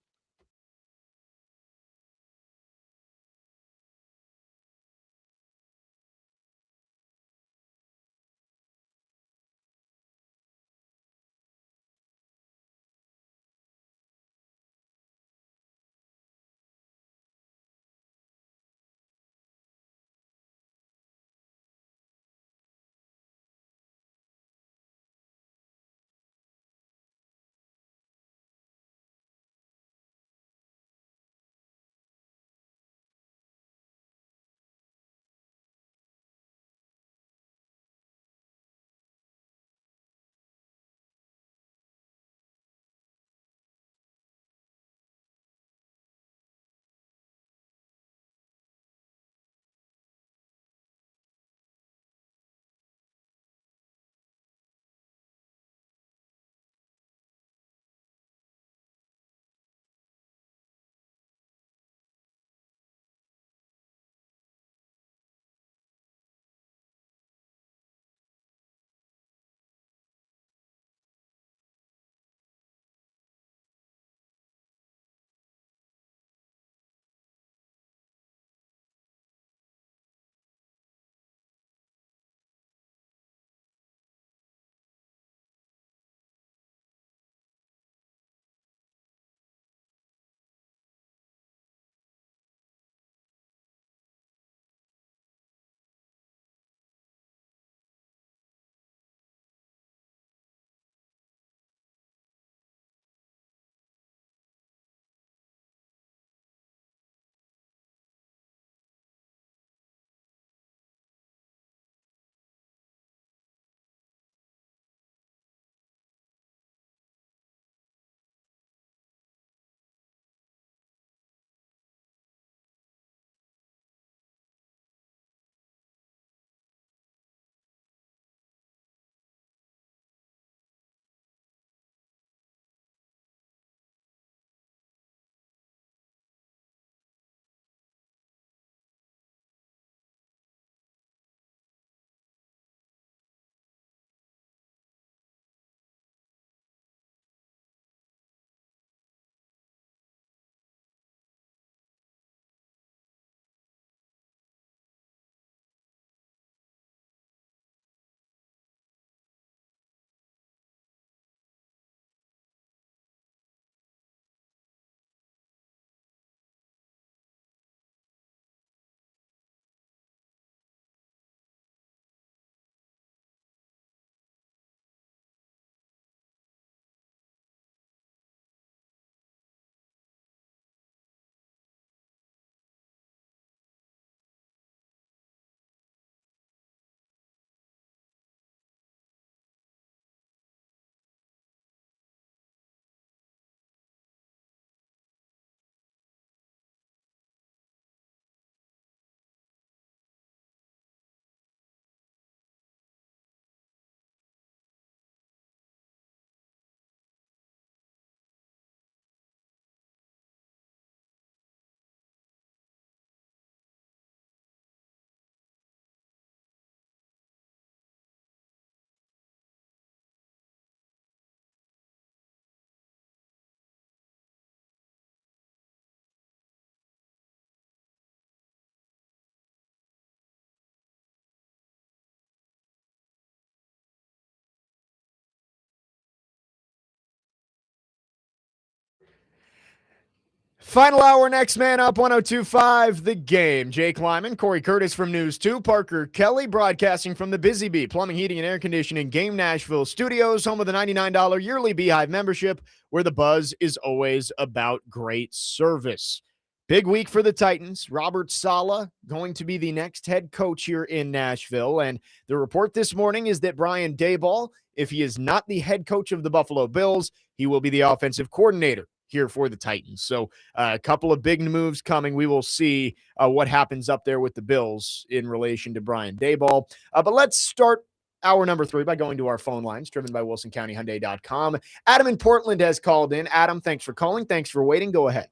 Final hour, next man up, 102.5 The Game. Jake Lyman, Corey Curtis from News 2, Parker Kelly broadcasting from the Busy Bee Plumbing, Heating, and Air Conditioning Game Nashville Studios, home of the $99 yearly Beehive membership, where the buzz is always about great service. Big week for the Titans. Robert Saleh going to be the next head coach here in Nashville. And the report this morning is that Brian Daboll, if he is not the head coach of the Buffalo Bills, he will be the offensive coordinator here for the Titans. So a couple of big moves coming. We will see what happens up there with the Bills in relation to Brian Daboll. But let's start hour number 3 by going to our phone lines, driven by WilsonCountyHyundai.com. Adam in Portland has called in. Adam, thanks for calling. Thanks for waiting. Go ahead.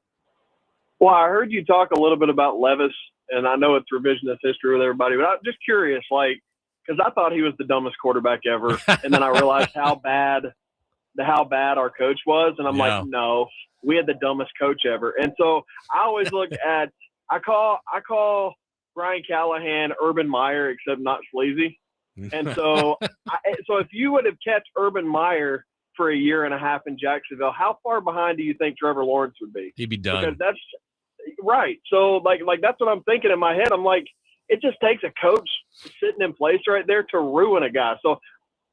Well, I heard you talk a little bit about Levis, and I know it's revisionist history with everybody, but I'm just curious, because I thought he was the dumbest quarterback ever, and then I realized how bad our coach was, and I'm like, no, we had the dumbest coach ever. And so I always look at I call Brian Callahan Urban Meyer, except not sleazy. And so so if you would have kept Urban Meyer for a year and a half in Jacksonville, how far behind do you think Trevor Lawrence would be? He'd be done. Because that's right. So like that's what I'm thinking in my head. I'm like, it just takes a coach sitting in place right there to ruin a guy. So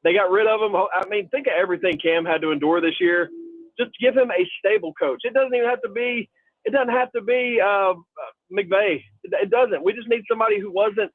they got rid of him. I mean, think of everything Cam had to endure this year. Just give him a stable coach. It doesn't have to be McVay. It doesn't. We just need somebody who wasn't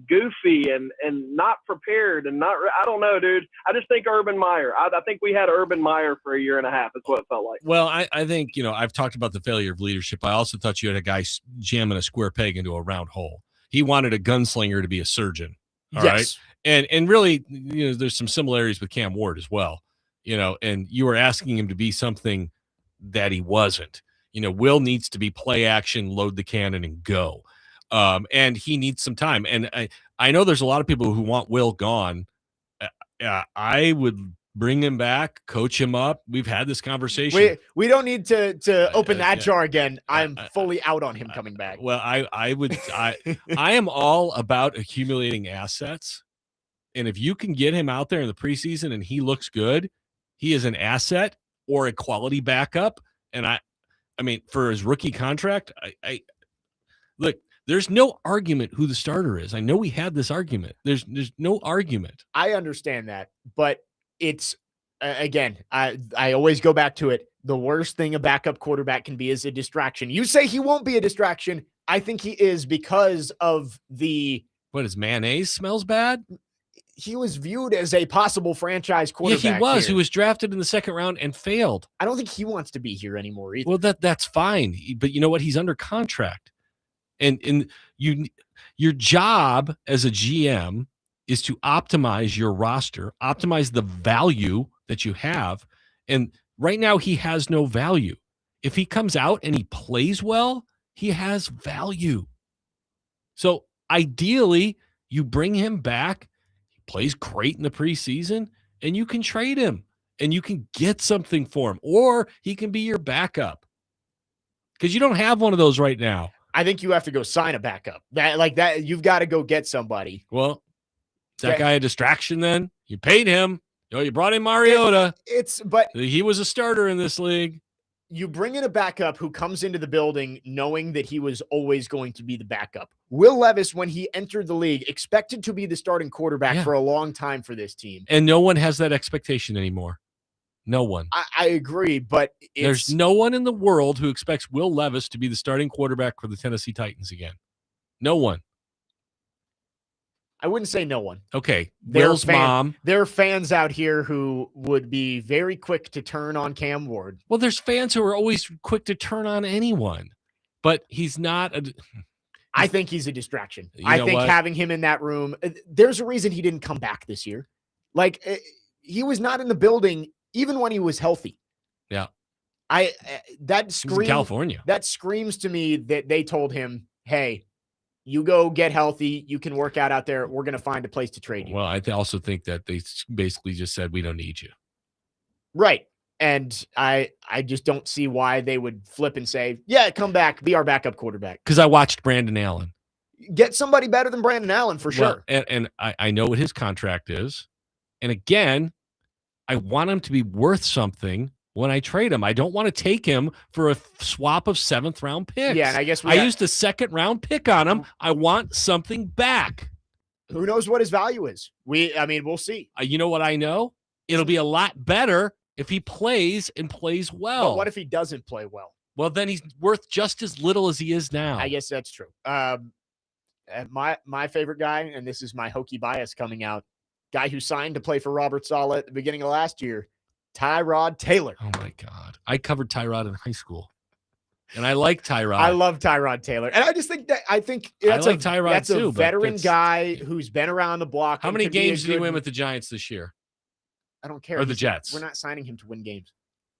goofy and not prepared and not. I don't know, dude. I just think Urban Meyer. I think we had Urban Meyer for a year and a half. That's what it felt like. Well, I think, I've talked about the failure of leadership. I also thought you had a guy jamming a square peg into a round hole. He wanted a gunslinger to be a surgeon. All right. And really, there's some similarities with Cam Ward as well, and you were asking him to be something that he wasn't. Will needs to be play action, load the cannon, and go. And he needs some time. And I know there's a lot of people who want Will gone. I would bring him back, coach him up. We've had this conversation. We don't need to open that jar again. I'm fully out on him coming back. Well, I am all about accumulating assets. And if you can get him out there in the preseason and he looks good, he is an asset or a quality backup. And I mean, for his rookie contract, I look, there's no argument who the starter is. I know we had this argument. There's no argument. I understand that, but it's again, I always go back to it. The worst thing a backup quarterback can be is a distraction. You say he won't be a distraction. I think he is because of what, his mayonnaise smells bad? He was viewed as a possible franchise quarterback. Yeah, he was. Here. He was drafted in the second round and failed. I don't think he wants to be here anymore either. Well, that's fine. But you know what? He's under contract. And your job as a GM is to optimize your roster, optimize the value that you have. And right now he has no value. If he comes out and he plays well, he has value. So ideally, you bring him back, he plays great in the preseason, and you can trade him and you can get something for him, or he can be your backup. Because you don't have one of those right now. I think you have to go sign a backup. That you've got to go get somebody. Well, is that guy a distraction then? You paid him. You brought in Mariota. But he was a starter in this league. You bring in a backup who comes into the building knowing that he was always going to be the backup. Will Levis, when he entered the league, expected to be the starting quarterback for a long time for this team. And no one has that expectation anymore. No one. I agree, but there's no one in the world who expects Will Levis to be the starting quarterback for the Tennessee Titans again. No one. I wouldn't say no one. Okay. Will's mom. There are fans out here who would be very quick to turn on Cam Ward. Well, there's fans who are always quick to turn on anyone, but he's not I think he's a distraction. I think having him in that room, there's a reason he didn't come back this year. He was not in the building even when he was healthy. Yeah. That screams California. That screams to me that they told him, hey, you go get healthy. You can work out there. We're going to find a place to trade you. Well, I also think that they basically just said, we don't need you. Right. And I just don't see why they would flip and say, yeah, come back, be our backup quarterback. Because I watched Brandon Allen. Get somebody better than Brandon Allen for sure. And I know what his contract is. And again, I want him to be worth something when I trade him. I don't want to take him for a swap of 7th-round picks. Yeah, and I guess I used a 2nd-round pick on him. I want something back. Who knows what his value is? We'll see. You know what I know? It'll be a lot better if he plays and plays well. But what if he doesn't play well? Well, then he's worth just as little as he is now. I guess that's true. My favorite guy, and this is my Hokie bias coming out, guy who signed to play for Robert Saleh at the beginning of last year, Tyrod Taylor. Oh, my God. I covered Tyrod in high school, and I like Tyrod. I love Tyrod Taylor. And I just think that's Tyrod that's too, a veteran guy who's been around the block. How many games did he win with the Giants this year? I don't care. Or the Jets? We're not signing him to win games.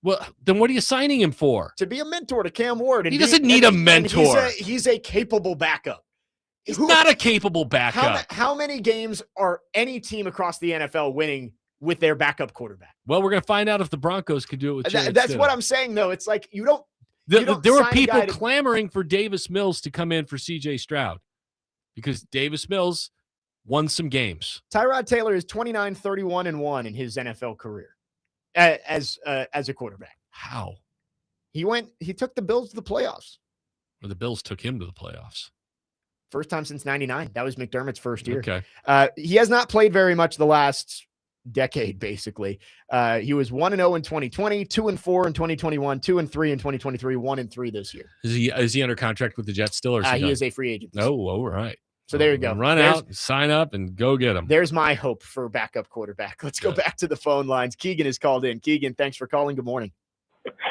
Well, then what are you signing him for? To be a mentor to Cam Ward. He doesn't need a mentor. He's a capable backup. He's not a capable backup. How many games are any team across the NFL winning with their backup quarterback? Well, we're going to find out if the Broncos can do it with Jared That's Stidham. what I'm saying, though. It's like you don't There were people to clamoring for Davis Mills to come in for C.J. Stroud because Davis Mills won some games. Tyrod Taylor is 29-31-1 in his NFL career as a quarterback. How? He took the Bills to the playoffs. Or the Bills took him to the playoffs. First time since 99. That was McDermott's first year. Okay. He has not played very much the last decade, basically. He was 1-0 in 2020, 2-4 in 2021, 2-3 in 2023, 1-3 this year. Is he under contract with the Jets still? Or he is a free agent. Oh, all right. So there you go. Run out, sign up, and go get him. There's my hope for backup quarterback. Let's go back to the phone lines. Keegan is called in. Keegan, thanks for calling. Good morning.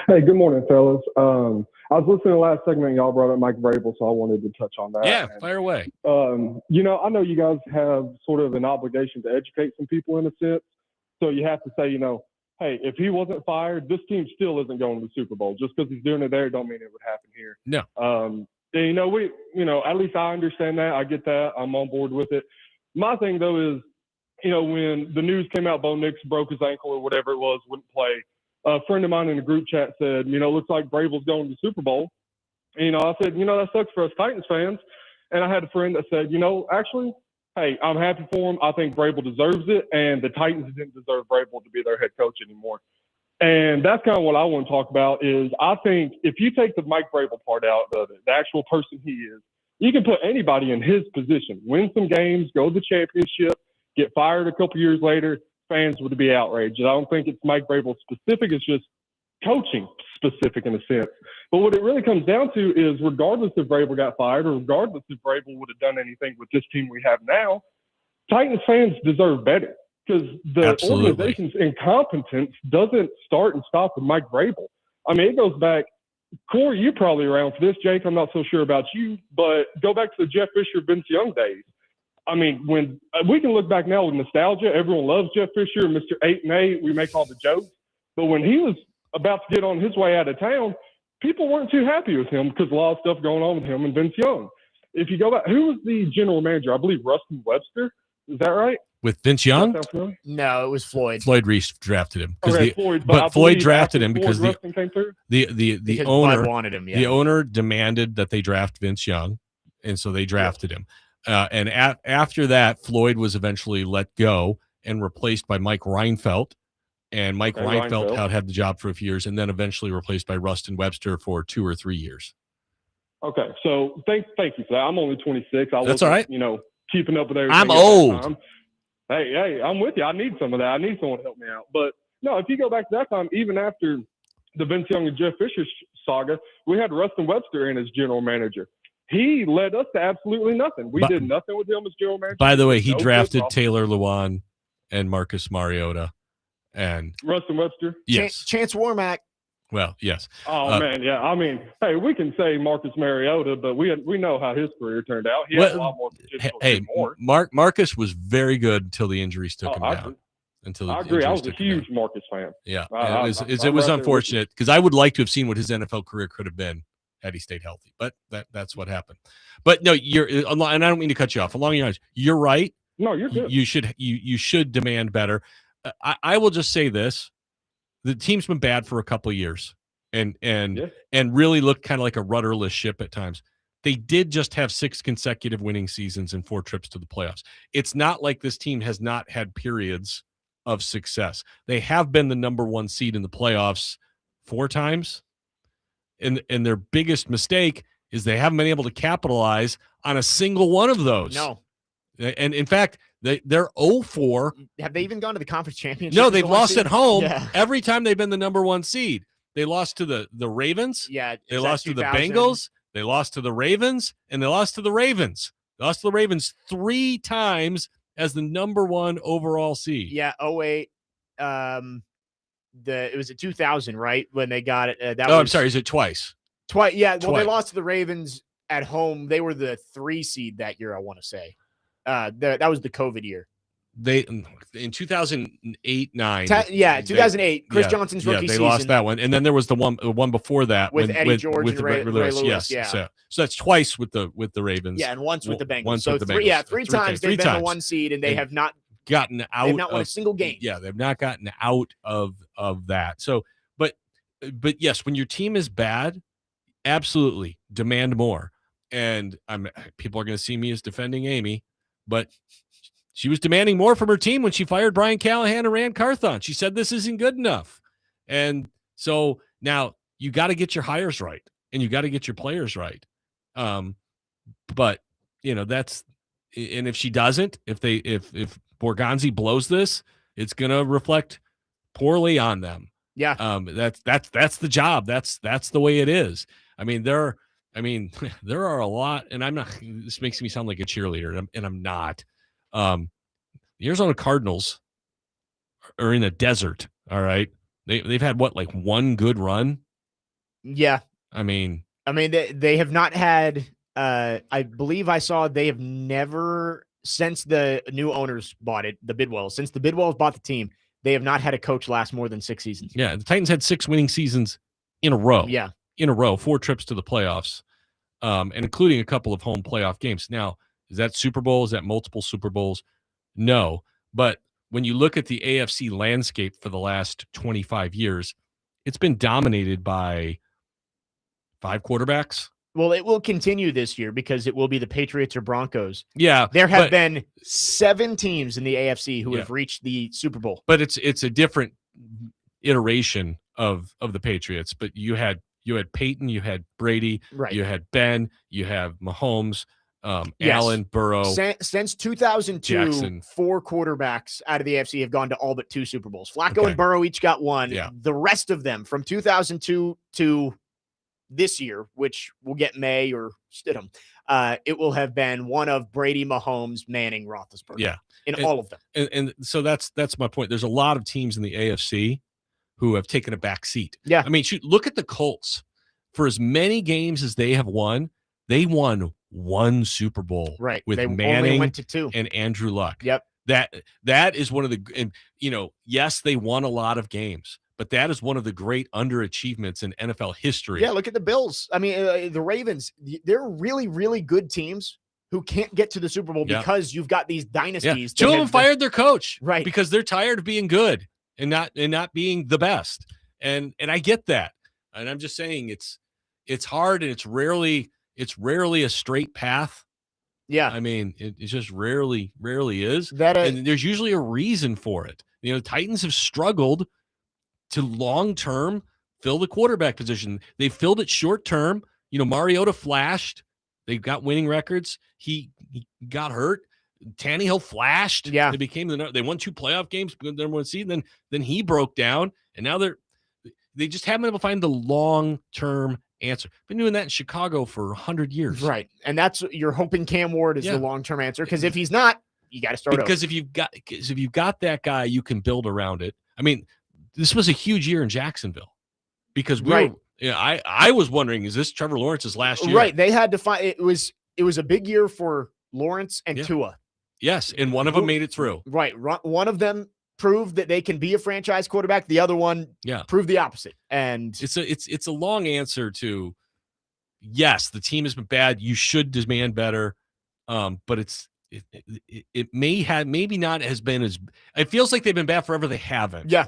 Hey, good morning, fellas. I was listening to the last segment. Y'all brought up Mike Vrabel, so I wanted to touch on that. Yeah, fire away. I know you guys have sort of an obligation to educate some people in a sense. So you have to say, hey, if he wasn't fired, this team still isn't going to the Super Bowl. Just because he's doing it there don't mean it would happen here. No. At least I understand that. I get that. I'm on board with it. My thing, though, is, when the news came out, Bo Nix broke his ankle or whatever it was, wouldn't play. A friend of mine in the group chat said, looks like Vrabel's going to the Super Bowl. And, I said, that sucks for us Titans fans. And I had a friend that said, actually, hey, I'm happy for him. I think Vrabel deserves it. And the Titans didn't deserve Vrabel to be their head coach anymore. And that's kind of what I want to talk about is I think if you take the Mike Vrabel part out of it, the actual person he is, you can put anybody in his position, win some games, go to the championship, get fired a couple years later, fans would be outraged. I don't think it's Mike Vrabel specific. It's just coaching specific in a sense. But what it really comes down to is regardless if Vrabel got fired or regardless if Vrabel would have done anything with this team we have now, Titans fans deserve better because the organization's incompetence doesn't start and stop with Mike Vrabel. I mean, it goes back. Cory, you're probably around for this. Jake, I'm not so sure about you, but go back to the Jeff Fisher, Vince Young days. I mean, when we can look back now with nostalgia, everyone loves Jeff Fisher, Mr. 8-8. We make all the jokes. But when he was about to get on his way out of town, people weren't too happy with him because a lot of stuff going on with him and Vince Young. If you go back, who was the general manager? I believe Rustin Webster. Is that right? With Vince Young? No, it was Floyd. Floyd Reese drafted him. Okay, Floyd drafted him because the owner wanted him. Yeah. The owner demanded that they draft Vince Young, and so they drafted him. And after that, Floyd was eventually let go and replaced by Mike Reinfeldt. And Mike Reinfeldt had the job for a few years and then eventually replaced by Rustin Webster for 2 or 3 years. Okay. So thank you for that. I'm only 26. That's all right. Keeping up with everything. I'm old. Hey, I'm with you. I need some of that. I need someone to help me out. But no, if you go back to that time, even after the Vince Young and Jeff Fisher saga, we had Rustin Webster in as general manager. He led us to absolutely nothing. We did nothing with him as general manager. By the way, he drafted Taylor Lewan and Marcus Mariota and Rustin Webster. Yes. Chance Warmack. Well, yes. Oh, man, yeah. I mean, hey, we can say Marcus Mariota, but we know how his career turned out. He had a lot more potential. Hey, Marcus was very good until the injuries took him down. I agree. I was a huge Marcus fan. Yeah, it was unfortunate because I would like to have seen what his NFL career could have been had he stayed healthy. But that's what happened. But no, and I don't mean to cut you off. Along your lines, you're right. No, you're good. You should demand better. I will just say this. The team's been bad for a couple of years and really looked kind of like a rudderless ship at times. They did just have 6 consecutive winning seasons and 4 trips to the playoffs. It's not like this team has not had periods of success. They have been the number 1 seed in the playoffs 4 times, and their biggest mistake is they haven't been able to capitalize on a single one of those. No. And in fact, they're 0-4. Have they even gone to the conference championship? No, they've lost at home Yeah. every time they've been the number 1 seed. They lost to the Ravens. Yeah. They lost to the Bengals. They lost to the Ravens, and they lost to the Ravens. They lost to the Ravens 3 times as the number 1 overall seed. Yeah, 08. It was at 2000, right? When they got it. I'm sorry. Is it twice? Twice. Yeah. Well, Twice. they lost to the Ravens at home. They were the 3 seed that year, I want to say. That was the COVID year. They in 2008, 9. 2008. Chris Johnson's rookie they season. lost that one, and then there was the one before that with Eddie George and Ray Lewis. Yes, Yeah. so that's twice with the Ravens. Yeah, and once with the Bengals. Once so with the three, Bengals. yeah, three times they've been the 1 seed, and they have not gotten out. They've not won a single game. Yeah, they've not gotten out of that. So, but yes, when your team is bad, absolutely demand more. And people are going to see me as defending Amy, but she was demanding more from her team when she fired Brian Callahan and Rand Carthon. She said this isn't good enough. And so now you got to get your hires right, and you got to get your players right. But that's, and if she doesn't, if Borgonzi blows this, it's going to reflect poorly on them. Yeah. That's the job. That's the way it is. I mean, there are a lot, and I'm not, this makes me sound like a cheerleader, and I'm not. The Arizona Cardinals are in a desert. All right. They've had like 1 good run. Yeah. I mean, they have not had, I believe I saw they have never, since the new owners bought it, since the Bidwells bought the team, they have not had a coach last more than 6 seasons. Yeah. The Titans had 6 winning seasons in a row. Yeah. In a row, 4 trips to the playoffs, and including a couple of home playoff games. Now, is that Super Bowl? Is that multiple Super Bowls? No. But when you look at the AFC landscape for the last 25 years, it's been dominated by 5 quarterbacks. Well, it will continue this year because it will be the Patriots or Broncos. Yeah. There have been 7 teams in the AFC who have reached the Super Bowl. But it's a different iteration of the Patriots. But you had Peyton, you had Brady, right. You had Ben, you have Mahomes, Allen, Burrow. Since 2002, Jackson. 4 quarterbacks out of the AFC have gone to all but 2 Super Bowls. Flacco and Burrow each got 1. Yeah. The rest of them from 2002 to this year, which we'll get May or Stidham, it will have been one of Brady, Mahomes, Manning, Roethlisberger. Yeah. All of them. And so that's my point. There's a lot of teams in the AFC who have taken a back seat. Yeah. I mean, look at the Colts. For as many games as they have won, they won 1 Super Bowl. Right. With they Manning only went to 2. and Andrew Luck. Yep. That is one of the, and yes, they won a lot of games, but that is one of the great underachievements in NFL history. Yeah, look at the Bills. I mean, the Ravens, they're really, really good teams who can't get to the Super Bowl because you've got these dynasties. Yeah. 2 of them fired their coach. Right. Because they're tired of being good and not being the best. And I get that. And I'm just saying it's hard, and it's rarely a straight path. Yeah. I mean, it's just rarely is. And there's usually a reason for it. The Titans have struggled to long-term fill the quarterback position. They filled it short-term. Mariota flashed. They've got winning records. He got hurt. Tannehill flashed. Yeah. They became they won 2 playoff games, number 1 seed. Then he broke down, and now they just haven't been able to find the long-term answer. Been doing that in Chicago for 100 years. Right. And that's, you're hoping Cam Ward is the long-term answer, because if he's not, you got to start over. Because if you've got that guy, you can build around it. I mean, this was a huge year in Jacksonville because I was wondering, is this Trevor Lawrence's last year? Right. They had to find, it was a big year for Lawrence and Tua. Yes. And one of them made it through. Right. One of them proved that they can be a franchise quarterback. The other one proved the opposite. And it's a long answer to, yes, the team has been bad. You should demand better. But it maybe not has been as, it feels like they've been bad forever. They haven't. Yeah.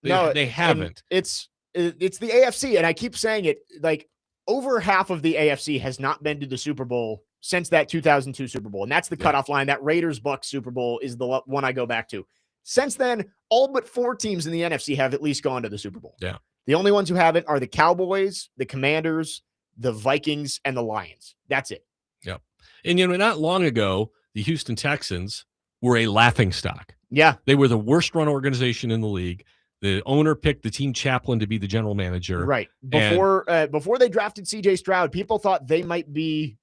They haven't. It's the AFC. And I keep saying it, like, over half of the AFC has not been to the Super Bowl since that 2002 Super Bowl. And that's the cutoff line. That Raiders-Bucks Super Bowl is the one I go back to. Since then, all but 4 teams in the NFC have at least gone to the Super Bowl. Yeah. The only ones who haven't are the Cowboys, the Commanders, the Vikings, and the Lions. That's it. Yep. And, not long ago, the Houston Texans were a laughingstock. Yeah. They were the worst run organization in the league. The owner picked the team chaplain to be the general manager. Right. Before they drafted CJ Stroud, people thought they might be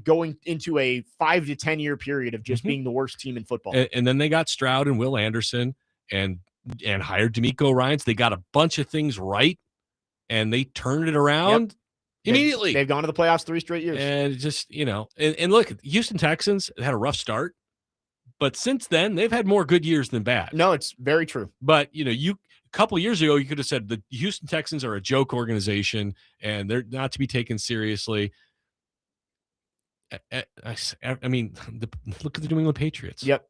going into a 5 to 10 year period of just being the worst team in football. And then they got Stroud and Will Anderson and hired D'Amico Ryans. They got a bunch of things right, and they turned it around immediately. They've gone to the playoffs 3 straight years. And just, and look, Houston Texans had a rough start, but since then they've had more good years than bad. No, it's very true. But, a couple years ago, you could have said the Houston Texans are a joke organization and they're not to be taken seriously. I mean, look at the New England Patriots. Yep.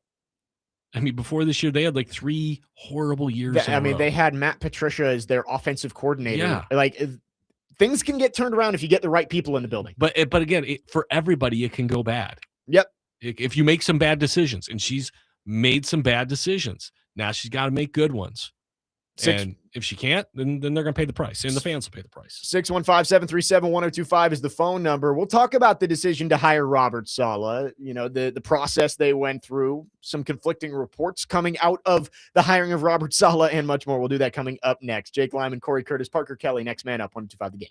I mean, before this year, they had like 3 horrible years. They had Matt Patricia as their offensive coordinator. Yeah. Things can get turned around if you get the right people in the building. But again, for everybody, it can go bad. Yep. If you make some bad decisions, and she's made some bad decisions, now she's got to make good ones. And if she can't, then they're going to pay the price, and the fans will pay the price. 615-737-1025 is the phone number. We'll talk about the decision to hire Robert Saleh, the process they went through, some conflicting reports coming out of the hiring of Robert Saleh, and much more. We'll do that coming up next. Jake Lyman, Cory Curtis, Parker Kelly, next man up, 1025 The Game.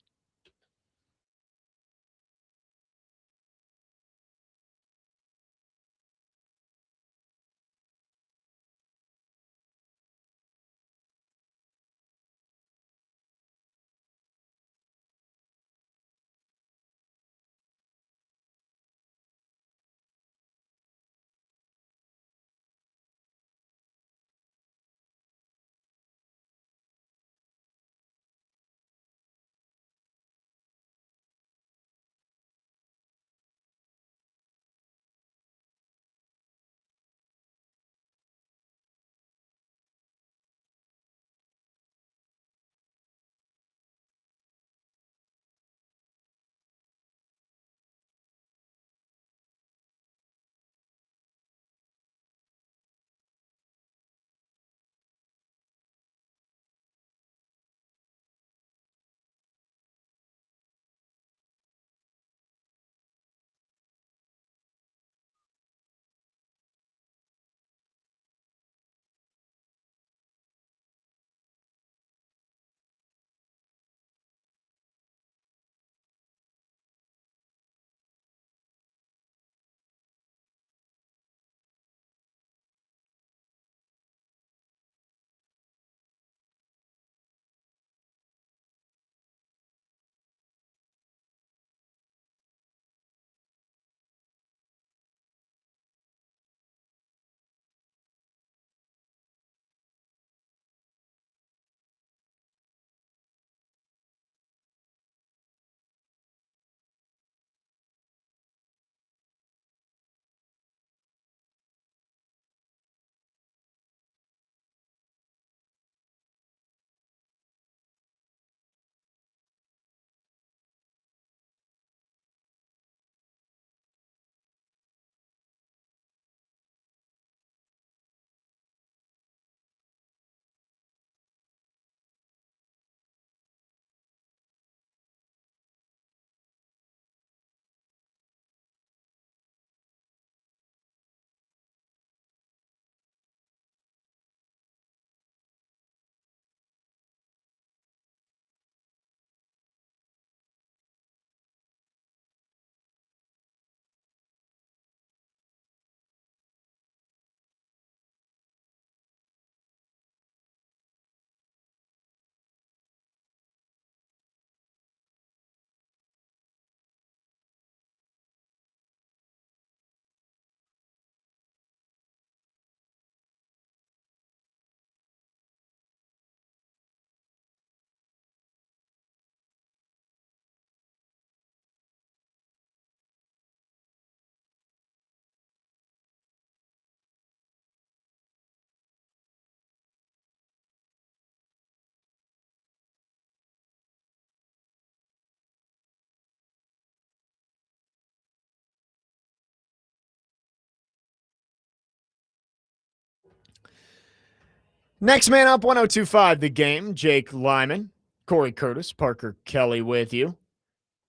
Next man up, 102.5 The Game, Jake Lyman, Cory Curtis, Parker Kelly with you.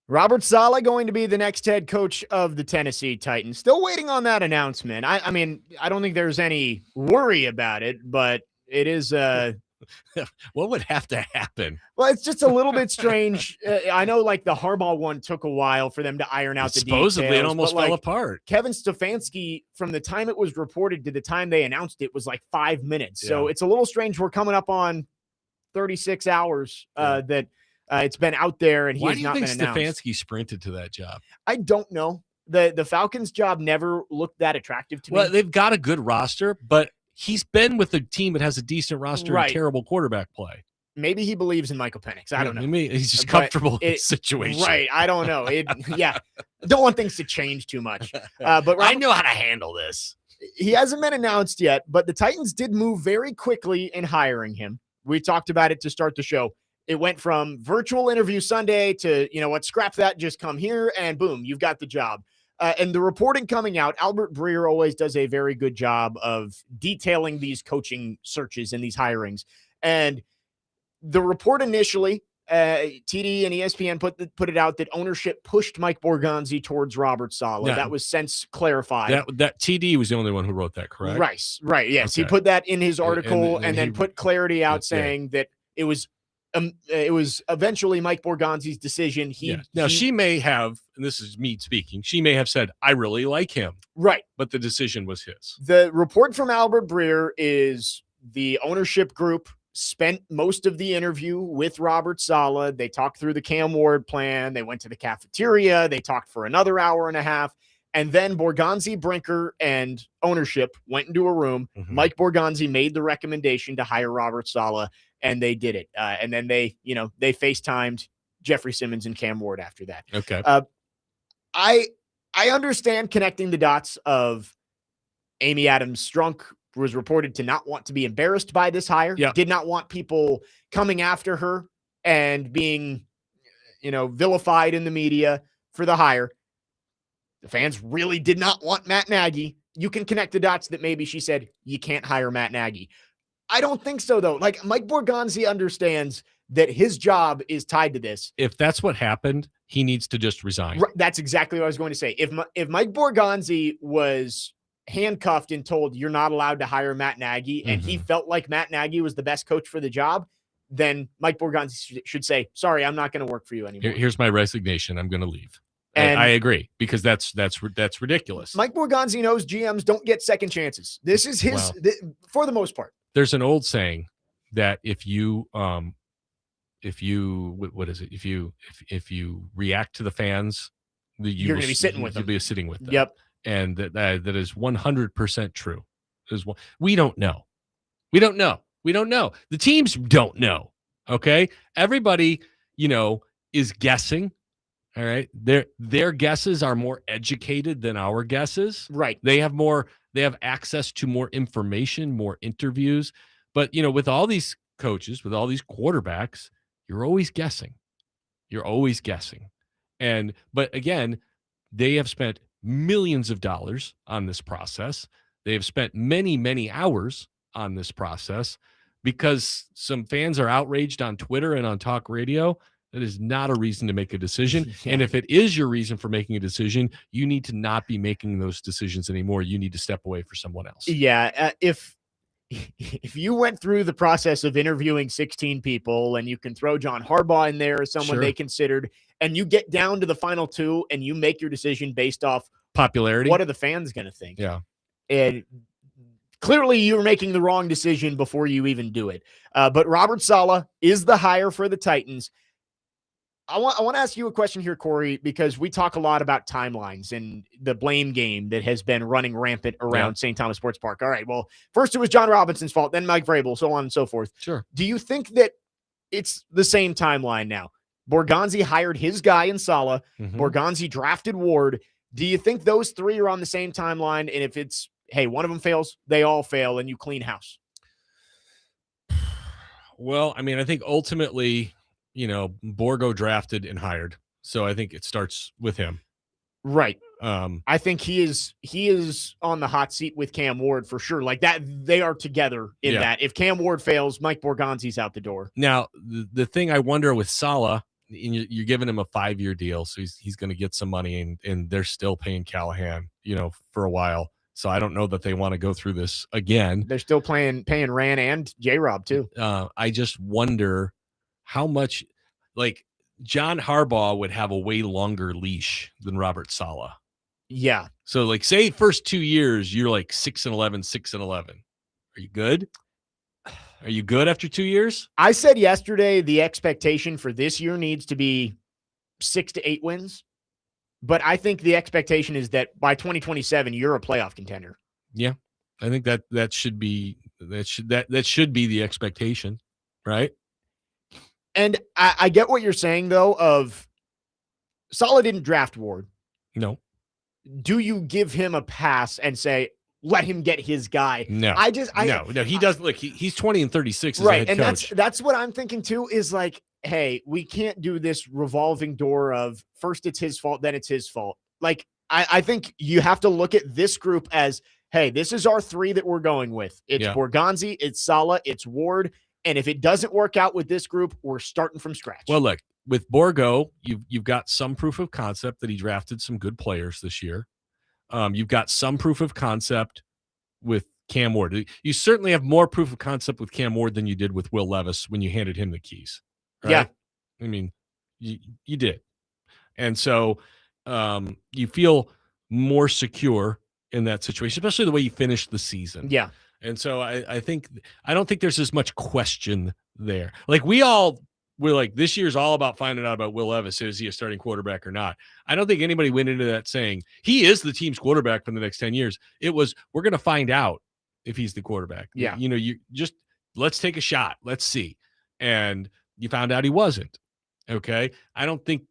Robert Saleh going to be the next head coach of the Tennessee Titans. Still waiting on that announcement. I mean, I don't think there's any worry about it, but it is what would have to happen? Well, it's just a little bit strange. I know, like, the Harbaugh one took a while for them to iron out the details. Supposedly, it almost fell apart. Kevin Stefanski, from the time it was reported to the time they announced it, was like 5 minutes. Yeah. So it's a little strange. We're coming up on 36 hours that it's been out there, and he has not been announced. Why do you think Stefanski sprinted to that job? I don't know. The Falcons' job never looked that attractive to me. Well, they've got a good roster, but he's been with a team that has a decent roster and terrible quarterback play. Maybe he believes in Michael Penix. I don't know. He's just comfortable in his situation. Right. I don't know. Don't want things to change too much. But I know how to handle this. He hasn't been announced yet, but the Titans did move very quickly in hiring him. We talked about it to start the show. It went from virtual interview Sunday to, scrap that, just come here, and boom, you've got the job. And the reporting coming out, Albert Breer always does a very good job of detailing these coaching searches and these hirings. And the report initially, TD and ESPN put it out that ownership pushed Mike Borgonzi towards Robert Saleh. Yeah. That was since clarified. That TD was the only one who wrote that, correct? Right. Yes, okay. He put that in his article and then put clarity out saying that it was eventually Mike Borgonzi's decision. She may have, and this is me speaking, she may have said, I really like him. Right. But the decision was his. The report from Albert Breer is the ownership group spent most of the interview with Robert Saleh. They talked through the Cam Ward plan. They went to the cafeteria. They talked for another hour and a half. And then Borgonzi, Brinker, and ownership went into a room. Mm-hmm. Mike Borgonzi made the recommendation to hire Robert Saleh, and they did it. And then they FaceTimed Jeffrey Simmons and Cam Ward after that. Okay. I understand connecting the dots of Amy Adams Strunk was reported to not want to be embarrassed by this hire. Yeah. Did not want people coming after her and being, vilified in the media for the hire. The fans really did not want Matt Nagy. You can connect the dots that maybe she said, you can't hire Matt Nagy. I don't think so, though. Like, Mike Borgonzi understands that his job is tied to this. If that's what happened, he needs to just resign. Right, that's exactly what I was going to say. If Mike Borgonzi was handcuffed and told you're not allowed to hire Matt Nagy, and he felt like Matt Nagy was the best coach for the job, then Mike Borgonzi should say, sorry, I'm not going to work for you anymore. Here's my resignation. I'm going to leave. And I agree, because that's ridiculous. Mike Borgonzi knows GMs don't get second chances. This is his, for the most part. There's an old saying that if you react to the fans, you're going to be sitting with them. You'll be sitting with them. Yep. And that is 100% true. We don't know. We don't know. The teams don't know. Okay. Everybody, is guessing. All right. Their guesses are more educated than our guesses. Right. They have access to more information, more interviews. But, with all these coaches, with all these quarterbacks, you're always guessing. But again, they have spent millions of dollars on this process. They have spent many, many hours on this process because some fans are outraged on Twitter and on talk radio. That is not a reason to make a decision. Yeah. And if it is your reason for making a decision, you need to not be making those decisions anymore. You need to step away for someone else. Yeah. If you went through the process of interviewing 16 people, and you can throw John Harbaugh in there as someone they considered, and you get down to the final two and you make your decision based off popularity, what are the fans going to think? Yeah. And clearly you're making the wrong decision before you even do it. But Robert Saleh is the hire for the Titans. I want to ask you a question here, Cory, because we talk a lot about timelines and the blame game that has been running rampant around St. Thomas Sports Park. All right, well, first it was John Robinson's fault, then Mike Vrabel, so on and so forth. Sure. Do you think that it's the same timeline now? Borgonzi hired his guy in Saleh. Borgonzi drafted Ward. Do you think those three are on the same timeline? And if it's, hey, one of them fails, they all fail, and you clean house? Well, I mean, I think ultimately, Borgo drafted and hired. So I think it starts with him. Right. I think he is on the hot seat with Cam Ward for sure. Like that, they are together in that. If Cam Ward fails, Mike Borgonzi's out the door. Now, the thing I wonder with Saleh, you're giving him a 5-year deal, so he's going to get some money, and they're still paying Callahan, for a while. So I don't know that they want to go through this again. They're still paying Rand and J-Rob too. I just wonder how much, like, John Harbaugh would have a way longer leash than Robert Saleh. Yeah. So, like, say first 2 years, you're like 6-11, 6-11. Are you good? Are you good after 2 years? I said yesterday the expectation for this year needs to be 6 to 8 wins. But I think the expectation is that by 2027, you're a playoff contender. Yeah. I think that should be the expectation, right? And I get what you're saying, though, of Saleh didn't draft Ward. No. Do you give him a pass and say, let him get his guy? No. No, he does. Look, he's 20 and 36 as right, a head and coach. that's what I'm thinking too. Is like, hey, we can't do this revolving door of first it's his fault, then it's his fault. Like, I think you have to look at this group as, hey, this is our 3 that we're going with. It's Borgonzi, it's Saleh, it's Ward. And if it doesn't work out with this group, we're starting from scratch. Well, look, with Borgo, you've got some proof of concept that he drafted some good players this year. You've got some proof of concept with Cam Ward. You certainly have more proof of concept with Cam Ward than you did with Will Levis when you handed him the keys. Right? Yeah. I mean, you did. And so you feel more secure in that situation, especially the way you finished the season. Yeah. And so I don't think there's as much question there. Like we're like, this year's all about finding out about Will Levis. Is he a starting quarterback or not? I don't think anybody went into that saying he is the team's quarterback for the next 10 years. It was, we're going to find out if he's the quarterback. Yeah. You just, let's take a shot. Let's see. And you found out he wasn't. Okay. I don't think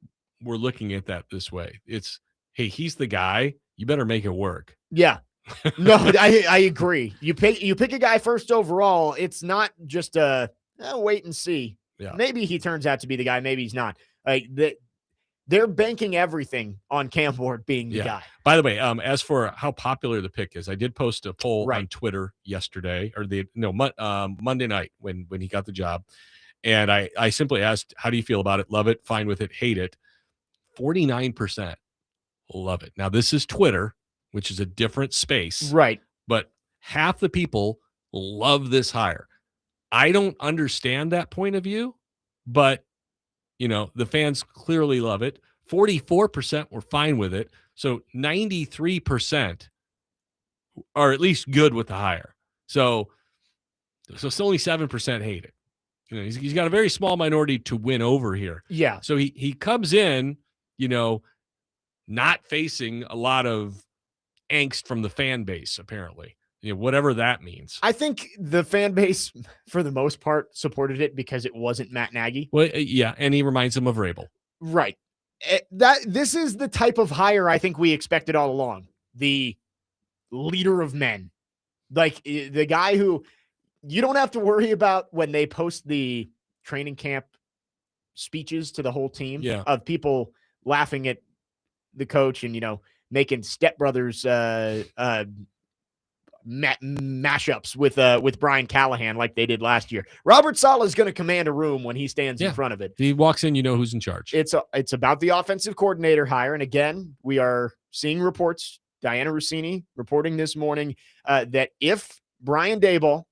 we're looking at that this way. It's, hey, he's the guy. You better make it work. Yeah. No, I agree. You pick a guy first overall. It's not just wait and see. Yeah. Maybe he turns out to be the guy. Maybe he's not. Like they're banking everything on Cam Ward being the guy. By the way, as for how popular the pick is, I did post a poll on Twitter yesterday, or Monday night when he got the job, and I simply asked, "How do you feel about it? Love it, fine with it, hate it." 49% love it. Now this is Twitter, which is a different space. Right. But half the people love this hire. I don't understand that point of view, but, the fans clearly love it. 44% were fine with it. So 93% are at least good with the hire. So it's only 7% hate it. He's got a very small minority to win over here. Yeah. So he comes in, not facing a lot of angst from the fan base, apparently, whatever that means. I think the fan base, for the most part, supported it because it wasn't Matt Nagy. Well, yeah, and he reminds them of Rabel. Right. This is the type of hire I think we expected all along. The leader of men. Like the guy who you don't have to worry about when they post the training camp speeches to the whole team of people laughing at the coach and, making stepbrothers mashups with Brian Callahan like they did last year. Robert Saleh is going to command a room when he stands in front of it. He walks in, who's in charge. It's about the offensive coordinator hire. And again, we are seeing reports, Diana Rossini reporting this morning that if Brian Daboll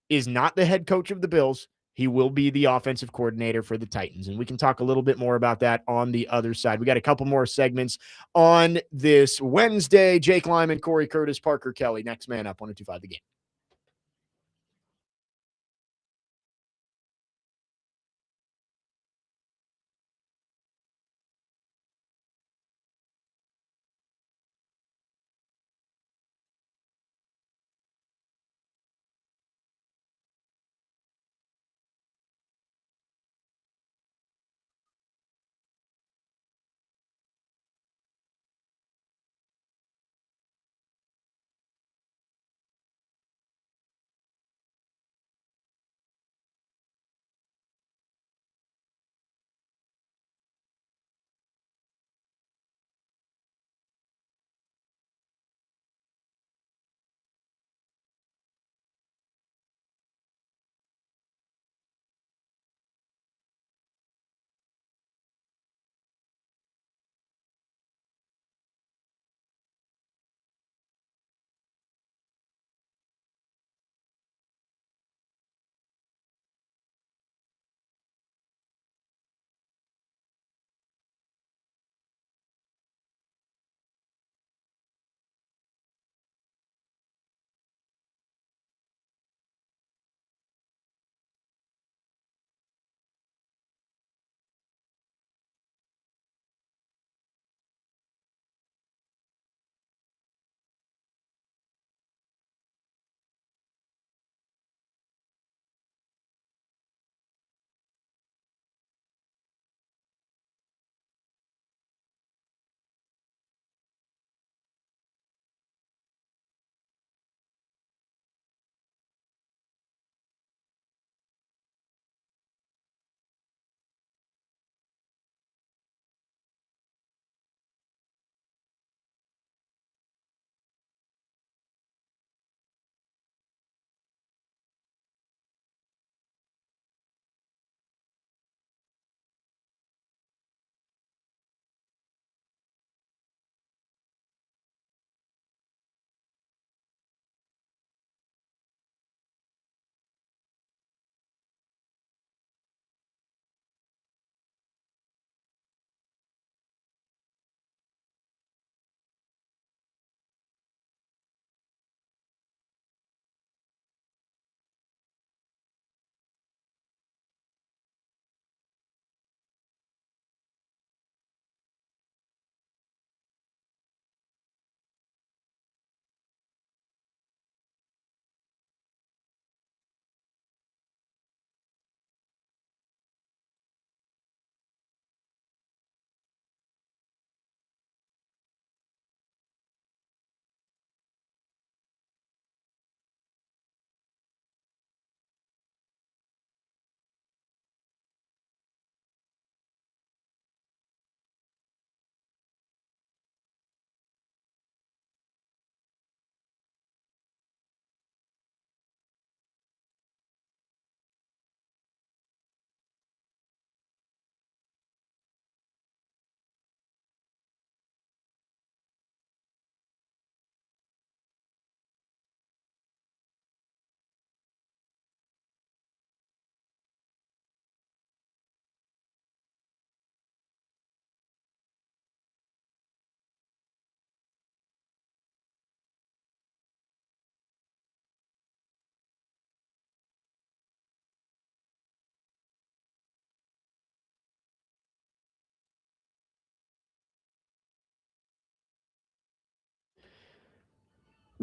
is not the head coach of the Bills, he will be the offensive coordinator for the Titans. And we can talk a little bit more about that on the other side. We got a couple more segments on this Wednesday. Jake Lyman, Cory Curtis, Parker Kelly. Next man up, 102.5 The Game.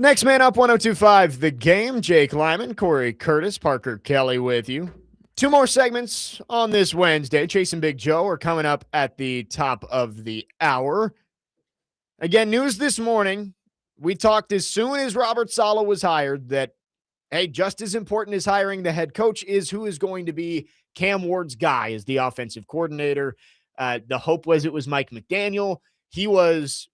Next man up, 102.5 The Game. Jake Lyman, Cory Curtis, Parker Kelly with you. Two more segments on this Wednesday. Chase and Big Joe are coming up at the top of the hour. Again, news this morning. We talked as soon as Robert Saleh was hired that, hey, just as important as hiring the head coach is who is going to be Cam Ward's guy as the offensive coordinator. The hope was it was Mike McDaniel. He was,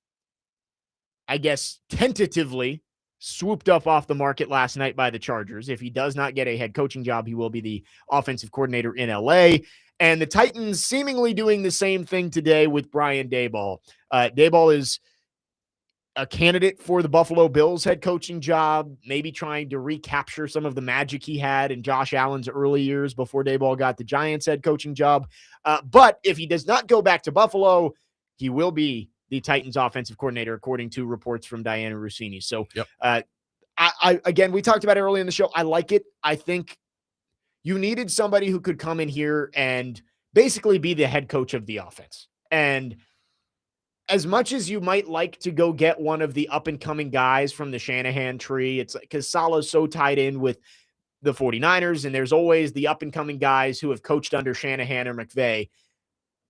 I guess, tentatively swooped up off the market last night by the Chargers. If he does not get a head coaching job, he will be the offensive coordinator in LA. And the Titans seemingly doing the same thing today with Brian Daboll. Daboll is a candidate for the Buffalo Bills head coaching job, maybe trying to recapture some of the magic he had in Josh Allen's early years before Daboll got the Giants head coaching job. But if he does not go back to Buffalo, he will be the Titans offensive coordinator, according to reports from Diana Rossini. So, yep. Again, we talked about it early in the show. I like it. I think you needed somebody who could come in here and basically be the head coach of the offense. And as much as you might like to go get one of the up-and-coming guys from the Shanahan tree, it's because Saleh's so tied in with the 49ers, and there's always the up-and-coming guys who have coached under Shanahan or McVay.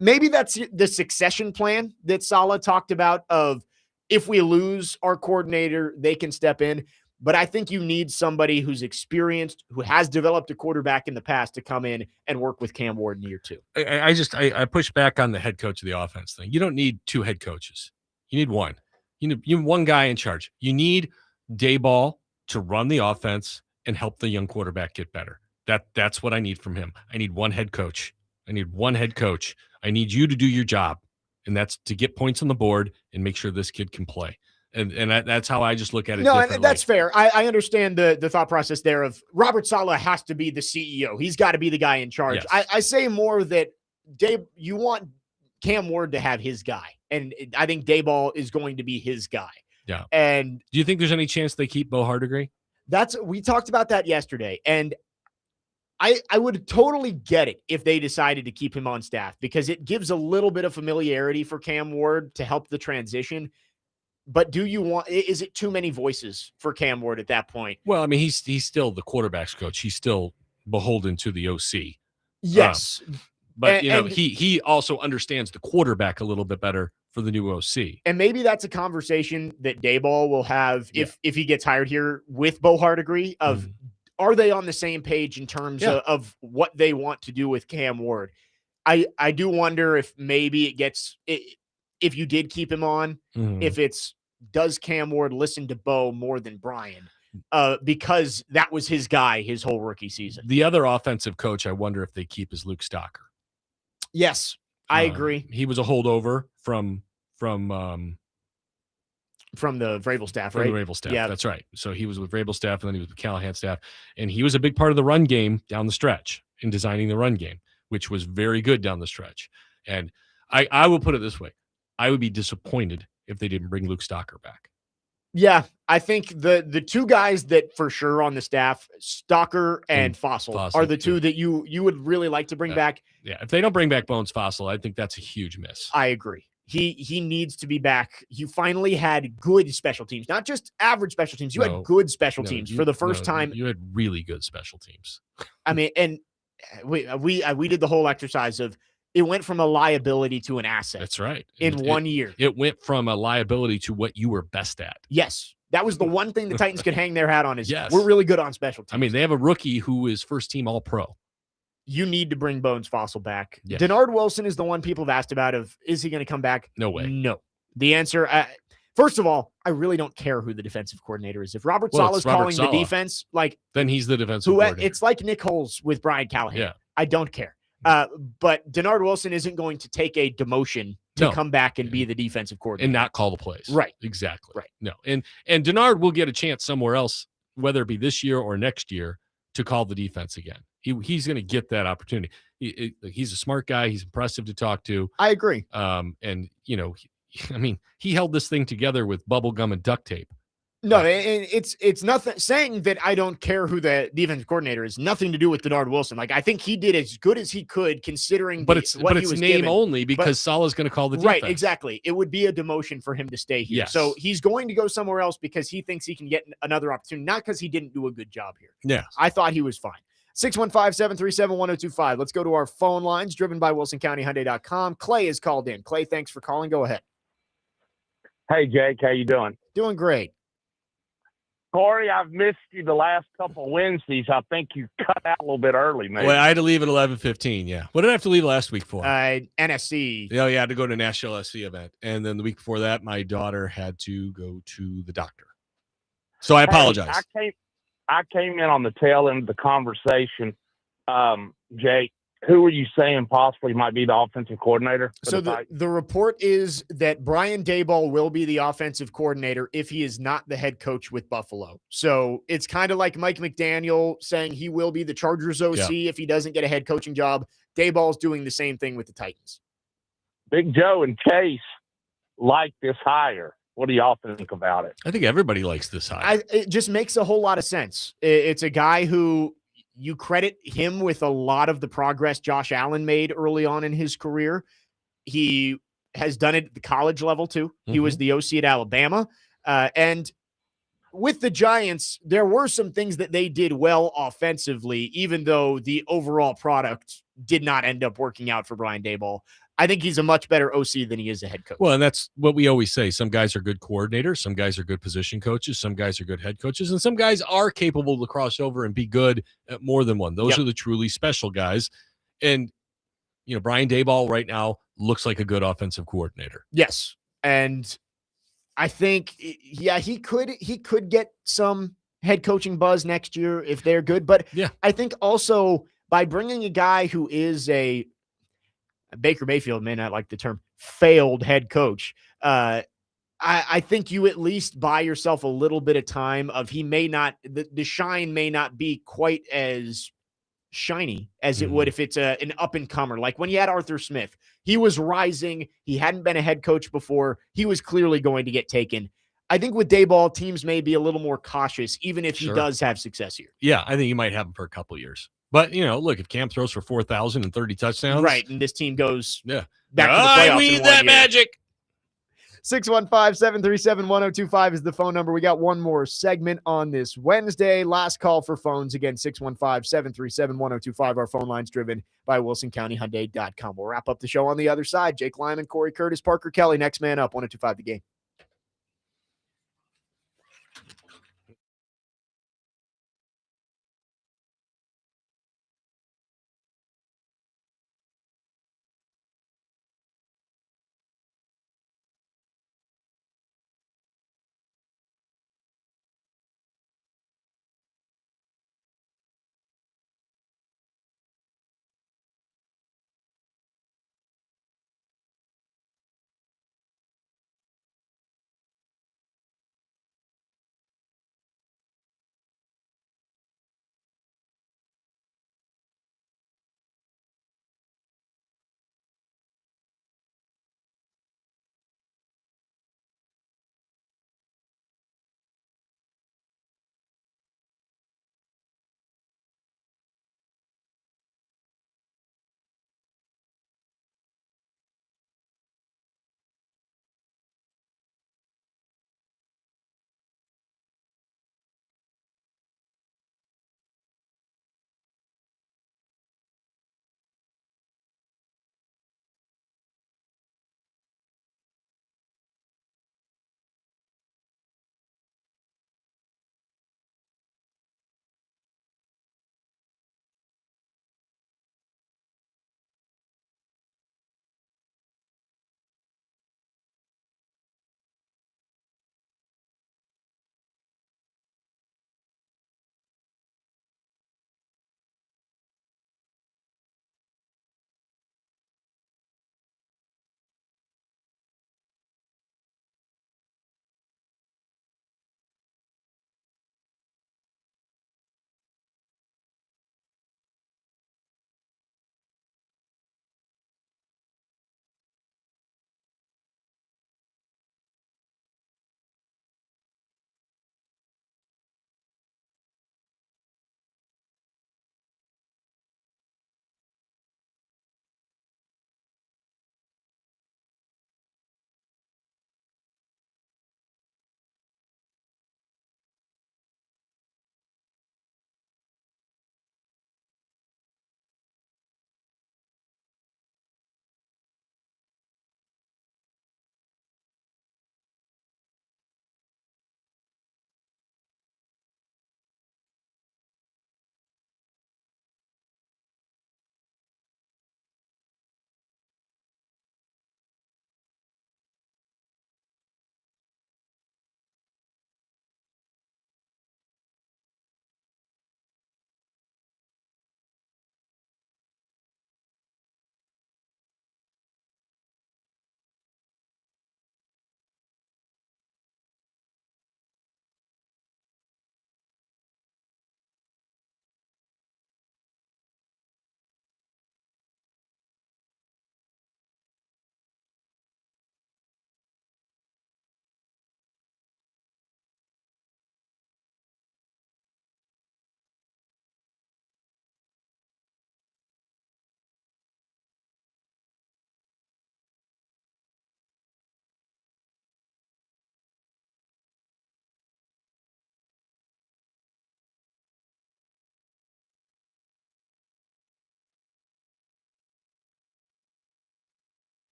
Maybe that's the succession plan that Saleh talked about of if we lose our coordinator, they can step in. But I think you need somebody who's experienced, who has developed a quarterback in the past to come in and work with Cam Ward in year two. I push back on the head coach of the offense thing. You don't need two head coaches. You need one. You need one guy in charge. You need Daboll to run the offense and help the young quarterback get better. That's what I need from him. I need one head coach. I need you to do your job, and that's to get points on the board and make sure this kid can play. And that's how I just look at it. No, and that's fair. I understand the thought process there of Robert Saleh has to be the CEO. He's got to be the guy in charge. Yes. I say more that you want Cam Ward to have his guy, and I think Daboll is going to be his guy. Yeah. And do you think there's any chance they keep Bo Hardegree? We talked about that yesterday, and I would totally get it if they decided to keep him on staff because it gives a little bit of familiarity for Cam Ward to help the transition. But is it too many voices for Cam Ward at that point? Well, I mean, he's still the quarterback's coach. He's still beholden to the OC. Yes. But he also understands the quarterback a little bit better for the new OC. And maybe that's a conversation that Daboll will have if he gets hired here with Bo Hardegree of are they on the same page in terms of what they want to do with Cam Ward? I do wonder if maybe if you did keep him on, if does Cam Ward listen to Bo more than Brian? Because that was his guy his whole rookie season. The other offensive coach I wonder if they keep is Luke Stocker. Yes, I agree. He was a holdover from the Vrabel staff, right? From the Vrabel staff, yeah. That's right. So he was with Vrabel staff, and then he was with Callahan staff, and he was a big part of the run game down the stretch in designing the run game, which was very good down the stretch. And I will put it this way. I would be disappointed if they didn't bring Luke Stocker back. Yeah, I think the two guys that for sure on the staff, Stocker and Fossil are the two that you would really like to bring back. Yeah, if they don't bring back Bones Fossil, I think that's a huge miss. I agree. He needs to be back. You finally had good special teams, not just average special teams. You had good special teams for the first time. You had really good special teams. I mean, and we did the whole exercise of it went from a liability to an asset. That's right. In 1 year. It went from a liability to what you were best at. Yes. That was the one thing the Titans could hang their hat on is we're really good on special teams. I mean, they have a rookie who is first team All-Pro. You need to bring Bones Fossil back. Yes. Denard Wilson is the one people have asked about is he going to come back? No way. No. The answer, first of all, I really don't care who the defensive coordinator is. If Robert Saleh is calling the defense, then he's the defensive coordinator. It's like Nick Holes with Brian Callahan. Yeah. I don't care. But Denard Wilson isn't going to take a demotion to come back and be the defensive coordinator. And not call the plays. Right. Exactly. Right. No. And Denard will get a chance somewhere else, whether it be this year or next year, to call the defense again. He's going to get that opportunity. He's a smart guy. He's impressive to talk to. I agree. And, he held this thing together with bubble gum and duct tape. No, it's nothing. Saying that I don't care who the defensive coordinator is, nothing to do with Denard Wilson. Like, I think he did as good as he could considering but it's what he was name given. only because Saleh's going to call the defense. Right, exactly. It would be a demotion for him to stay here. Yes. So he's going to go somewhere else because he thinks he can get another opportunity, not because he didn't do a good job here. Yeah. I thought he was fine. 615-737-1025. Let's go to our phone lines, driven by WilsonCountyHyundai.com. Clay is called in. Clay, thanks for calling. Go ahead. Hey, Jake, how you doing? Doing great. Cory, I've missed you the last couple Wednesdays. I think you cut out a little bit early, maybe. Well, I had to leave at 11:15. Yeah. What did I have to leave last week for? NSC. Yeah, I had to go to a National SC event, and then the week before that, my daughter had to go to the doctor. So I apologize. I came in on the tail end of the conversation. Jake, who were you saying possibly might be the offensive coordinator? So the report is that Brian Daboll will be the offensive coordinator if he is not the head coach with Buffalo. So it's kind of like Mike McDaniel saying he will be the Chargers OC if he doesn't get a head coaching job. Daboll's doing the same thing with the Titans. Big Joe and Chase like this hire. What do y'all think about it? I think everybody likes this hire. It just makes a whole lot of sense. It's a guy who you credit him with a lot of the progress Josh Allen made early on in his career. He has done it at the college level too. He was the OC at Alabama. And with the Giants, there were some things that they did well offensively, even though the overall product did not end up working out for Brian Daboll. I think he's a much better OC than he is a head coach. Well, and that's what we always say. Some guys are good coordinators. Some guys are good position coaches. Some guys are good head coaches. And some guys are capable to cross over and be good at more than one. Those are the truly special guys. And, Brian Daboll right now looks like a good offensive coordinator. Yes. And I think, he could get some head coaching buzz next year if they're good. But I think also by bringing a guy who is Baker Mayfield may not like the term failed head coach. I think you at least buy yourself a little bit of time of the shine may not be quite as shiny as it would if it's an up and comer. Like when you had Arthur Smith, he was rising. He hadn't been a head coach before. He was clearly going to get taken. I think with Daboll, teams may be a little more cautious, even if he does have success here. Yeah, I think he might have him for a couple of years. But, look, if Cam throws for 4,000 and 30 touchdowns. Right, and this team goes back to the playoffs. We need that magic. 615-737-1025 is the phone number. We got one more segment on this Wednesday. Last call for phones. Again, 615-737-1025. Our phone line's driven by WilsonCountyHyundai.com. We'll wrap up the show on the other side. Jake Lyman, Cory Curtis, Parker Kelly. Next man up, 1025 The Game.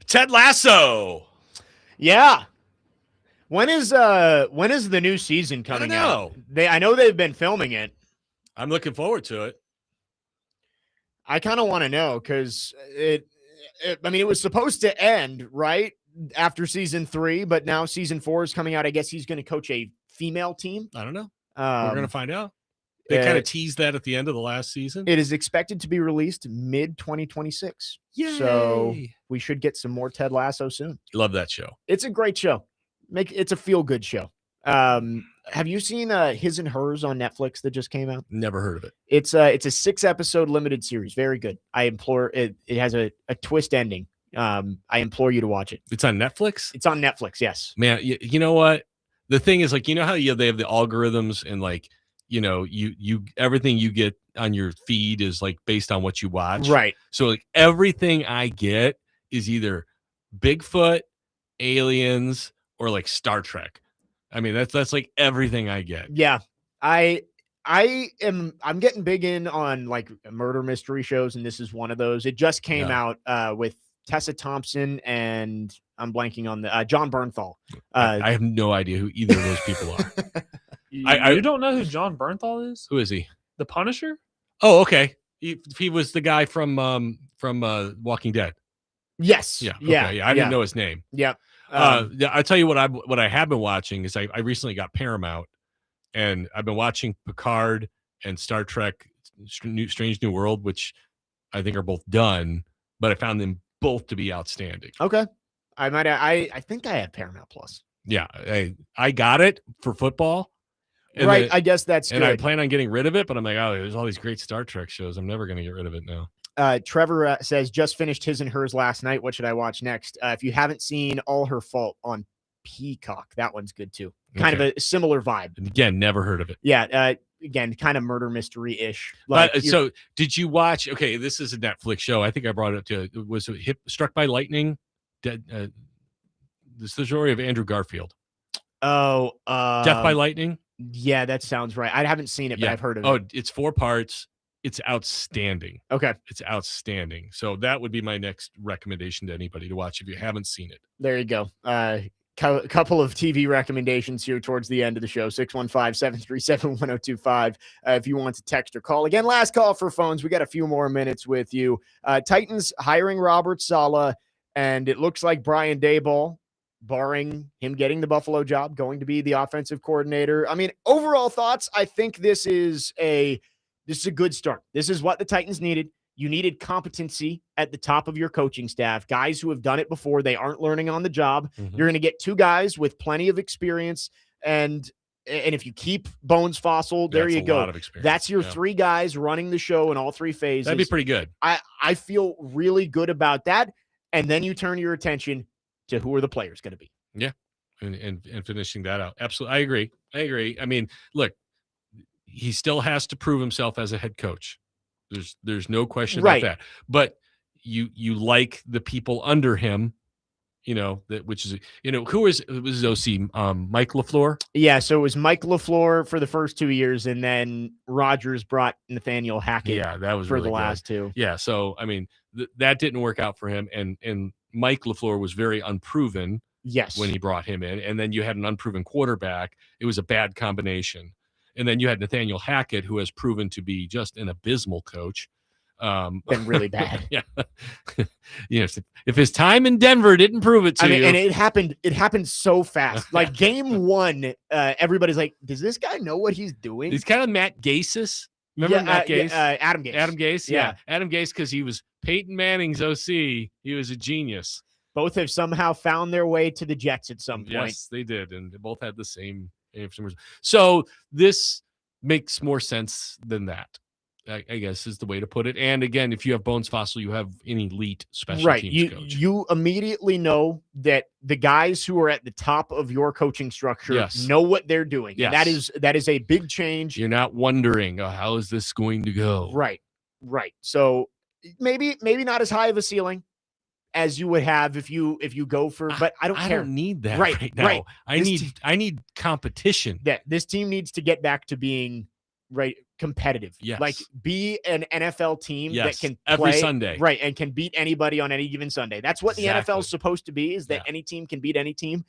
Ted Lasso. Yeah. When is the new season coming out? I know they've been filming it. I'm looking forward to it. I kind of want to know because it was supposed to end right after season 3, but now season 4 is coming out. I guess he's going to coach a female team. I don't know. We're going to find out. They kind of teased that at the end of the last season. It is expected to be released mid-2026. Yay. So we should get some more Ted Lasso soon. Love that show. It's a great show. It's a feel-good show. Have you seen His and Hers on Netflix that just came out? Never heard of it. It's a 6-episode limited series. Very good. I implore it. It has a twist ending. I implore you to watch it. It's on Netflix? It's on Netflix, yes. Man, you know what? The thing is, like, you know how they have the algorithms and, like, you everything you get on your feed is, like, based on what you watch. Right. So, like, everything I get is either Bigfoot, aliens, or, like, Star Trek. I mean, that's like everything I get. Yeah. I'm getting big in on, like, murder mystery shows, and this is one of those. It just came out with Tessa Thompson and I'm blanking on the John Bernthal. I have no idea who either of those people are. You don't know who John Bernthal is? Who is he? The Punisher? Oh, okay. He was the guy from Walking Dead. Yes. Yeah. Okay. Yeah. I didn't know his name. Yeah. I'll tell you what I have been watching is I recently got Paramount, and I've been watching Picard and Star Trek Strange New World, which I think are both done, but I found them both to be outstanding. Okay. I think I have Paramount Plus. Yeah. I got it for football. Right. I guess that's and good. I plan on getting rid of it, but I'm like, oh, there's all these great Star Trek shows. I'm never going to get rid of it now. Trevor says, just finished His and Hers last night. What should I watch next? If you haven't seen All Her Fault on Peacock, that one's good too. Kind of a similar vibe. And again, never heard of it. Yeah. Again, kind of murder mystery-ish. So did you watch, okay, this is a Netflix show. I think I brought it up to, was it Struck by Lightning? This is the story of Andrew Garfield. Oh. Death by Lightning? Yeah, that sounds right. I haven't seen it, but I've heard of it. Oh, it's 4 parts. It's outstanding. Okay. It's outstanding. So that would be my next recommendation to anybody to watch if you haven't seen it. There you go. Couple of TV recommendations here towards the end of the show. 615-737-1025. If you want to text or call. Again, last call for phones. We got a few more minutes with you. Titans hiring Robert Saleh, and it looks like Brian Daboll, barring him getting the Buffalo job, going to be the offensive coordinator. I mean, overall thoughts, I think this is a good start. This is what the Titans needed. You needed competency at the top of your coaching staff, guys who have done it before. They aren't learning on the job. Mm-hmm. You're going to get 2 guys with plenty of experience. And if you keep Bones Fossil, there you go. That's your 3 guys running the show in all 3 phases. That'd be pretty good. I feel really good about that. And then you turn your attention to who are the players going to be. Yeah. And finishing that out. Absolutely. I agree. I mean, look, he still has to prove himself as a head coach. There's no question about that. But you like the people under him, which is, who was his OC? Mike LaFleur? Yeah, so it was Mike LaFleur for the first 2 years, and then Rodgers brought Nathaniel Hackett that was for really the good. last 2. Yeah, so I mean that didn't work out for him, and Mike LaFleur was very unproven. Yes, when he brought him in, and then you had an unproven quarterback. It was a bad combination. And then you had Nathaniel Hackett, who has proven to be just an abysmal coach. Been really bad. Yeah. If his time in Denver didn't prove it to you. And it happened so fast. Like game 1, everybody's like, does this guy know what he's doing? He's kind of Matt Gase. Remember Matt Gase? Adam Gase. Adam Gase, yeah. Adam Gase, because he was Peyton Manning's OC. He was a genius. Both have somehow found their way to the Jets at some point. Yes, they did. And they both had the same. So this makes more sense than that, I guess is the way to put it. And again, if you have Bones Fossil, you have an elite special teams coach. You immediately know that the guys who are at the top of your coaching structure know what they're doing. Yes. And that is a big change. You're not wondering, how is this going to go? Right. So maybe not as high of a ceiling as you would have if you go for, but I don't care. I don't need that right now. Right. I need competition. That this team needs to get back to being right competitive. Yes. Like be an NFL team that can every play, Sunday. right, and can beat anybody on any given Sunday. That's what the NFL is supposed to be, is that any team can beat any team.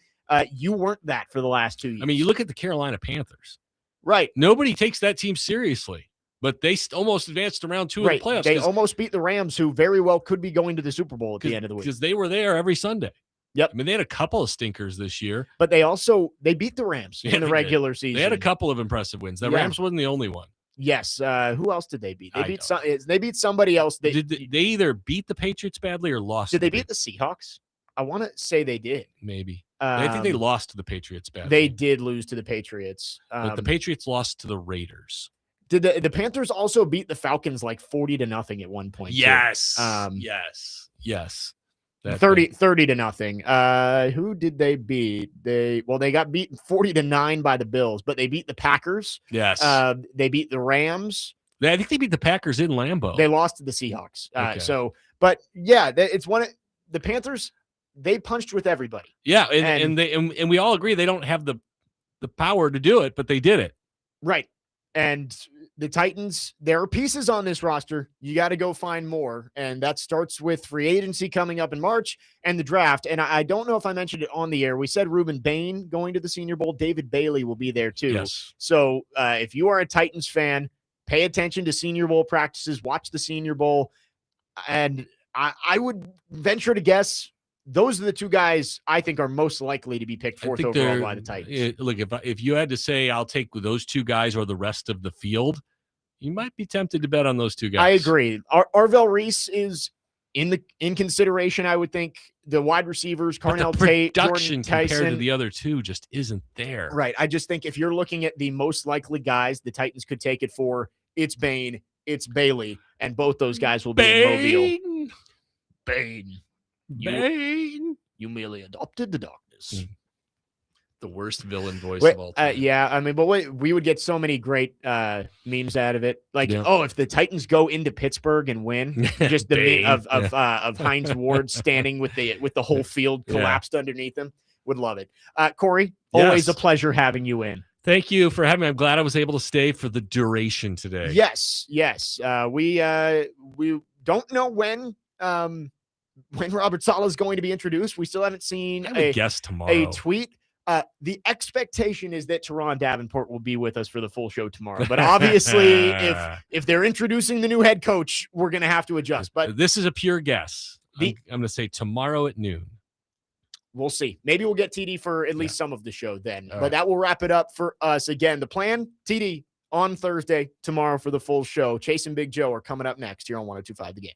You weren't that for the last 2 years. I mean, you look at the Carolina Panthers. Right. Nobody takes that team seriously, but they almost advanced to round 2 of the playoffs. They almost beat the Rams, who very well could be going to the Super Bowl at the end of the week. Because they were there every Sunday. Yep. I mean, they had a couple of stinkers this year. But they beat the Rams in the regular season. They had a couple of impressive wins. The Rams wasn't the only one. Yes. Who else did they beat? They beat somebody else. Did they either beat the Patriots badly or lost? Did they beat the Seahawks? I want to say they did. Maybe. I think they lost to the Patriots badly. They did lose to the Patriots. But the Patriots lost to the Raiders. Did the Panthers also beat the Falcons like 40-0 at one point? Yes. Too? Yes. 30-0. Who did they beat? They got beaten 40-9 by the Bills, but they beat the Packers. Yes. They beat the Rams. I think they beat the Packers in Lambeau. They lost to the Seahawks. Okay. It's one of the Panthers. They punched with everybody. Yeah, and we all agree they don't have the power to do it, but they did it. Right. And the Titans, there are pieces on this roster. You got to go find more. And that starts with free agency coming up in March and the draft. And I don't know if I mentioned it on the air. We said Reuben Bain going to the Senior Bowl. David Bailey will be there too. Yes. So if you are a Titans fan, pay attention to Senior Bowl practices, watch the Senior Bowl. And I would venture to guess those are the two guys I think are most likely to be picked fourth overall by the Titans. Look, if you had to say I'll take those two guys or the rest of the field, you might be tempted to bet on those two guys. I agree. Arvell Reese is in consideration, I would think. The wide receivers, Carnell Tate, production Jordan Tyson, compared to the other two just isn't there. Right. I just think if you're looking at the most likely guys the Titans could take it for, it's Bain, it's Bailey, and both those guys will be in Mobile. Bain. You merely adopted the darkness. The worst villain voice of all time. Yeah, I mean, but we would get so many great memes out of it. Like, if the Titans go into Pittsburgh and win, just the meme of Hines Ward standing with the whole field collapsed underneath him. Would love it. Cory, always a pleasure having you in. Thank you for having me. I'm glad I was able to stay for the duration today. Yes. We don't know when Robert Saleh is going to be introduced. We still haven't seen a tweet. The expectation is that Teron Davenport will be with us for the full show tomorrow. But obviously, if they're introducing the new head coach, we're going to have to adjust. But this is a pure guess. I'm going to say tomorrow at noon. We'll see. Maybe we'll get TD for at least some of the show then. But that will wrap it up for us. Again, the plan, TD on Thursday, tomorrow for the full show. Chase and Big Joe are coming up next here on 102.5 The Game.